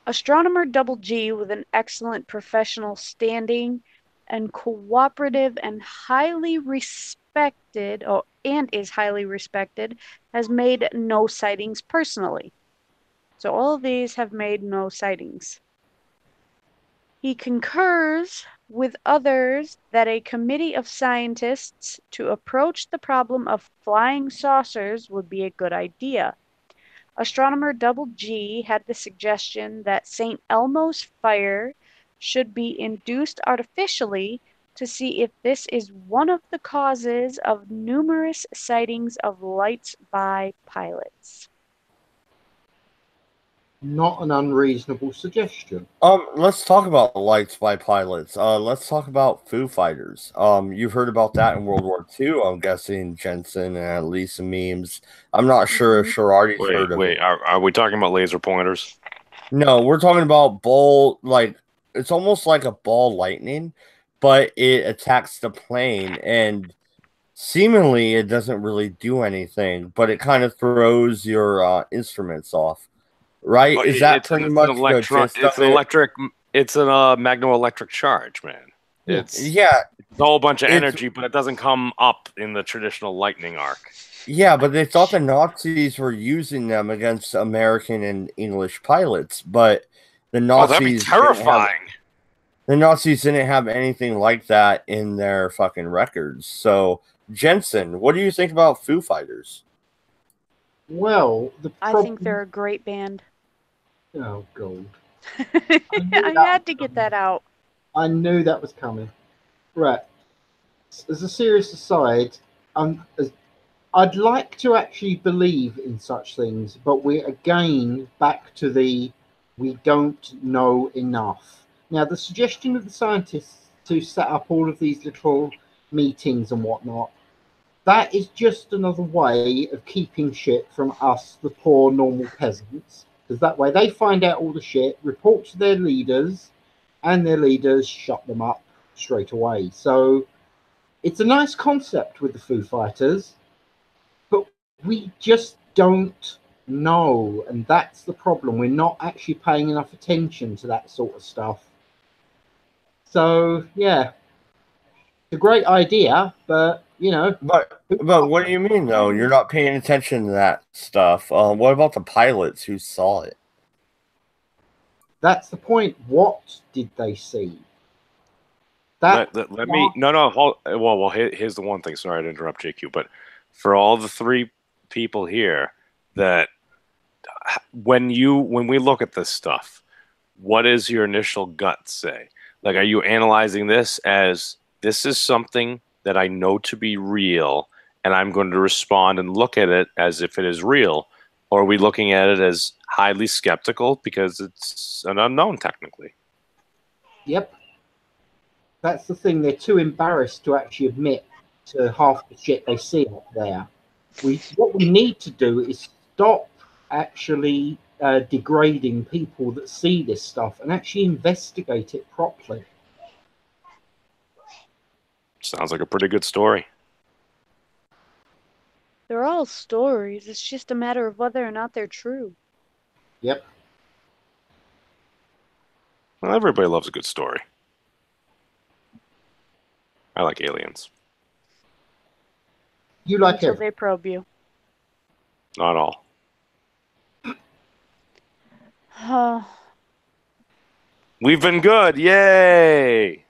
Astronomer Double G, with an excellent professional standing and cooperative and highly respected, is highly respected, has made no sightings personally. So all of these have made no sightings. He concurs with others that a committee of scientists to approach the problem of flying saucers would be a good idea. Astronomer Double G had the suggestion that St. Elmo's fire should be induced artificially to see if this is one of the causes of numerous sightings of lights by pilots. Not an unreasonable suggestion. Let's talk about lights by pilots. Let's talk about Foo Fighters. You've heard about that in World War II, I'm guessing, Jensen, and at least some memes. I'm not sure if Sherardi's heard of it. Are we talking about laser pointers? No, we're talking about it's almost like a ball lightning, but it attacks the plane, and seemingly it doesn't really do anything, but it kind of throws your instruments off. Right? Well, is that pretty much the gist of it? It's a magnoelectric charge, man. It's a whole bunch of energy, but it doesn't come up in the traditional lightning arc. Yeah, but they thought the Nazis were using them against American and English pilots, but the Nazis that'd be terrifying. The Nazis didn't have anything like that in their fucking records. So, Jensen, what do you think about Foo Fighters? Well, the I problem... think they're a great band. Oh, God. I had to get that out. I knew that was coming. Right. As a serious aside, I'd like to actually believe in such things, but we're again back to the we don't know enough. Now, the suggestion of the scientists to set up all of these little meetings and whatnot, that is just another way of keeping shit from us, the poor normal peasants, because that way they find out all the shit, report to their leaders, and their leaders shut them up straight away. So it's a nice concept with the Foo Fighters, but we just don't know, and that's the problem. We're not actually paying enough attention to that sort of stuff. So yeah, it's a great idea, but you know. But what do you mean though? You're not paying attention to that stuff. What about the pilots who saw it? That's the point. What did they see? Let me hold, well here's the one thing. Sorry to interrupt, JQ, but for all the three people here, that when we look at this stuff, what is your initial gut say? Like, are you analyzing this as this is something that I know to be real, and I'm going to respond and look at it as if it is real? Or are we looking at it as highly skeptical because it's an unknown technically? Yep. That's the thing. They're too embarrassed to actually admit to half the shit they see up there. What we need to do is stop actually degrading people that see this stuff and actually investigate it properly. Sounds like a pretty good story. They're all stories. It's just a matter of whether or not they're true. Yep. Well, everybody loves a good story. I like aliens. You like Until everything. they probe you. Not all. We've been good. Yay!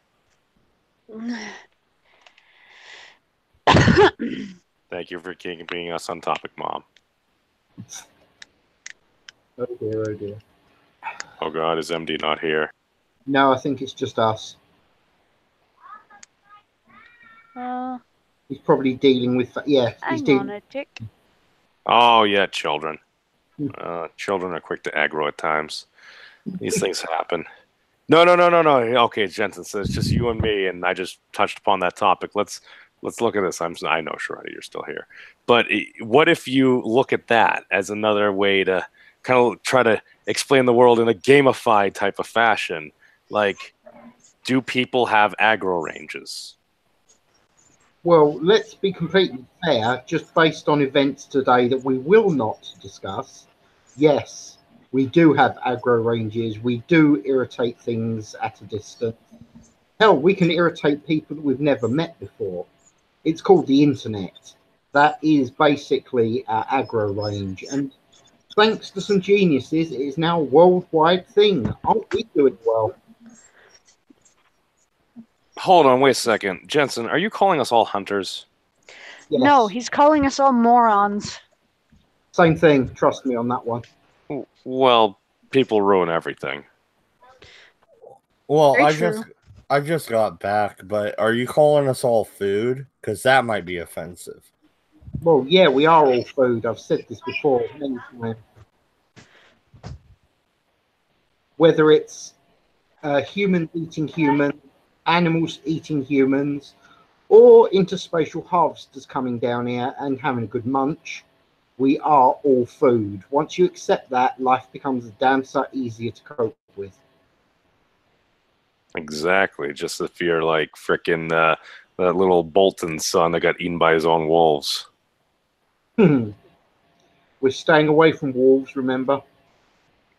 Thank you for keeping us on topic, Mom. Oh dear, oh dear. Oh God, is MD not here? No, I think it's just us. He's probably dealing with... Yeah, he's hang dealing... on a tick. Oh yeah, children. Children are quick to aggro at times. These things happen. No. Okay, Jensen says it's just you and me, and I just touched upon that topic. Let's look at this. I know, Shreddy, you're still here. But what if you look at that as another way to kind of try to explain the world in a gamified type of fashion? Like, do people have aggro ranges? Well, let's be completely fair, just based on events today that we will not discuss. Yes, we do have aggro ranges. We do irritate things at a distance. Hell, we can irritate people that we've never met before. It's called the internet. That is basically our aggro range. And thanks to some geniuses, it is now a worldwide thing. Aren't we doing well? Hold on, wait a second. Jensen, are you calling us all hunters? Yes. No, he's calling us all morons. Same thing. Trust me on that one. Well, people ruin everything. Well, Very I just got back, but are you calling us all food? Because that might be offensive. Well, yeah, we are all food. I've said this before many times. Whether it's humans eating humans, animals eating humans, or interspatial harvesters coming down here and having a good munch, we are all food. Once you accept that, life becomes a damn sight easier to cope with. Exactly. Just if you're like frickin' that little Bolton's son that got eaten by his own wolves. We're staying away from wolves, remember?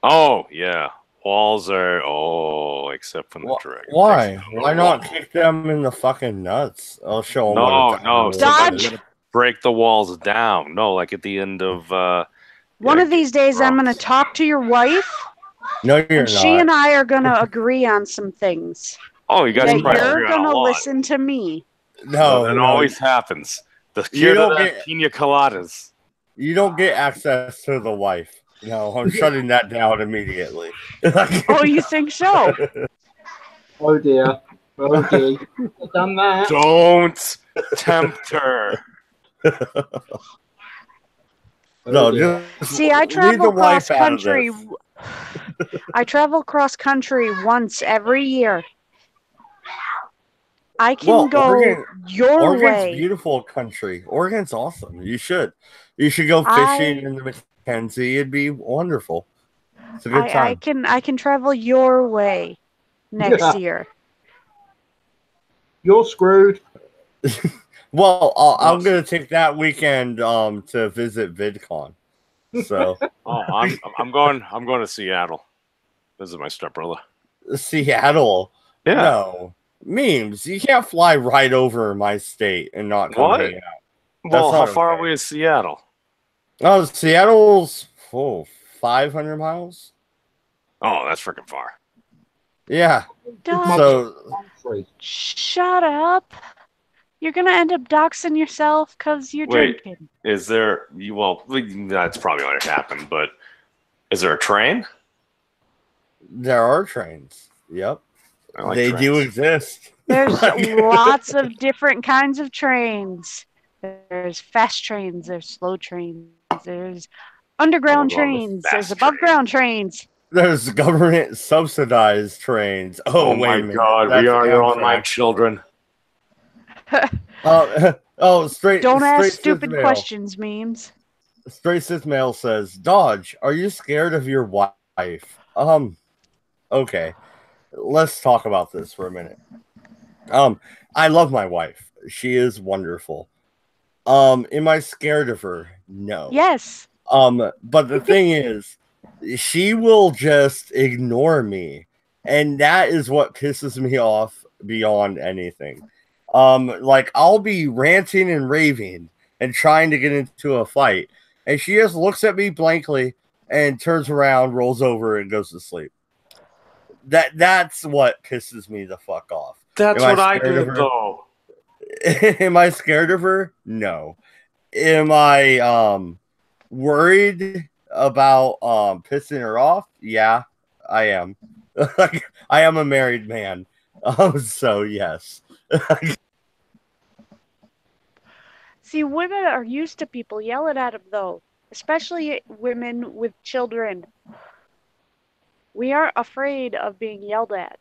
Oh, yeah. Walls are... except for the dragon. Why? Why not kick them in the fucking nuts? I'll show them No. Dodge! Break the walls down. No, like at the end of... One of these days, I'm going to talk to your wife. No, you're not. She and I are going to agree on some things. Oh, you guys that probably you're agree on going a to lot. listen to me. No, It always happens. The You cure don't to that get- pina coladas. You don't get access to the wife. No, I'm shutting that down immediately. Oh, you think so? Oh dear. Oh dear. You've done that. Don't tempt her. No, dear. just See, I leave the travel wife cross out of country. this. I travel cross country once every year. I can go your Oregon's way. beautiful country. Oregon's awesome. You should go fishing in the Mackenzie. It'd be wonderful. It's a good time. I can travel your way next year. You're screwed. Well, I'm gonna take that weekend to visit VidCon. So I'm going to Seattle. Visit my stepbrother. Seattle. Yeah. No. Memes. You can't fly right over my state and not come hang out. Well, how far away is Seattle? Oh, Seattle's 500 miles. Oh, that's freaking far. Yeah. So shut up. You're gonna end up doxing yourself because you're drinking. Is there? Well, that's probably what happened. But is there a train? There are trains. Yep. They trains. Do exist. There's lots of different kinds of trains. There's fast trains. There's slow trains. There's underground trains. There's above ground trains. There's government subsidized trains. Oh my God! We are your online children. Straight. Don't ask straight stupid questions, memes. Straight Sith Mail says, Dodge, are you scared of your wife? Okay. Let's talk about this for a minute. I love my wife. She is wonderful. Am I scared of her? No. Yes. But the thing is, she will just ignore me. And that is what pisses me off beyond anything. Like I'll be ranting and raving and trying to get into a fight, and she just looks at me blankly and turns around, rolls over, and goes to sleep. That's what pisses me the fuck off. That's what I did, though. Am I scared of her? No. Am I worried about pissing her off? Yeah, I am. I am a married man. So yes. See, women are used to people yelling at them, though, especially women with children. We are afraid of being yelled at.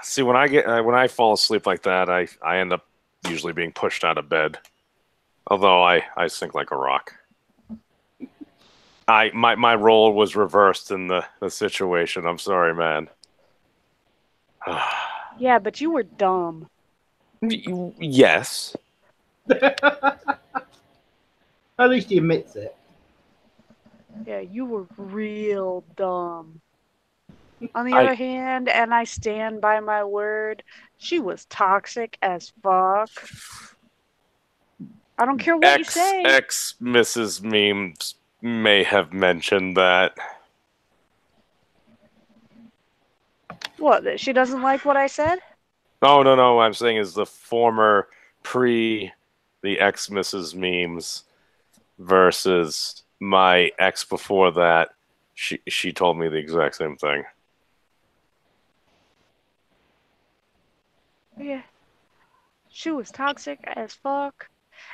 See, when I fall asleep like that, I end up usually being pushed out of bed. Although I sink like a rock. My role was reversed in the situation. I'm sorry, man. Yeah, but you were dumb. Yes. At least he admits it. Yeah, you were real dumb. On the other hand, and I stand by my word, she was toxic as fuck. I don't care what you say. Mrs. Memes may have mentioned that. What, that she doesn't like what I said? No. What I'm saying is the former the ex Mrs. Memes versus my ex before that. She told me the exact same thing. Yeah. She was toxic as fuck.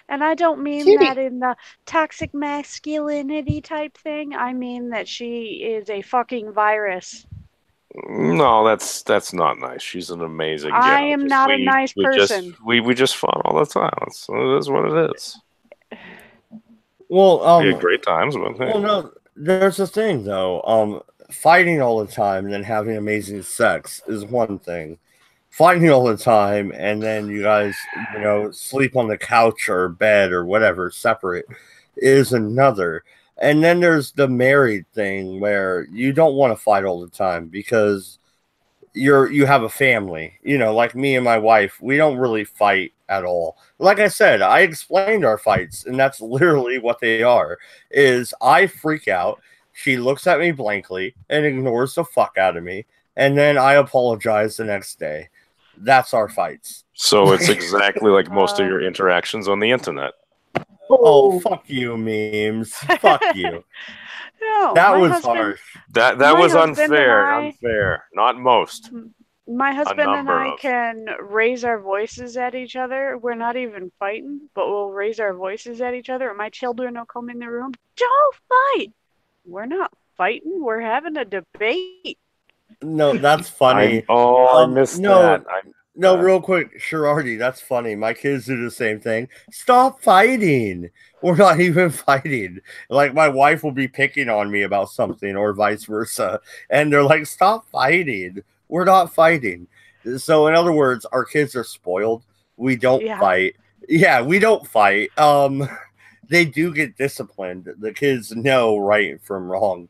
And I don't mean that in the toxic masculinity type thing. I mean that she is a fucking virus. No, that's not nice. She's an amazing. I am not a nice person. We just fought all the time. It is what it is. Well, we had great times, but hey. Well, no, there's a thing though. Fighting all the time and then having amazing sex is one thing. Fighting all the time and then you guys, sleep on the couch or bed or whatever separate is another. And then there's the married thing where you don't want to fight all the time because you have a family. Like me and my wife, we don't really fight at all. Like I said, I explained our fights, and that's literally what they are. Is I freak out, she looks at me blankly and ignores the fuck out of me, and then I apologize the next day. That's our fights. So it's exactly like most of your interactions on the internet. Oh, fuck you, memes. Fuck you. No, That my was husband, harsh. That my was husband and unfair. I- Unfair. Not most. My husband and number I of. can raise our voices at each other. We're not even fighting, but we'll raise our voices at each other. And my children will come in the room. Don't fight. We're not fighting. We're having a debate. No, that's funny. I missed that. No, real quick, Sherardi, that's funny. My kids do the same thing. Stop fighting. We're not even fighting. Like, my wife will be picking on me about something or vice versa. And they're like, stop fighting. We're not fighting. So, in other words, our kids are spoiled. We don't fight. Yeah, we don't fight. They do get disciplined. The kids know right from wrong.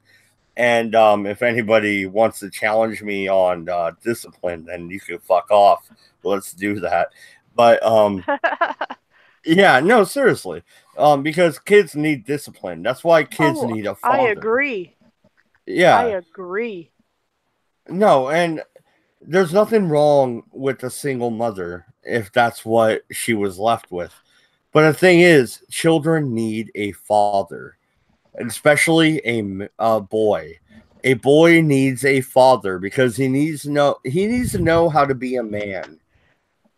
And if anybody wants to challenge me on discipline, then you can fuck off. Let's do that. But yeah, no, seriously. Because kids need discipline. That's why kids need a father. I agree. Yeah. I agree. No, and there's nothing wrong with a single mother if that's what she was left with. But the thing is, children need a father. Especially a boy. A boy needs a father because he needs to know how to be a man.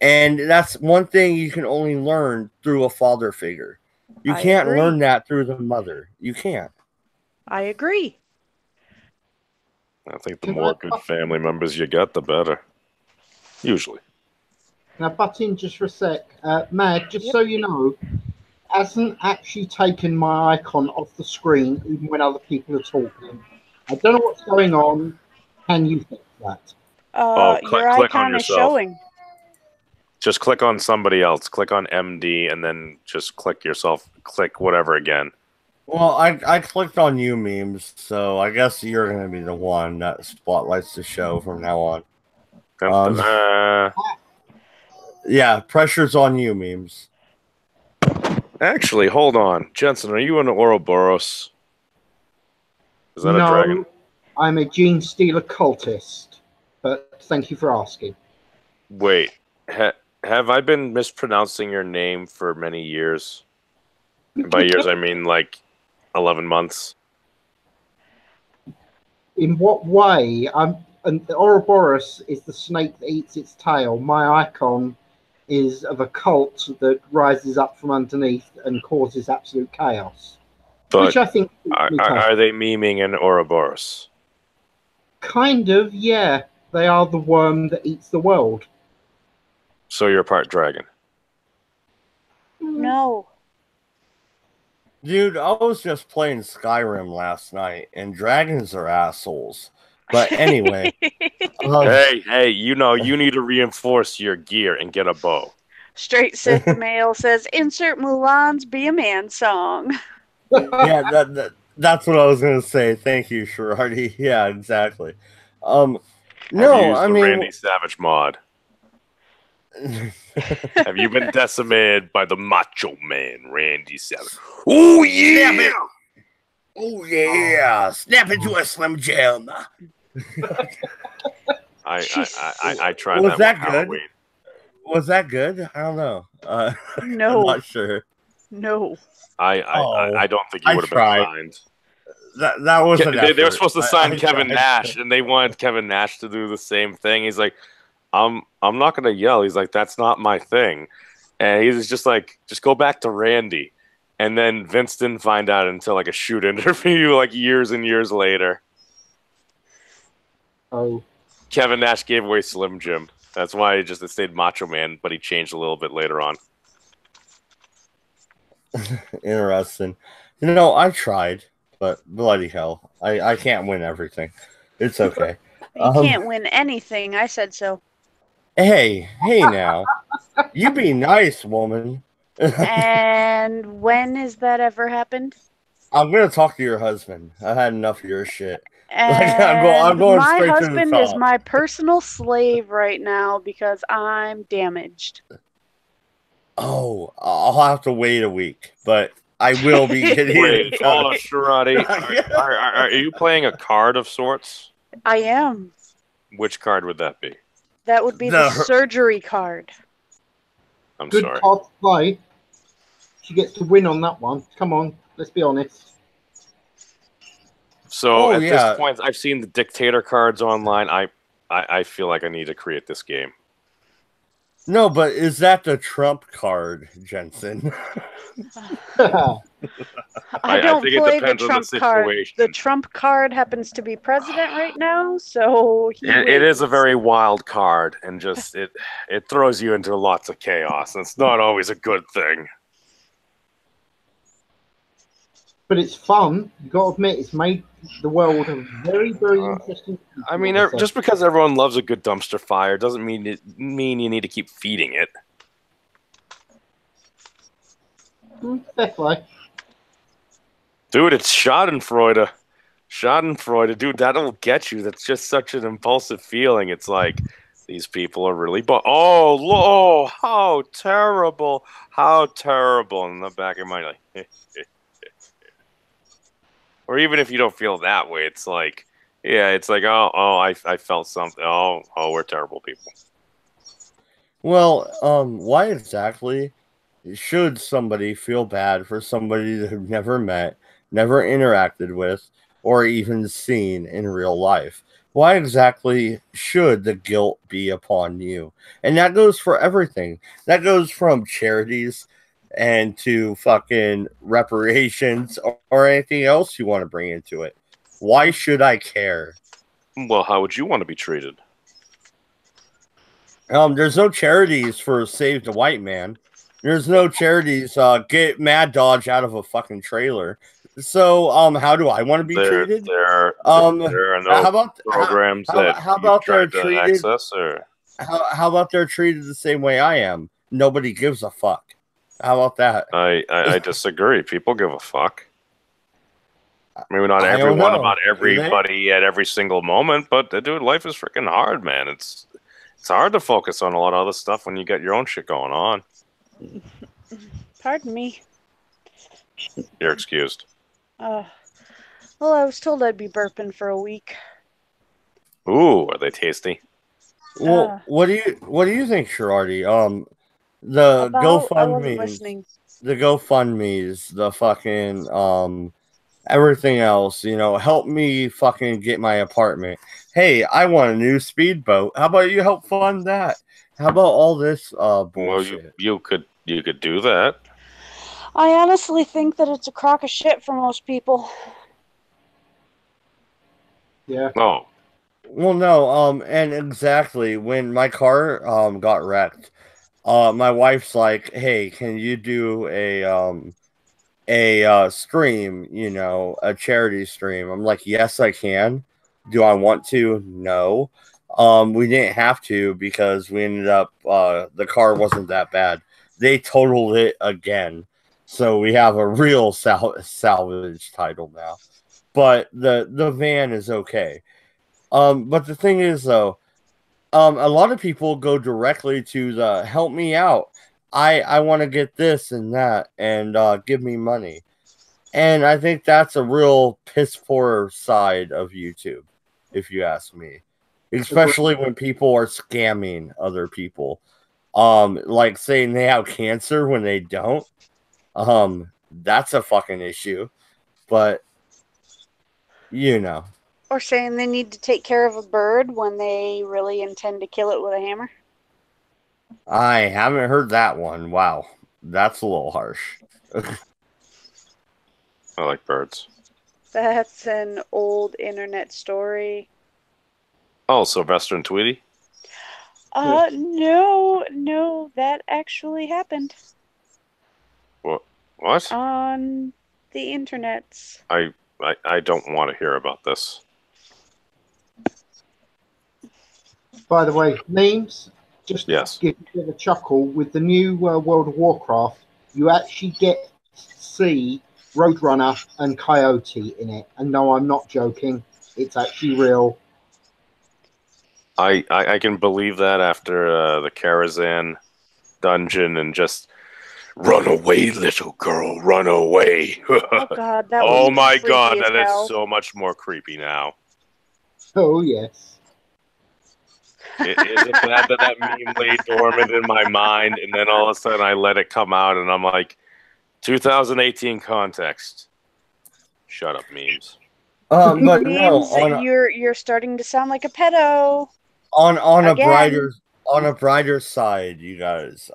And that's one thing you can only learn through a father figure. You can't learn that through the mother. You can't. I agree. I think the more good family members you got, the better. Usually. Now, butt in just for a sec. Mag, just so you know, hasn't actually taken my icon off the screen even when other people are talking. I don't know what's going on. Can you fix that? Your icon is showing. Just click on somebody else. Click on MD and then just click yourself. Click whatever again. Well, I clicked on you, memes, so I guess you're going to be the one that spotlights the show from now on. Yeah, pressure's on you, memes. Actually, hold on. Jensen, are you an Ouroboros? Is that a dragon? I'm a gene stealer cultist, but thank you for asking. Wait, have I been mispronouncing your name for many years? And by years, I mean like 11 months. In what way? And the Ouroboros is the snake that eats its tail. My icon is of a cult that rises up from underneath and causes absolute chaos. But which I think are they memeing an Ouroboros? Kind of, yeah. They are the worm that eats the world. So you're part dragon? No. Dude, I was just playing Skyrim last night, and dragons are assholes. But anyway. Hey, you know, you need to reinforce your gear and get a bow. Straight Sith Mail says, insert Mulan's Be a Man song. Yeah, that's what I was going to say. Thank you, Sherardi. Yeah, exactly. No, I mean... Randy Savage mod. Have you been decimated by the Macho Man, Randy Savage? Oh, yeah! Oh, yeah! Snap into a Slim Jim! I tried was that good? Halloween. Was that good? I don't know. No. I'm not sure. No. I don't think you would have been signed. That was an effort. They were supposed to sign Kevin Nash, and they wanted Kevin Nash to do the same thing. He's like, I'm not gonna yell. He's like, that's not my thing. And he's just like, just go back to Randy. And then Vince didn't find out until like a shoot interview, like years and years later. Oh. Kevin Nash gave away Slim Jim. That's why it stayed Macho Man, but he changed a little bit later on. Interesting. You know, I tried, but bloody hell, I can't win everything. It's okay. You can't win anything. I said so. Hey now. You be nice, woman. And when has that ever happened? I'm going to talk to your husband. I had enough of your shit. I'm going my straight husband to the top. Is my personal slave right now because I'm damaged. Oh, I'll have to wait a week, but I will be getting Wait, hold on, Sherardi. Are you playing a card of sorts? I am. Which card would that be? That would be the surgery card. I'm Good sorry. card to play. She gets to win on that one. Come on, let's be honest. So this point, I've seen the dictator cards online. I feel like I need to create this game. No, but is that the Trump card, Jensen? I don't think play it depends the Trump on the card. situation. The Trump card happens to be president right now, so it is a very wild card, and just it throws you into lots of chaos. And it's not always a good thing. But it's fun. You got to admit, it's made the world a very, very interesting. I mean, just because everyone loves a good dumpster fire doesn't mean you need to keep feeding it. Fair play. Dude, it's Schadenfreude. Schadenfreude, dude, that'll get you. That's just such an impulsive feeling. It's like, these people are really... how terrible. How terrible. In the back of my like... Or even if you don't feel that way, it's like, I felt something. Oh, we're terrible people. Well, why exactly should somebody feel bad for somebody they've never met, never interacted with, or even seen in real life? Why exactly should the guilt be upon you? And that goes for everything. That goes from charities and to fucking reparations or anything else you want to bring into it. Why should I care? Well, how would you want to be treated? There's no charities for Save the White Man. There's no charities get Mad Dodge out of a fucking trailer. So how do I want to be treated? There are no programs that how about they're treated access, or how about they're treated the same way I am? Nobody gives a fuck. How about that? I disagree. People give a fuck. Maybe not everyone about everybody at every single moment, but dude, life is freaking hard, man. It's hard to focus on a lot of other stuff when you got your own shit going on. Pardon me. You're excused. Well, I was told I'd be burping for a week. Ooh, are they tasty? Well, what do you think, Sherardi? The GoFundMe's, the fucking everything else, help me fucking get my apartment. Hey, I want a new speedboat. How about you help fund that? How about all this bullshit? Well, you could do that. I honestly think that it's a crock of shit for most people. Yeah. Oh. Well, no, and exactly when my car got wrecked, my wife's like, "Hey, can you do a stream, a charity stream?" I'm like, "Yes, I can." Do I want to? No. We didn't have to because we ended up the car wasn't that bad. They totaled it again. So we have a real salvage title now. But the van is okay. But the thing is, though, a lot of people go directly to the help me out. I want to get this and that and give me money. And I think that's a real piss poor side of YouTube, if you ask me. Especially when people are scamming other people. Like saying they have cancer when they don't. That's a fucking issue. But, Or saying they need to take care of a bird when they really intend to kill it with a hammer. I haven't heard that one. Wow. That's a little harsh. I like birds. That's an old internet story. Oh, Sylvester and Tweety? No, that actually happened. What? On the internet. I don't want to hear about this. By the way, memes, just yes. give you a chuckle, with the new World of Warcraft, you actually get to see Roadrunner and Coyote in it. And no, I'm not joking. It's actually real. I can believe that after the Karazhan dungeon and just run away, little girl, run away. Oh God, that was oh my creepy God, as that hell. is so much more creepy now. Oh yes. Is it bad that meme lay dormant in my mind, and then all of a sudden I let it come out, and I'm like, 2018 context. Shut up, memes. But no, Memes, you're starting to sound like a pedo. on Again. a brighter side, you guys.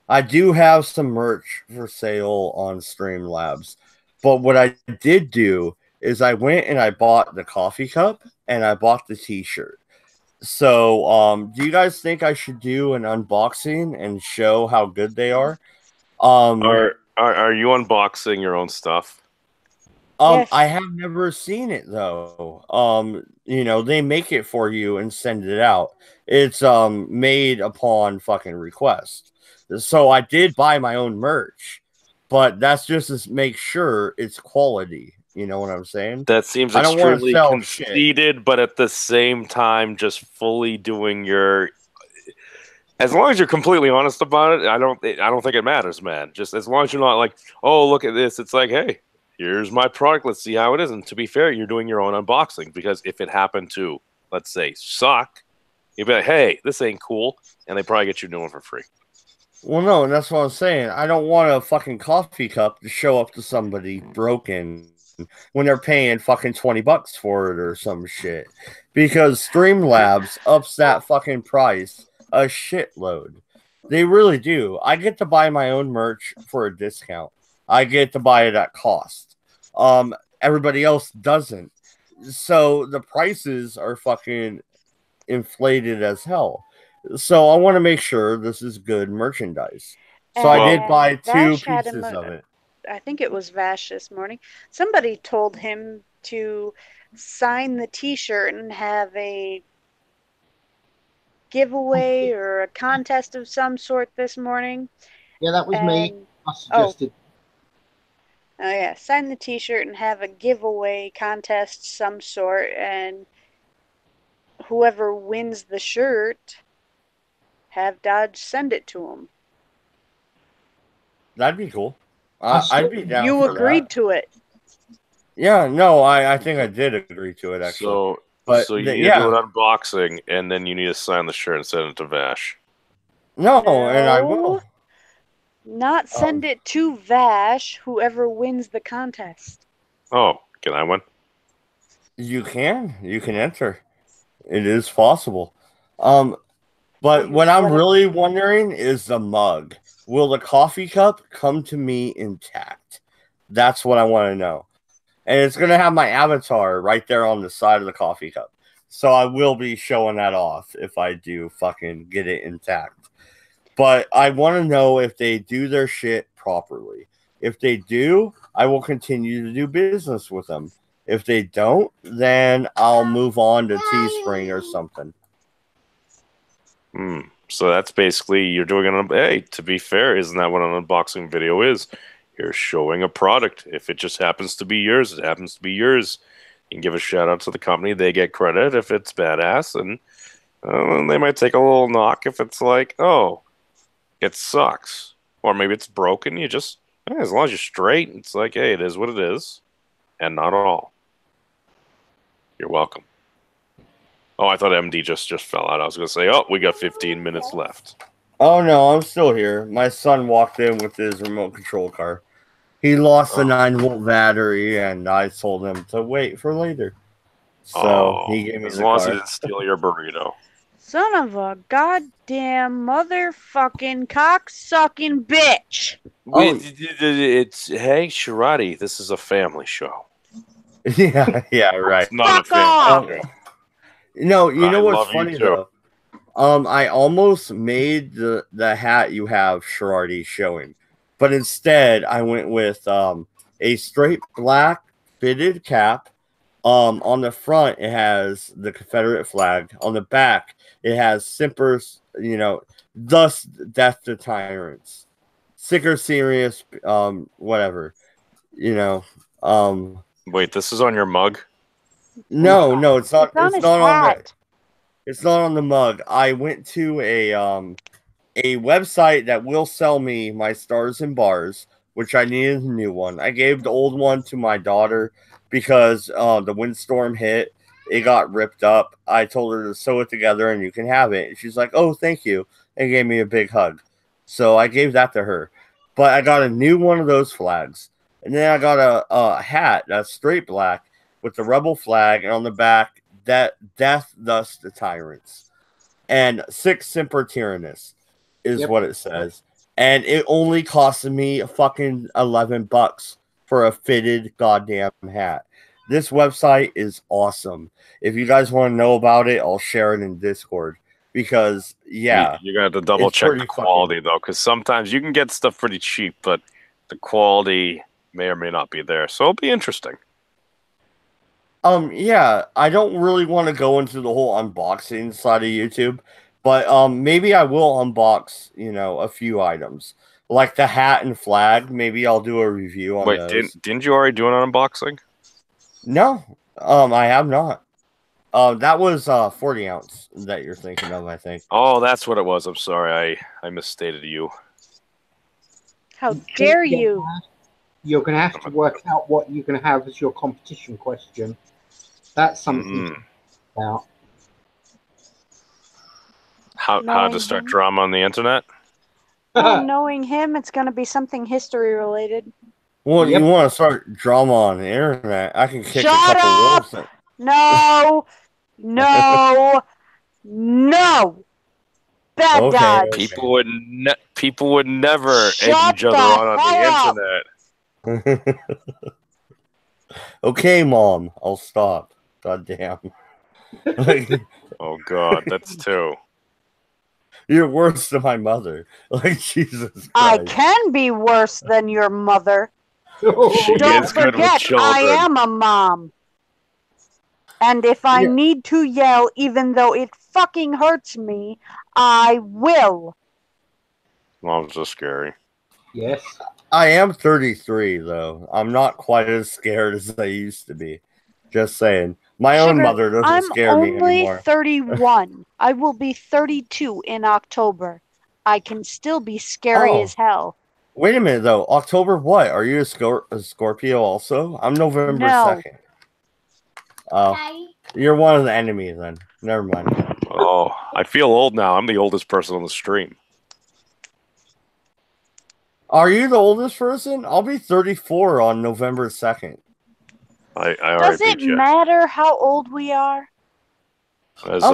I do have some merch for sale on Streamlabs, but what I did do is I went and I bought the coffee cup and I bought the T-shirt. So, do you guys think I should do an unboxing and show how good they are? Are you unboxing your own stuff? Yes. I have never seen it though. You know, they make it for you and send it out. It's made upon fucking request. So I did buy my own merch, but that's just to make sure it's quality. You know what I'm saying? That seems I don't wanna extremely sell conceited, shit. but at the same time, just fully doing your. As long as you're completely honest about it, I don't think it matters, man. Just as long as you're not like, oh, look at this. It's like, hey, here's my product. Let's see how it is. And to be fair, you're doing your own unboxing, because if it happened to, let's say, suck, you'd be like, hey, this ain't cool, and they probably get you a new one for free. Well, no, and that's what I'm saying. I don't want a fucking coffee cup to show up to somebody broken when they're paying fucking $20 for it or some shit. Because Streamlabs ups that fucking price a shitload. They really do. I get to buy my own merch for a discount. I get to buy it at cost. Everybody else doesn't. So the prices are fucking inflated as hell. So I want to make sure this is good merchandise. So I did buy two pieces of it. I think it was Vash this morning. Somebody told him to sign the T-shirt and have a giveaway or a contest of some sort this morning. Yeah, that was me. I suggested. Oh yeah, sign the T-shirt and have a giveaway contest some sort, and whoever wins the shirt, have Dodge send it to him. That'd be cool. I'd be down. You agreed to it. Yeah, no, I think I did agree to it actually. So you need to do an unboxing, and then you need to sign the shirt and send it to Vash. No, and I will. Not send it to Vash, whoever wins the contest. Oh, can I win? You can enter. It is possible. But what I'm really wondering is the mug. Will the coffee cup come to me intact? That's what I want to know. And it's going to have my avatar right there on the side of the coffee cup. So I will be showing that off if I do fucking get it intact. But I want to know if they do their shit properly. If they do, I will continue to do business with them. If they don't, then I'll move on to Teespring or something. So that's basically you're doing an. Hey, to be fair, isn't that what an unboxing video is? You're showing a product. If it just happens to be yours, it happens to be yours. You can give a shout out to the company. They get credit if it's badass, and they might take a little knock if it's like, oh, it sucks, or maybe it's broken. You just, as long as you're straight, it's like, hey, it is what it is, and not all. You're welcome. Oh, I thought MD just fell out. I was going to say, oh, we got 15 minutes left. Oh, no, I'm still here. My son walked in with his remote control car. He lost the 9-volt battery, and I told him to wait for later. So he gave me as the long car. as he didn't steal your burrito. Son of a goddamn motherfucking cocksucking bitch. It's hey, Sharati, this is a family show. yeah, right. It's not a family show. No, you know what's love funny you though? I almost made the hat you have, Sharati, showing, but instead I went with a straight black fitted cap. On the front it has the Confederate flag. On the back it has Semper's, thus death to tyrants. Sicker serious, whatever, Wait, this is on your mug? No, it's not. It's not on that. It's not on the mug. I went to a website that will sell me my stars and bars, which I needed a new one. I gave the old one to my daughter because the windstorm hit. It got ripped up. I told her to sew it together and you can have it. And she's like, oh, thank you. And gave me a big hug. So I gave that to her. but I got a new one of those flags. And then I got a hat that's straight black with the rebel flag, and on the back, death thus the tyrants. And 6 Semper Tyrannis is what it says. And it only costed me fucking $11 for a fitted goddamn hat. This website is awesome. If you guys want to know about it, I'll share it in Discord. Because, yeah. You're going to have to double check the quality, though, because sometimes you can get stuff pretty cheap, but the quality may or may not be there. So it'll be interesting. Yeah, I don't really want to go into the whole unboxing side of YouTube, but maybe I will unbox, a few items. Like the hat and flag, maybe I'll do a review on those. Wait, didn't you already do an unboxing? No, I have not. That was 40 ounce that you're thinking of, I think. Oh, that's what it was. I'm sorry, I misstated you. How dare you? You're going to have to work out what you're going to have as your competition question. That's something about. How to start drama on the internet? Well, knowing him, it's going to be something history related. Well, you want to start drama on the internet? I can kick a couple wolves. No, no. Bad dodge. People would never egg each other on the internet. Okay, Mom, I'll stop. God damn. Oh God, that's 2. You're worse than my mother. Like, Jesus Christ. I can be worse than your mother. Don't forget, I am a mom. And if I need to yell, even though it fucking hurts me, I will. Mom's so scary. Yes. I am 33, though. I'm not quite as scared as I used to be. Just saying. My own mother doesn't scare me anymore. I'm only 31. I will be 32 in October. I can still be scary as hell. Wait a minute, though. October what? Are you a Scorpio also? I'm November 2nd. Oh, you're one of the enemies then. Never mind. Oh, I feel old now. I'm the oldest person on the stream. Are you the oldest person? I'll be 34 on November 2nd. Does it matter how old we are? As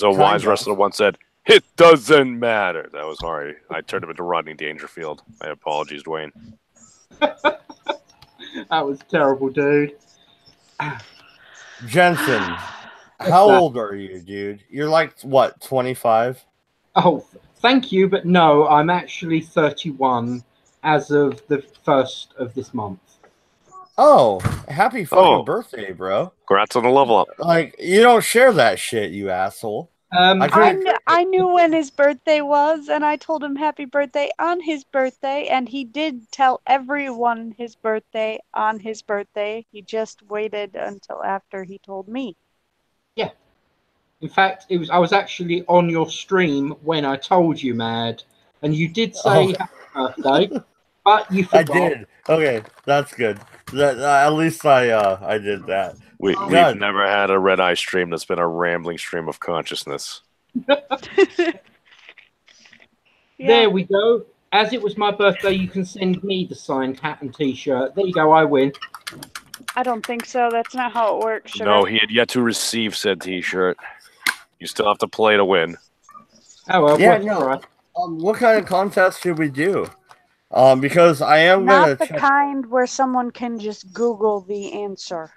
a wise wrestler once said, it doesn't matter. That was hard. I turned him into Rodney Dangerfield. My apologies, Dwayne. That was terrible, dude. Jensen, how old are you, dude? You're like, what, 25? Oh, thank you, but no, I'm actually 31 as of the 1st of this month. Oh, happy fucking birthday, bro. Congrats on the level up. Like, you don't share that shit, you asshole. I knew when his birthday was, and I told him happy birthday on his birthday, and he did tell everyone his birthday on his birthday. He just waited until after he told me. Yeah. In fact, I was actually on your stream when I told you, Mad, and you did say happy birthday, but you forgot. I did. Okay, that's good. At least I did that. We've never had a Redeye stream that's been a rambling stream of consciousness. There we go. As it was my birthday, you can send me the signed hat and T-shirt. There you go, I win. I don't think so. That's not how it works. Sugar. No, he had yet to receive said T-shirt. You still have to play to win. Oh, well, yeah, no. Right. What kind of contest should we do? Because I am not the kind where someone can just Google the answer.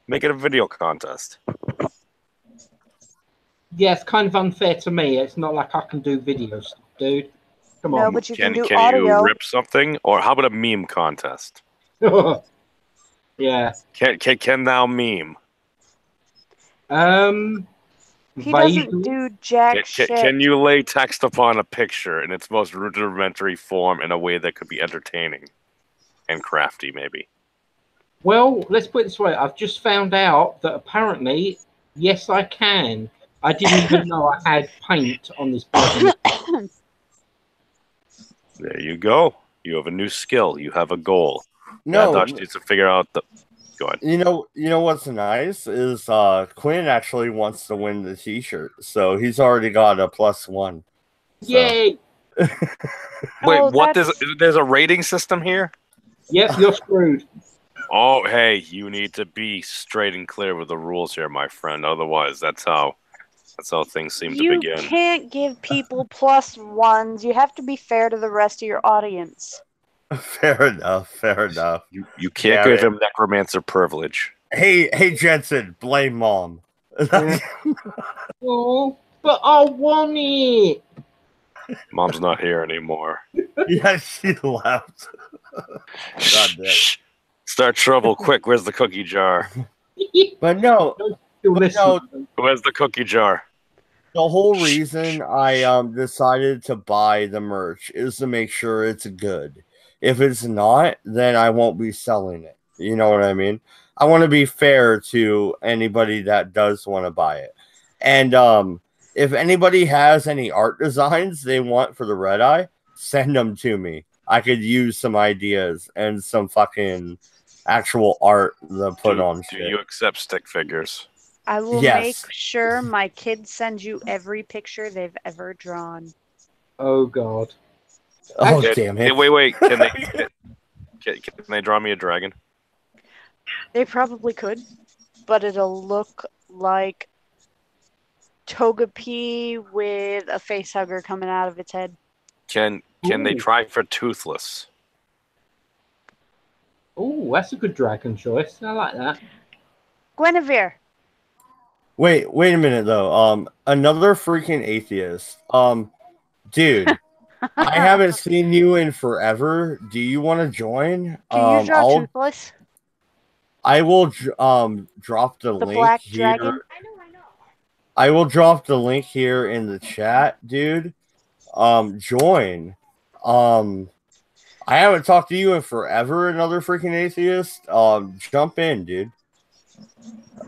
Make it a video contest. Yeah, it's kind of unfair to me. It's not like I can do video stuff, dude. Come on. No, but you can do audio. Can you rip something? Or how about a meme contest? Yeah. Can thou meme? He doesn't do jack shit. Can you lay text upon a picture in its most rudimentary form in a way that could be entertaining and crafty, maybe? Well, let's put it this way. I've just found out that apparently, yes, I can. I didn't even know I had paint on this button. There you go. You have a new skill. You have a goal. No, Dutch needs to figure out the. Go ahead. You know what's nice is Quinn actually wants to win the T-shirt, so he's already got a +1. So. Yay! Wait, Oh, what? that's- There's a rating system here? Yep, you're screwed. Oh, hey, you need to be straight and clear with the rules here, my friend. Otherwise, that's how things seem to You begin. can't give people +1s. You have to be fair to the rest of your audience. Fair enough. Fair enough. You can't give him necromancer privilege. Hey, Jensen, blame mom. Oh, but I want it. Mom's not here anymore. Yeah, she left. God damn. Start trouble quick. Where's the cookie jar? But no, You'll but listen. no, Where's the cookie jar? the whole reason I decided to buy the merch is to make sure it's good. If it's not, then I won't be selling it. You know what I mean? I want to be fair to anybody that does want to buy it. And if anybody has any art designs they want for the Redeye, send them to me. I could use some ideas and some fucking actual art to put on Do shit. you accept stick figures? I will Yes. make sure my kids send you every picture they've ever drawn. Oh God. Oh, Can- damn it. Wait. Can they draw me a dragon? They probably could, but it'll look like Togepi with a facehugger coming out of its head. Can they Ooh. try for toothless? Oh, that's a good dragon choice. I like that. Guinevere. Wait a minute though. Another freaking atheist. Dude, I haven't seen you in forever. Do you want to join? Can you draw Toothless? I will drop the The link black here. dragon? I will drop the link here in the chat, dude. Join. I haven't talked to you in forever, another freaking atheist. Jump in, dude.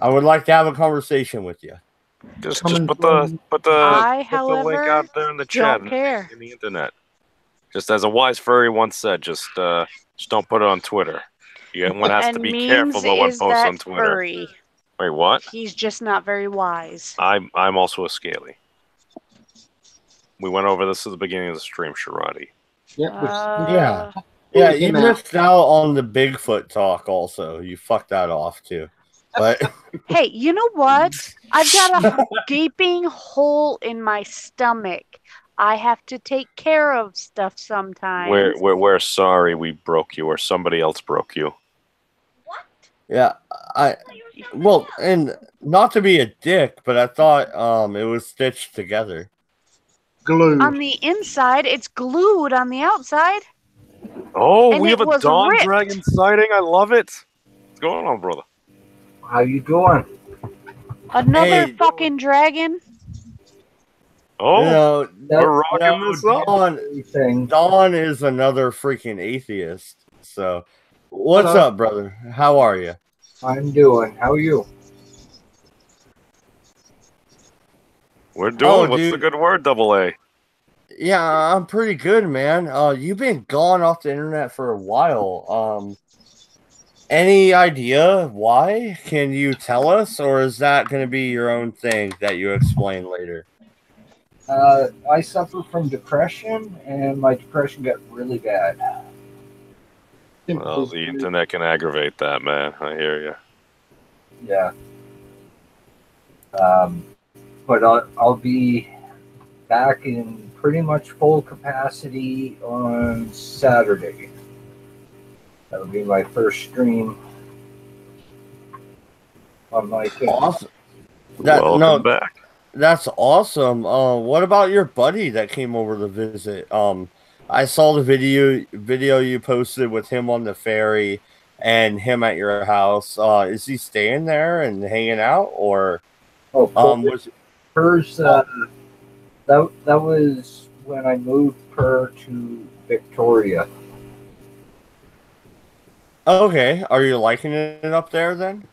I would like to have a conversation with you. Just Come put and the I, link however, out there in the chat don't care. in the internet. Just as a wise furry once said, just don't put it on Twitter. One has to And be memes careful about what is posts that on Twitter. furry. Wait, what? He's just not very wise. I'm also a scaly. We went over this at the beginning of the stream, Sharadi. Yep. Yeah. Yeah, you missed out on the Bigfoot talk also. You fucked that off too. But Hey, you know what? I've got a gaping hole in my stomach. I have to take care of stuff sometimes. We're sorry we broke you, or somebody else broke you. yeah, well, and not to be a dick, but I thought it was stitched together. Glued. On the inside, it's glued on the outside. Oh, And we it have a was Dawn ripped. Dragon sighting. I love it. What's going on, brother? How you doing? Another Hey. fucking dragon. Oh, You know, we're rocking this up. Dawn is another freaking atheist. So, what's Hello. up, brother? How are you? I'm doing. How are you? We're doing. Oh, What's dude. the good word? Double A. Yeah, I'm pretty good, man. You've been gone off the internet for a while. Any idea why? Can you tell us, or is that going to be your own thing that you explain later? I suffer from depression, and my depression got really bad. Well, the internet can aggravate that, man. I hear you. Yeah. But I'll be back in pretty much full capacity on Saturday. That'll be my first stream on my channel. Awesome. Welcome back. That's awesome. What about your buddy that came over to visit? I saw the video you posted with him on the ferry and him at your house. Is he staying there and hanging out, or was hers? That was when I moved her to Victoria. okay? Are you liking it up there then?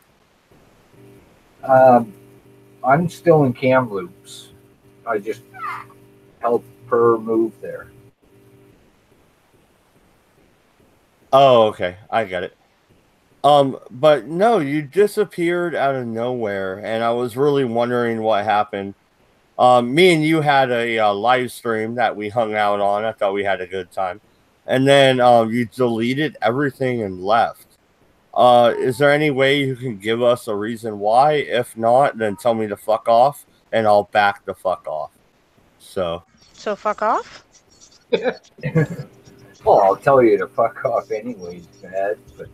I'm still in Kamloops. I just helped her move there. Oh, okay. I get it. But no, you disappeared out of nowhere, and I was really wondering what happened. Me and you had a live stream that we hung out on. I thought we had a good time. And then you deleted everything and left. Is there any way you can give us a reason why? If not, then tell me to fuck off, and I'll back the fuck off. So fuck off? Well, I'll tell you to fuck off anyways, Dad. But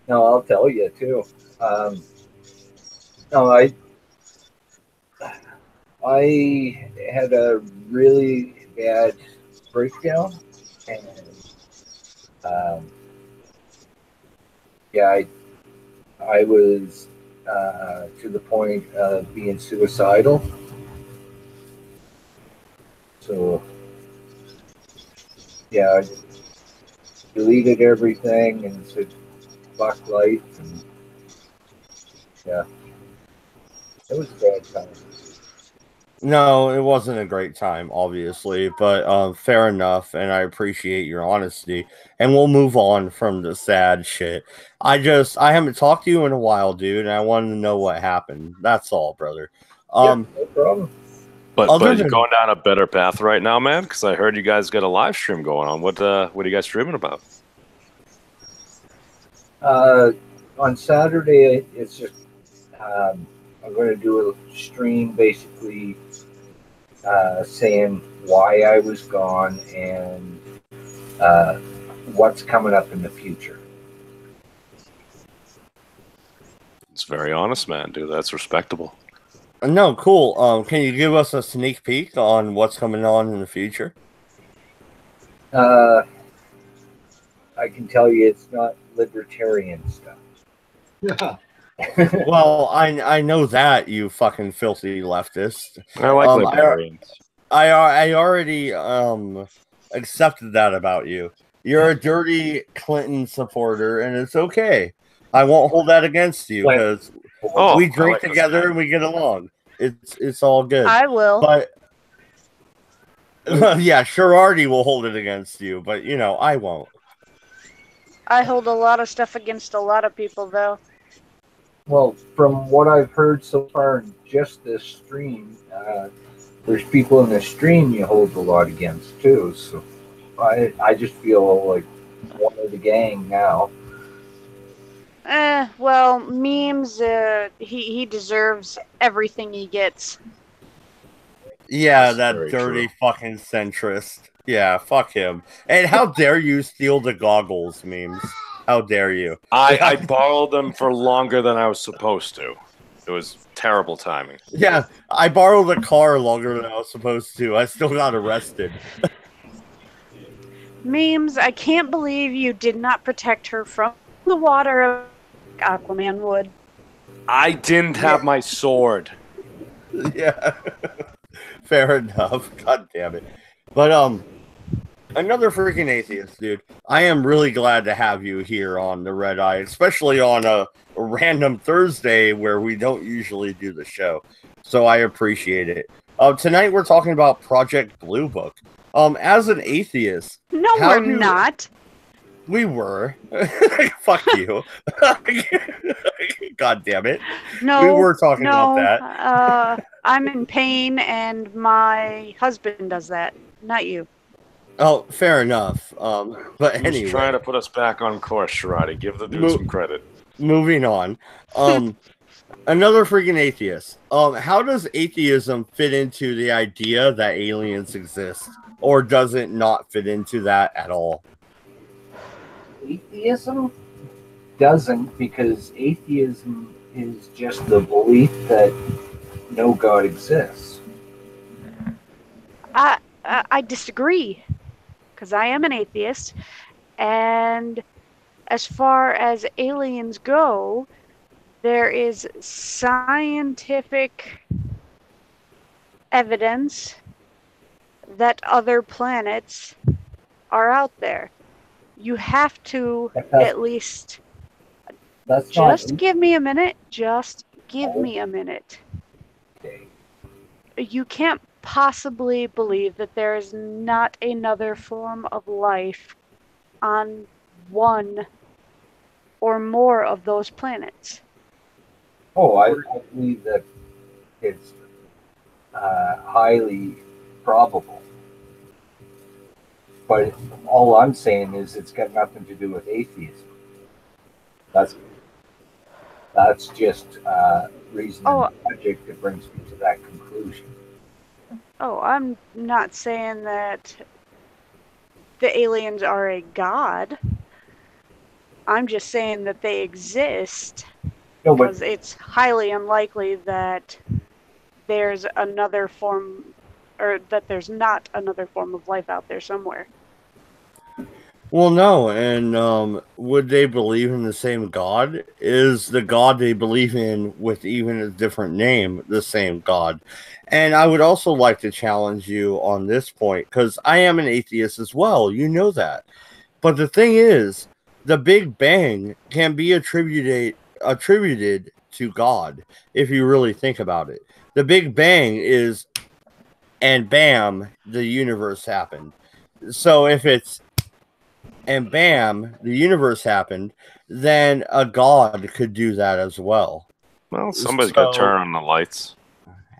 no, I'll tell you too. No, I had a really bad breakdown, and yeah, I was to the point of being suicidal. So yeah, I deleted everything and said fuck life, and yeah, it was a bad time. no, it wasn't a great time, obviously, but fair enough, and I appreciate your honesty. And we'll move on from the sad shit. I haven't talked to you in a while, dude, and I wanted to know what happened. That's all, brother. Yeah, no problem. But you're going down a better path right now, man, because I heard you guys got a live stream going on. What are you guys streaming about? On Saturday, it's just I'm going to do a stream basically saying why I was gone and what's coming up in the future. It's very honest, man, dude. That's respectable. No, cool. Can you give us a sneak peek on what's coming on in the future? I can tell you it's not libertarian stuff. Yeah. Well, I know that, you fucking filthy leftist. I like libertarians. I already accepted that about you. You're a dirty Clinton supporter, and it's okay. I won't hold that against you because we drink together and we get along. It's all good. I will. But yeah, Sherardi will hold it against you, but I won't. I hold a lot of stuff against a lot of people, though. Well, from what I've heard so far in just this stream, there's people in the stream you hold a lot against too. So I just feel like one of the gang now. Well, memes, he deserves everything he gets. Yeah, That's that very dirty true. fucking centrist. Yeah, fuck him. And how dare you steal the goggles memes? How dare you? I borrowed them for longer than I was supposed to. It was terrible timing. Yeah, I borrowed a car longer than I was supposed to. I still got arrested. Memes, I can't believe you did not protect her from the water Aquaman would. I didn't have my sword. Yeah. Fair enough. God damn it. But another freaking atheist, dude. I am really glad to have you here on the Red Eye, especially on a random Thursday where we don't usually do the show. So I appreciate it. Tonight we're talking about Project Blue Book. As an atheist, No, we're not. We were. Fuck you. God damn it. No, we were talking about that. I'm in pain, and my husband does that, not you. Oh, fair enough. But He's anyway, trying to put us back on course, Sharadi. Give the dude some credit. Moving on. Another freaking atheist. How does atheism fit into the idea that aliens exist, or does it not fit into that at all? Atheism doesn't, because atheism is just the belief that no God exists. I disagree, because I am an atheist, and as far as aliens go, there is scientific evidence that other planets are out there. You have to at least just give me a minute. Just give me a minute. You can't possibly believe that there is not another form of life on one or more of those planets. Oh, I believe that it's highly probable. But all I'm saying is it's got nothing to do with atheism. That's just reason in the project that brings me to that conclusion. Oh, I'm not saying that the aliens are a god. I'm just saying that they exist because it's highly unlikely that there's another form, or that there's not another form of life out there somewhere. Well, no, and would they believe in the same God? Is the God they believe in with even a different name the same God? And I would also like to challenge you on this point, because I am an atheist as well. You know that. But the thing is, the Big Bang can be attributed to God, if you really think about it. The Big Bang is, and bam, the universe happened. So if it's, and bam, the universe happened, then a god could do that as well. Well, somebody's got to turn on the lights.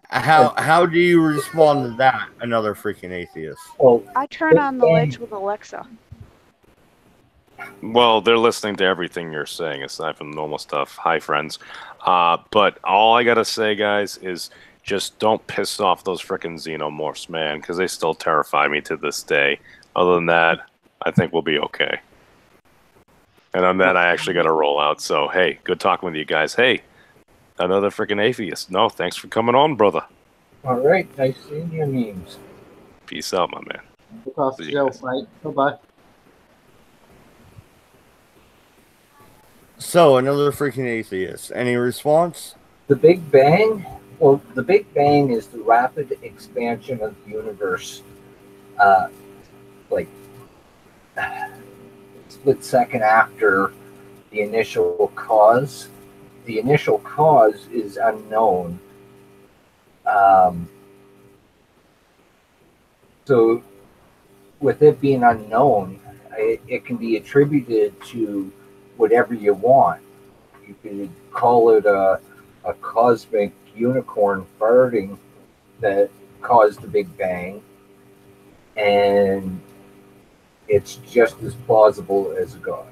How do you respond to that, another freaking atheist? Well, I turn on the lights with Alexa. Well, they're listening to everything you're saying, aside from normal stuff. Hi, friends. But all I got to say, guys, is just don't piss off those frickin' xenomorphs, man, because they still terrify me to this day. Other than that, I think we'll be okay. And on that, I actually got to roll out. So, hey, good talking with you guys. Hey, another freaking atheist. No, thanks for coming on, brother. All right. Nice seeing your memes. Peace out, my man. Look after yourself, mate. Bye-bye. So, another freaking atheist. Any response? The Big Bang? Well, the Big Bang is the rapid expansion of the universe. Split second after the initial cause. The initial cause is unknown. So, with it being unknown, it can be attributed to whatever you want. You could call it a cosmic unicorn farting that caused the Big Bang, and it's just as plausible as a god.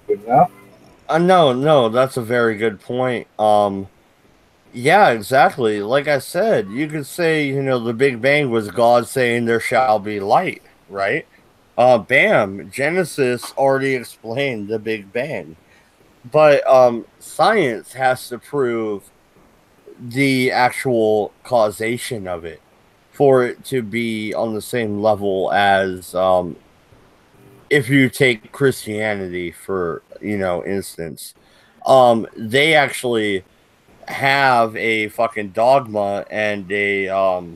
Good enough? No, that's a very good point. Yeah, exactly. Like I said, you could say, the Big Bang was God saying there shall be light, right? Bam, Genesis already explained the Big Bang. But science has to prove the actual causation of it for it to be on the same level as if you take Christianity for instance. They actually have a fucking dogma and a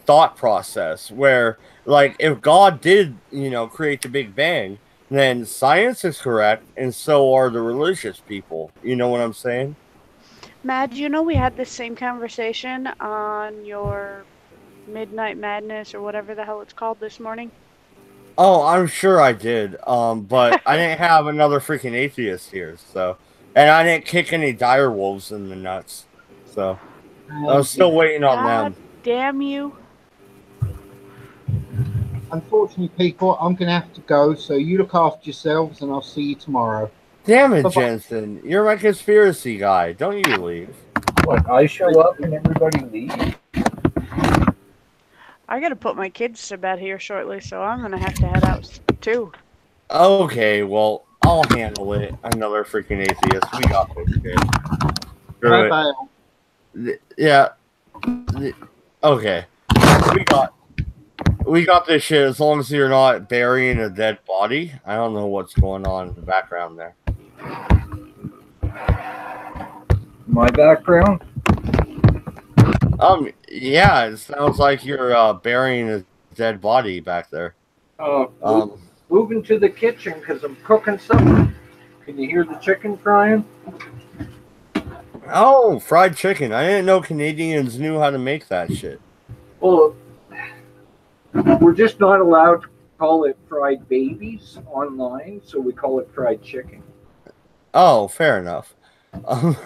thought process where, like, if God did create the Big Bang, then science is correct, and so are the religious people. You know what I'm saying? Mad, we had this same conversation on your Midnight Madness or whatever the hell it's called this morning. Oh, I'm sure I did. But I didn't have another freaking atheist here, so, and I didn't kick any dire wolves in the nuts, so I was still waiting on them. Damn you! Unfortunately, people, I'm going to have to go, so you look after yourselves, and I'll see you tomorrow. Damn it, Bye-bye. Jensen. You're my conspiracy guy. Don't you leave. What, I show up and everybody leaves? I got to put my kids to bed here shortly, so I'm going to have to head out, too. Okay, well, I'll handle it. Another freaking atheist. We got this shit. Bye-bye. Yeah. Okay. We got this shit as long as you're not burying a dead body. I don't know what's going on in the background there. My background? Yeah, it sounds like you're burying a dead body back there. Moving to the kitchen because I'm cooking something. Can you hear the chicken frying? Oh, fried chicken. I didn't know Canadians knew how to make that shit. Well, we're just not allowed call it fried babies online, so we call it fried chicken. Oh, fair enough. Um,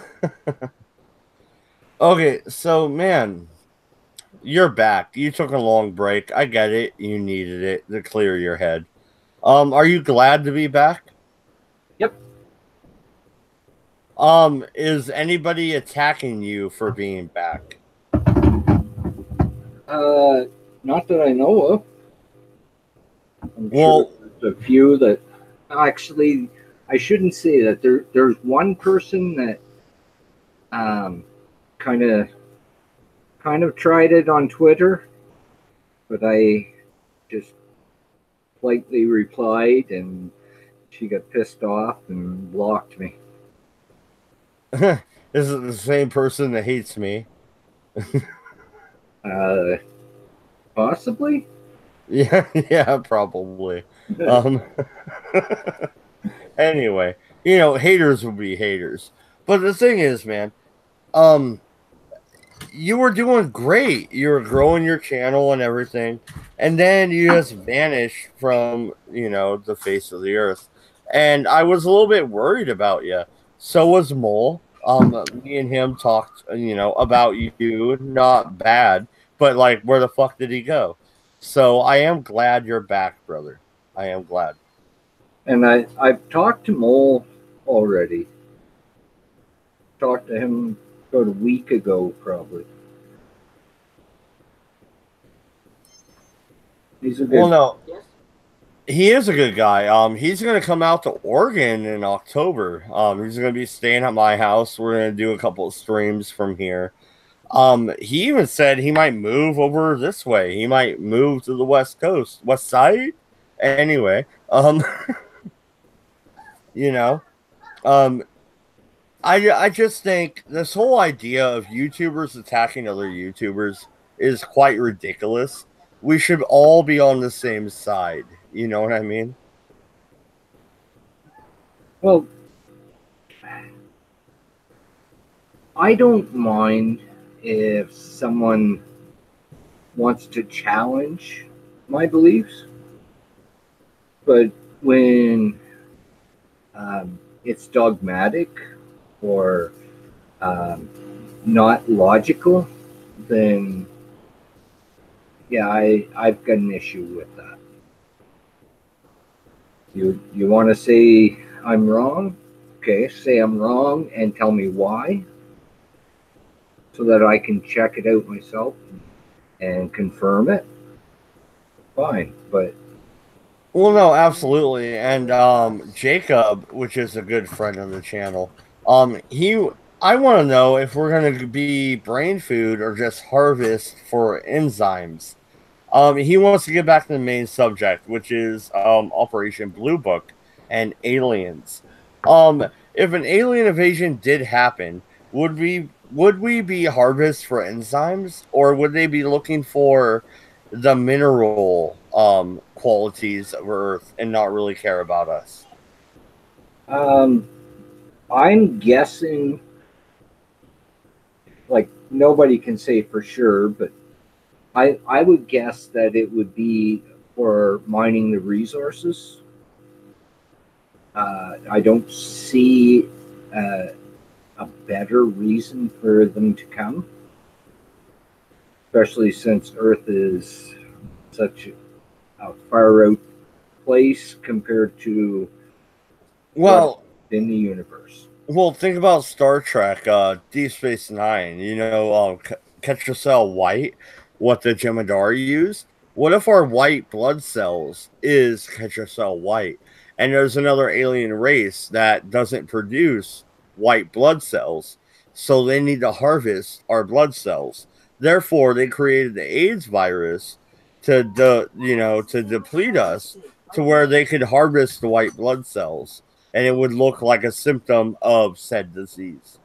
okay, so man, you're back. You took a long break. I get it. You needed it to clear your head. Are you glad to be back? Yep. Is anybody attacking you for being back? Not that I know of. I'm Well, sure there's a few that actually I shouldn't say that. There's one person that kind of tried it on Twitter, but I just politely replied, and she got pissed off and blocked me. this is the same person that hates me. Possibly. Yeah, yeah, probably. Um, anyway, you know, haters will be haters. But the thing is, man, you were doing great. You were growing your channel and everything, and then you just vanished from, you know, the face of the earth. And I was a little bit worried about you. So was Mole. Me and him talked, you know, about you, not bad, but like, where the fuck did he go? So I am glad you're back, brother. I am glad. And I've talked to Mole already. Talked to him about a week ago, probably. He's a good. Well, no, he is a good guy. He's gonna come out to Oregon in October. He's gonna be staying at my house. We're gonna do a couple of streams from here. He even said he might move over this way. He might move to the West Coast, West Side. Anyway, you know, I just think this whole idea of YouTubers attacking other YouTubers is quite ridiculous. We should all be on the same side. You know what I mean? Well, I don't mind if someone wants to challenge my beliefs, but when it's dogmatic or not logical, then yeah, I've got an issue with that. You want to say I'm wrong? Okay, say I'm wrong and tell me why, so that I can check it out myself and confirm it. Fine, but Well, no, absolutely. And Jacob, which is a good friend of the channel, I want to know if we're going to be brain food or just harvest for enzymes. He wants to get back to the main subject, which is Operation Blue Book and aliens. If an alien invasion did happen, would we be harvest for enzymes, or would they be looking for the mineral qualities of Earth and not really care about us? I'm guessing, like, nobody can say for sure, but I would guess that it would be for mining the resources. I don't see a better reason for them to come, especially since Earth is such a far out place compared to in the universe. Well, think about Star Trek, Deep Space Nine. You know, Ketracel White, what the Jem'Hadar used. What if our white blood cells is Ketracel White, and there's another alien race that doesn't produce white blood cells, so they need to harvest our blood cells. Therefore, they created the AIDS virus to deplete us to where they could harvest the white blood cells, and it would look like a symptom of said disease.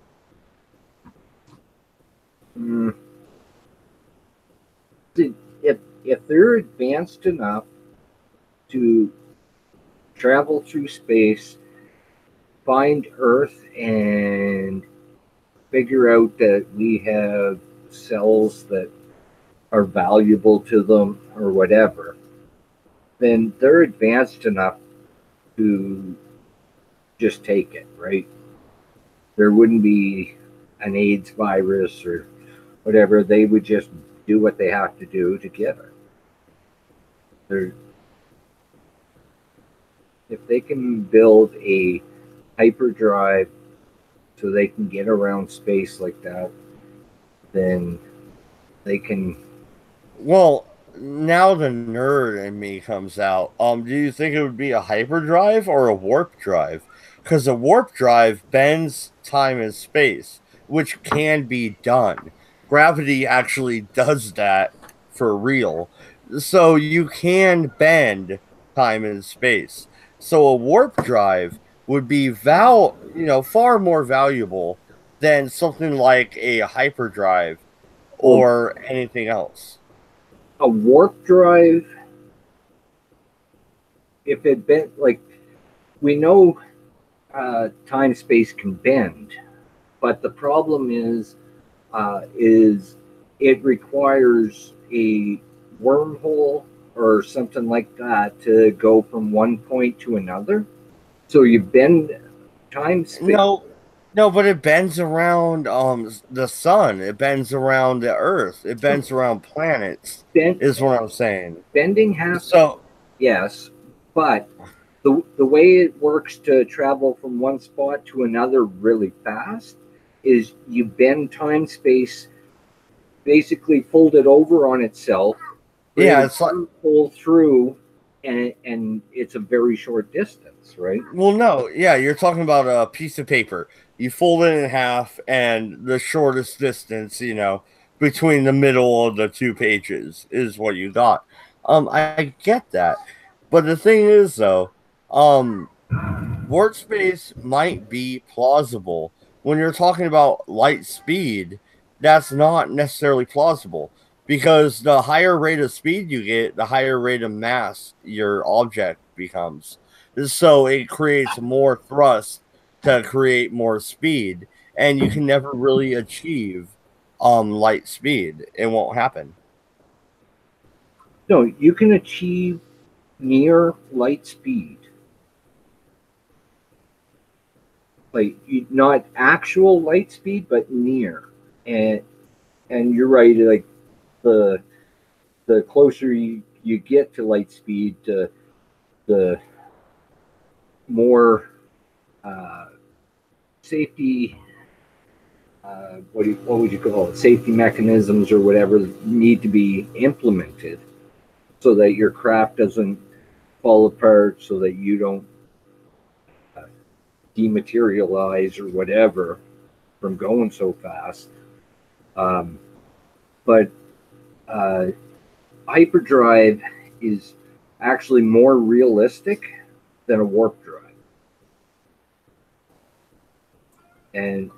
If they're advanced enough to travel through space, find Earth, and figure out that we have cells that are valuable to them or whatever, then they're advanced enough to just take it, right? There wouldn't be an AIDS virus or whatever. They would just do what they have to do to get it. If they can build a hyperdrive so they can get around space like that, then they can. Well, now the nerd in me comes out. Do you think it would be a hyperdrive or a warp drive? Because a warp drive bends time and space, which can be done. Gravity actually does that for real. So you can bend time and space. So a warp drive would be far more valuable than something like a hyperdrive or anything else. A warp drive, if it bent, like, we know time space can bend, but the problem is it requires a wormhole or something like that to go from one point to another. So you bend time space. No, but it bends around the sun. It bends around the earth. It bends around planets. Is what I'm saying. Bending happens. So yes, but the way it works to travel from one spot to another really fast is you bend time space, basically fold it over on itself. Yeah, it's like pull through, and it's a very short distance, right? Well, no, yeah, you're talking about a piece of paper. You fold it in half, and the shortest distance, between the middle of the two pages is what you got. I get that, but the thing is, though, warp space might be plausible when you're talking about light speed. That's not necessarily plausible because the higher rate of speed you get, the higher rate of mass your object becomes. So it creates more thrust to create more speed, and you can never really achieve light speed. It won't happen. No, you can achieve near light speed. Like, not actual light speed, but near. And you're right, like the closer you get to light speed, the more safety, what would you call it? Safety mechanisms or whatever need to be implemented so that your craft doesn't fall apart, so that you don't dematerialize or whatever from going so fast. But hyperdrive is actually more realistic than a warp drive. And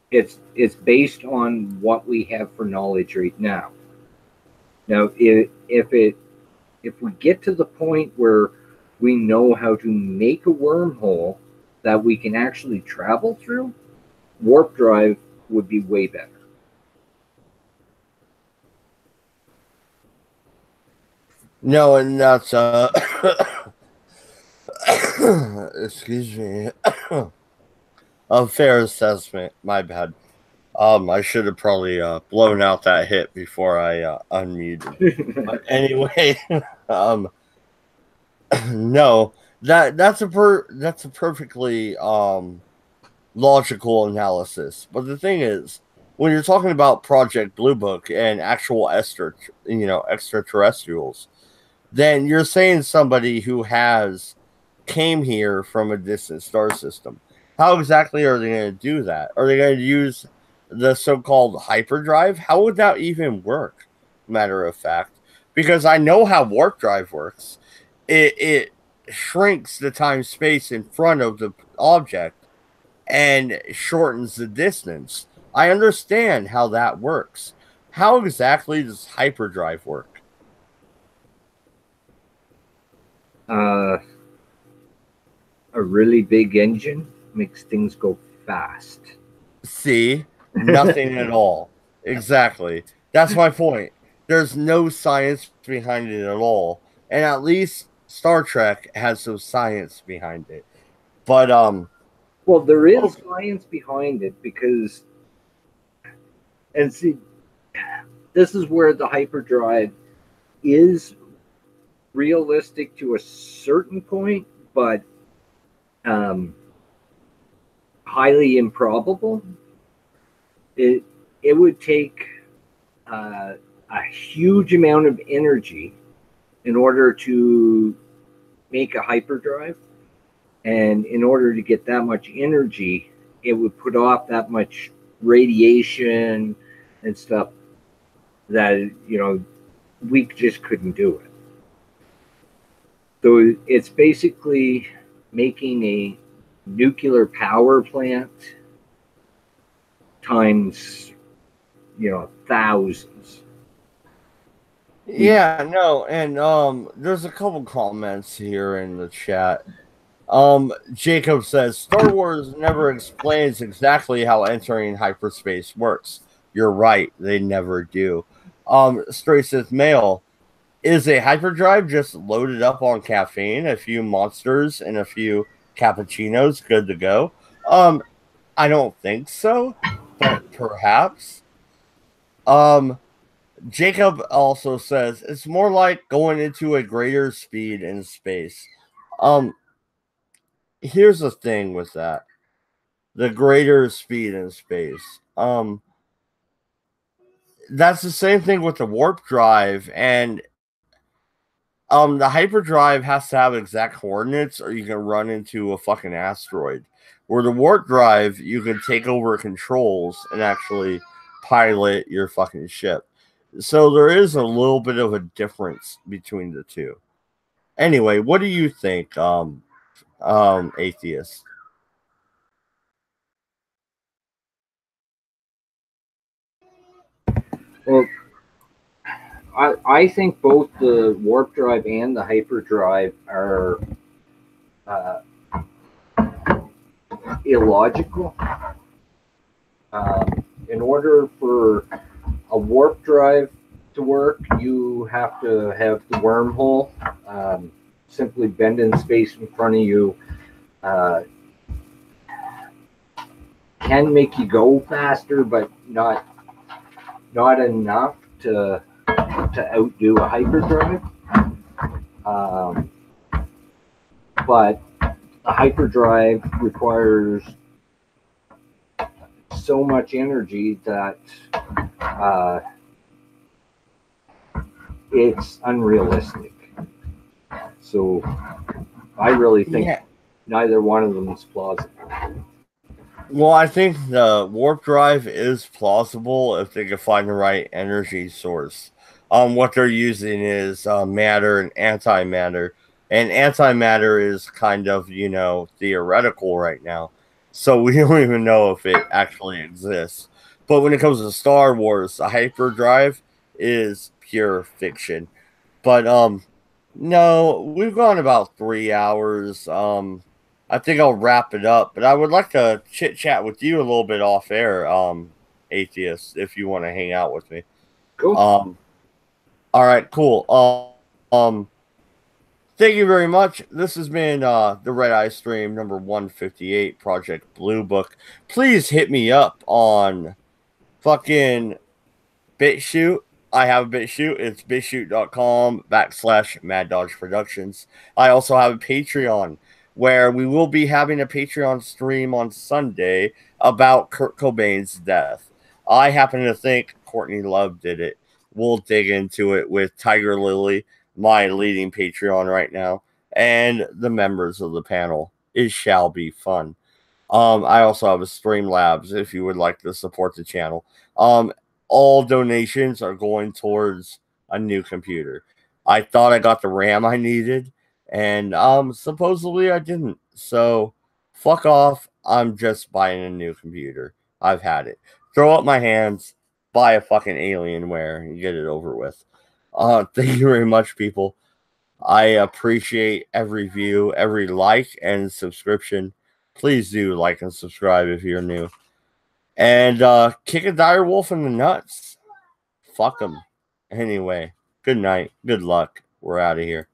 it's based on what we have for knowledge right now. Now, if we get to the point where we know how to make a wormhole that we can actually travel through, warp drive would be way better. No, and that's excuse me, a fair assessment. My bad. I should have probably blown out that hit before I unmuted. But anyway, no, that's a perfectly logical analysis. But the thing is, when you're talking about Project Blue Book and actual extraterrestrials, then you're saying somebody who came here from a distant star system. How exactly are they going to do that? Are they going to use the so-called hyperdrive? How would that even work? Matter of fact, because I know how warp drive works. It shrinks the time-space in front of the object and shortens the distance. I understand how that works. How exactly does hyperdrive work? A really big engine makes things go fast. See, nothing at all. Exactly. That's my point. there's no science behind it at all. And at least Star Trek has some science behind it. But well, there is science behind it because, and see, this is where the hyperdrive is realistic to a certain point, but highly improbable. It would take a huge amount of energy in order to make a hyperdrive. And in order to get that much energy, it would put off that much radiation and stuff that, you know, we just couldn't do it. So it's basically making a nuclear power plant times, you know, thousands. yeah, no, and there's a couple comments here in the chat. Jacob says Star Wars never explains exactly how entering hyperspace works. You're right, they never do. Stray says Mail, is a hyperdrive just loaded up on caffeine, a few monsters, and a few cappuccinos good to go? I don't think so, but perhaps. Jacob also says it's more like going into a greater speed in space. Here's the thing with that. The greater speed in space. That's the same thing with the warp drive, and the hyperdrive has to have exact coordinates or you can run into a fucking asteroid. Where the warp drive, you can take over controls and actually pilot your fucking ship. So there is a little bit of a difference between the two. Anyway, what do you think, Atheist? Well, I think both the warp drive and the hyperdrive are illogical. In order for a warp drive to work, you have to have the wormhole simply bend in space in front of you. Can make you go faster, but not enough to outdo a hyperdrive. But a hyperdrive requires so much energy that it's unrealistic. So I really think neither one of them is plausible. Well, I think the warp drive is plausible if they can find the right energy source. What they're using is matter and antimatter, and antimatter is kind of, you know, theoretical right now, so we don't even know if it actually exists. But when it comes to Star Wars, a hyperdrive is pure fiction. But no, we've gone about 3 hours. I think I'll wrap it up, but I would like to chit chat with you a little bit off air, Atheist, if you want to hang out with me. Cool. All right, cool. Thank you very much. This has been the Redeye Stream number 158, Project Blue Book. Please hit me up on fucking BitChute. I have a BitChute. It's bitchute.com/Mad Dodge Productions. I also have a Patreon, where we will be having a Patreon stream on Sunday about Kurt Cobain's death. I happen to think Courtney Love did it. We'll dig into it with Tiger Lily, my leading Patreon right now, and the members of the panel. It shall be fun. I also have a Streamlabs if you would like to support the channel. All donations are going towards a new computer. I thought I got the RAM I needed, and supposedly I didn't. So fuck off. I'm just buying a new computer. I've had it. Throw up my hands, buy a fucking Alienware, and get it over with. Thank you very much, people. I appreciate every view, every like and subscription. Please do like and subscribe if you're new. And kick a dire wolf in the nuts. Fuck them. Anyway, good night. Good luck. We're out of here.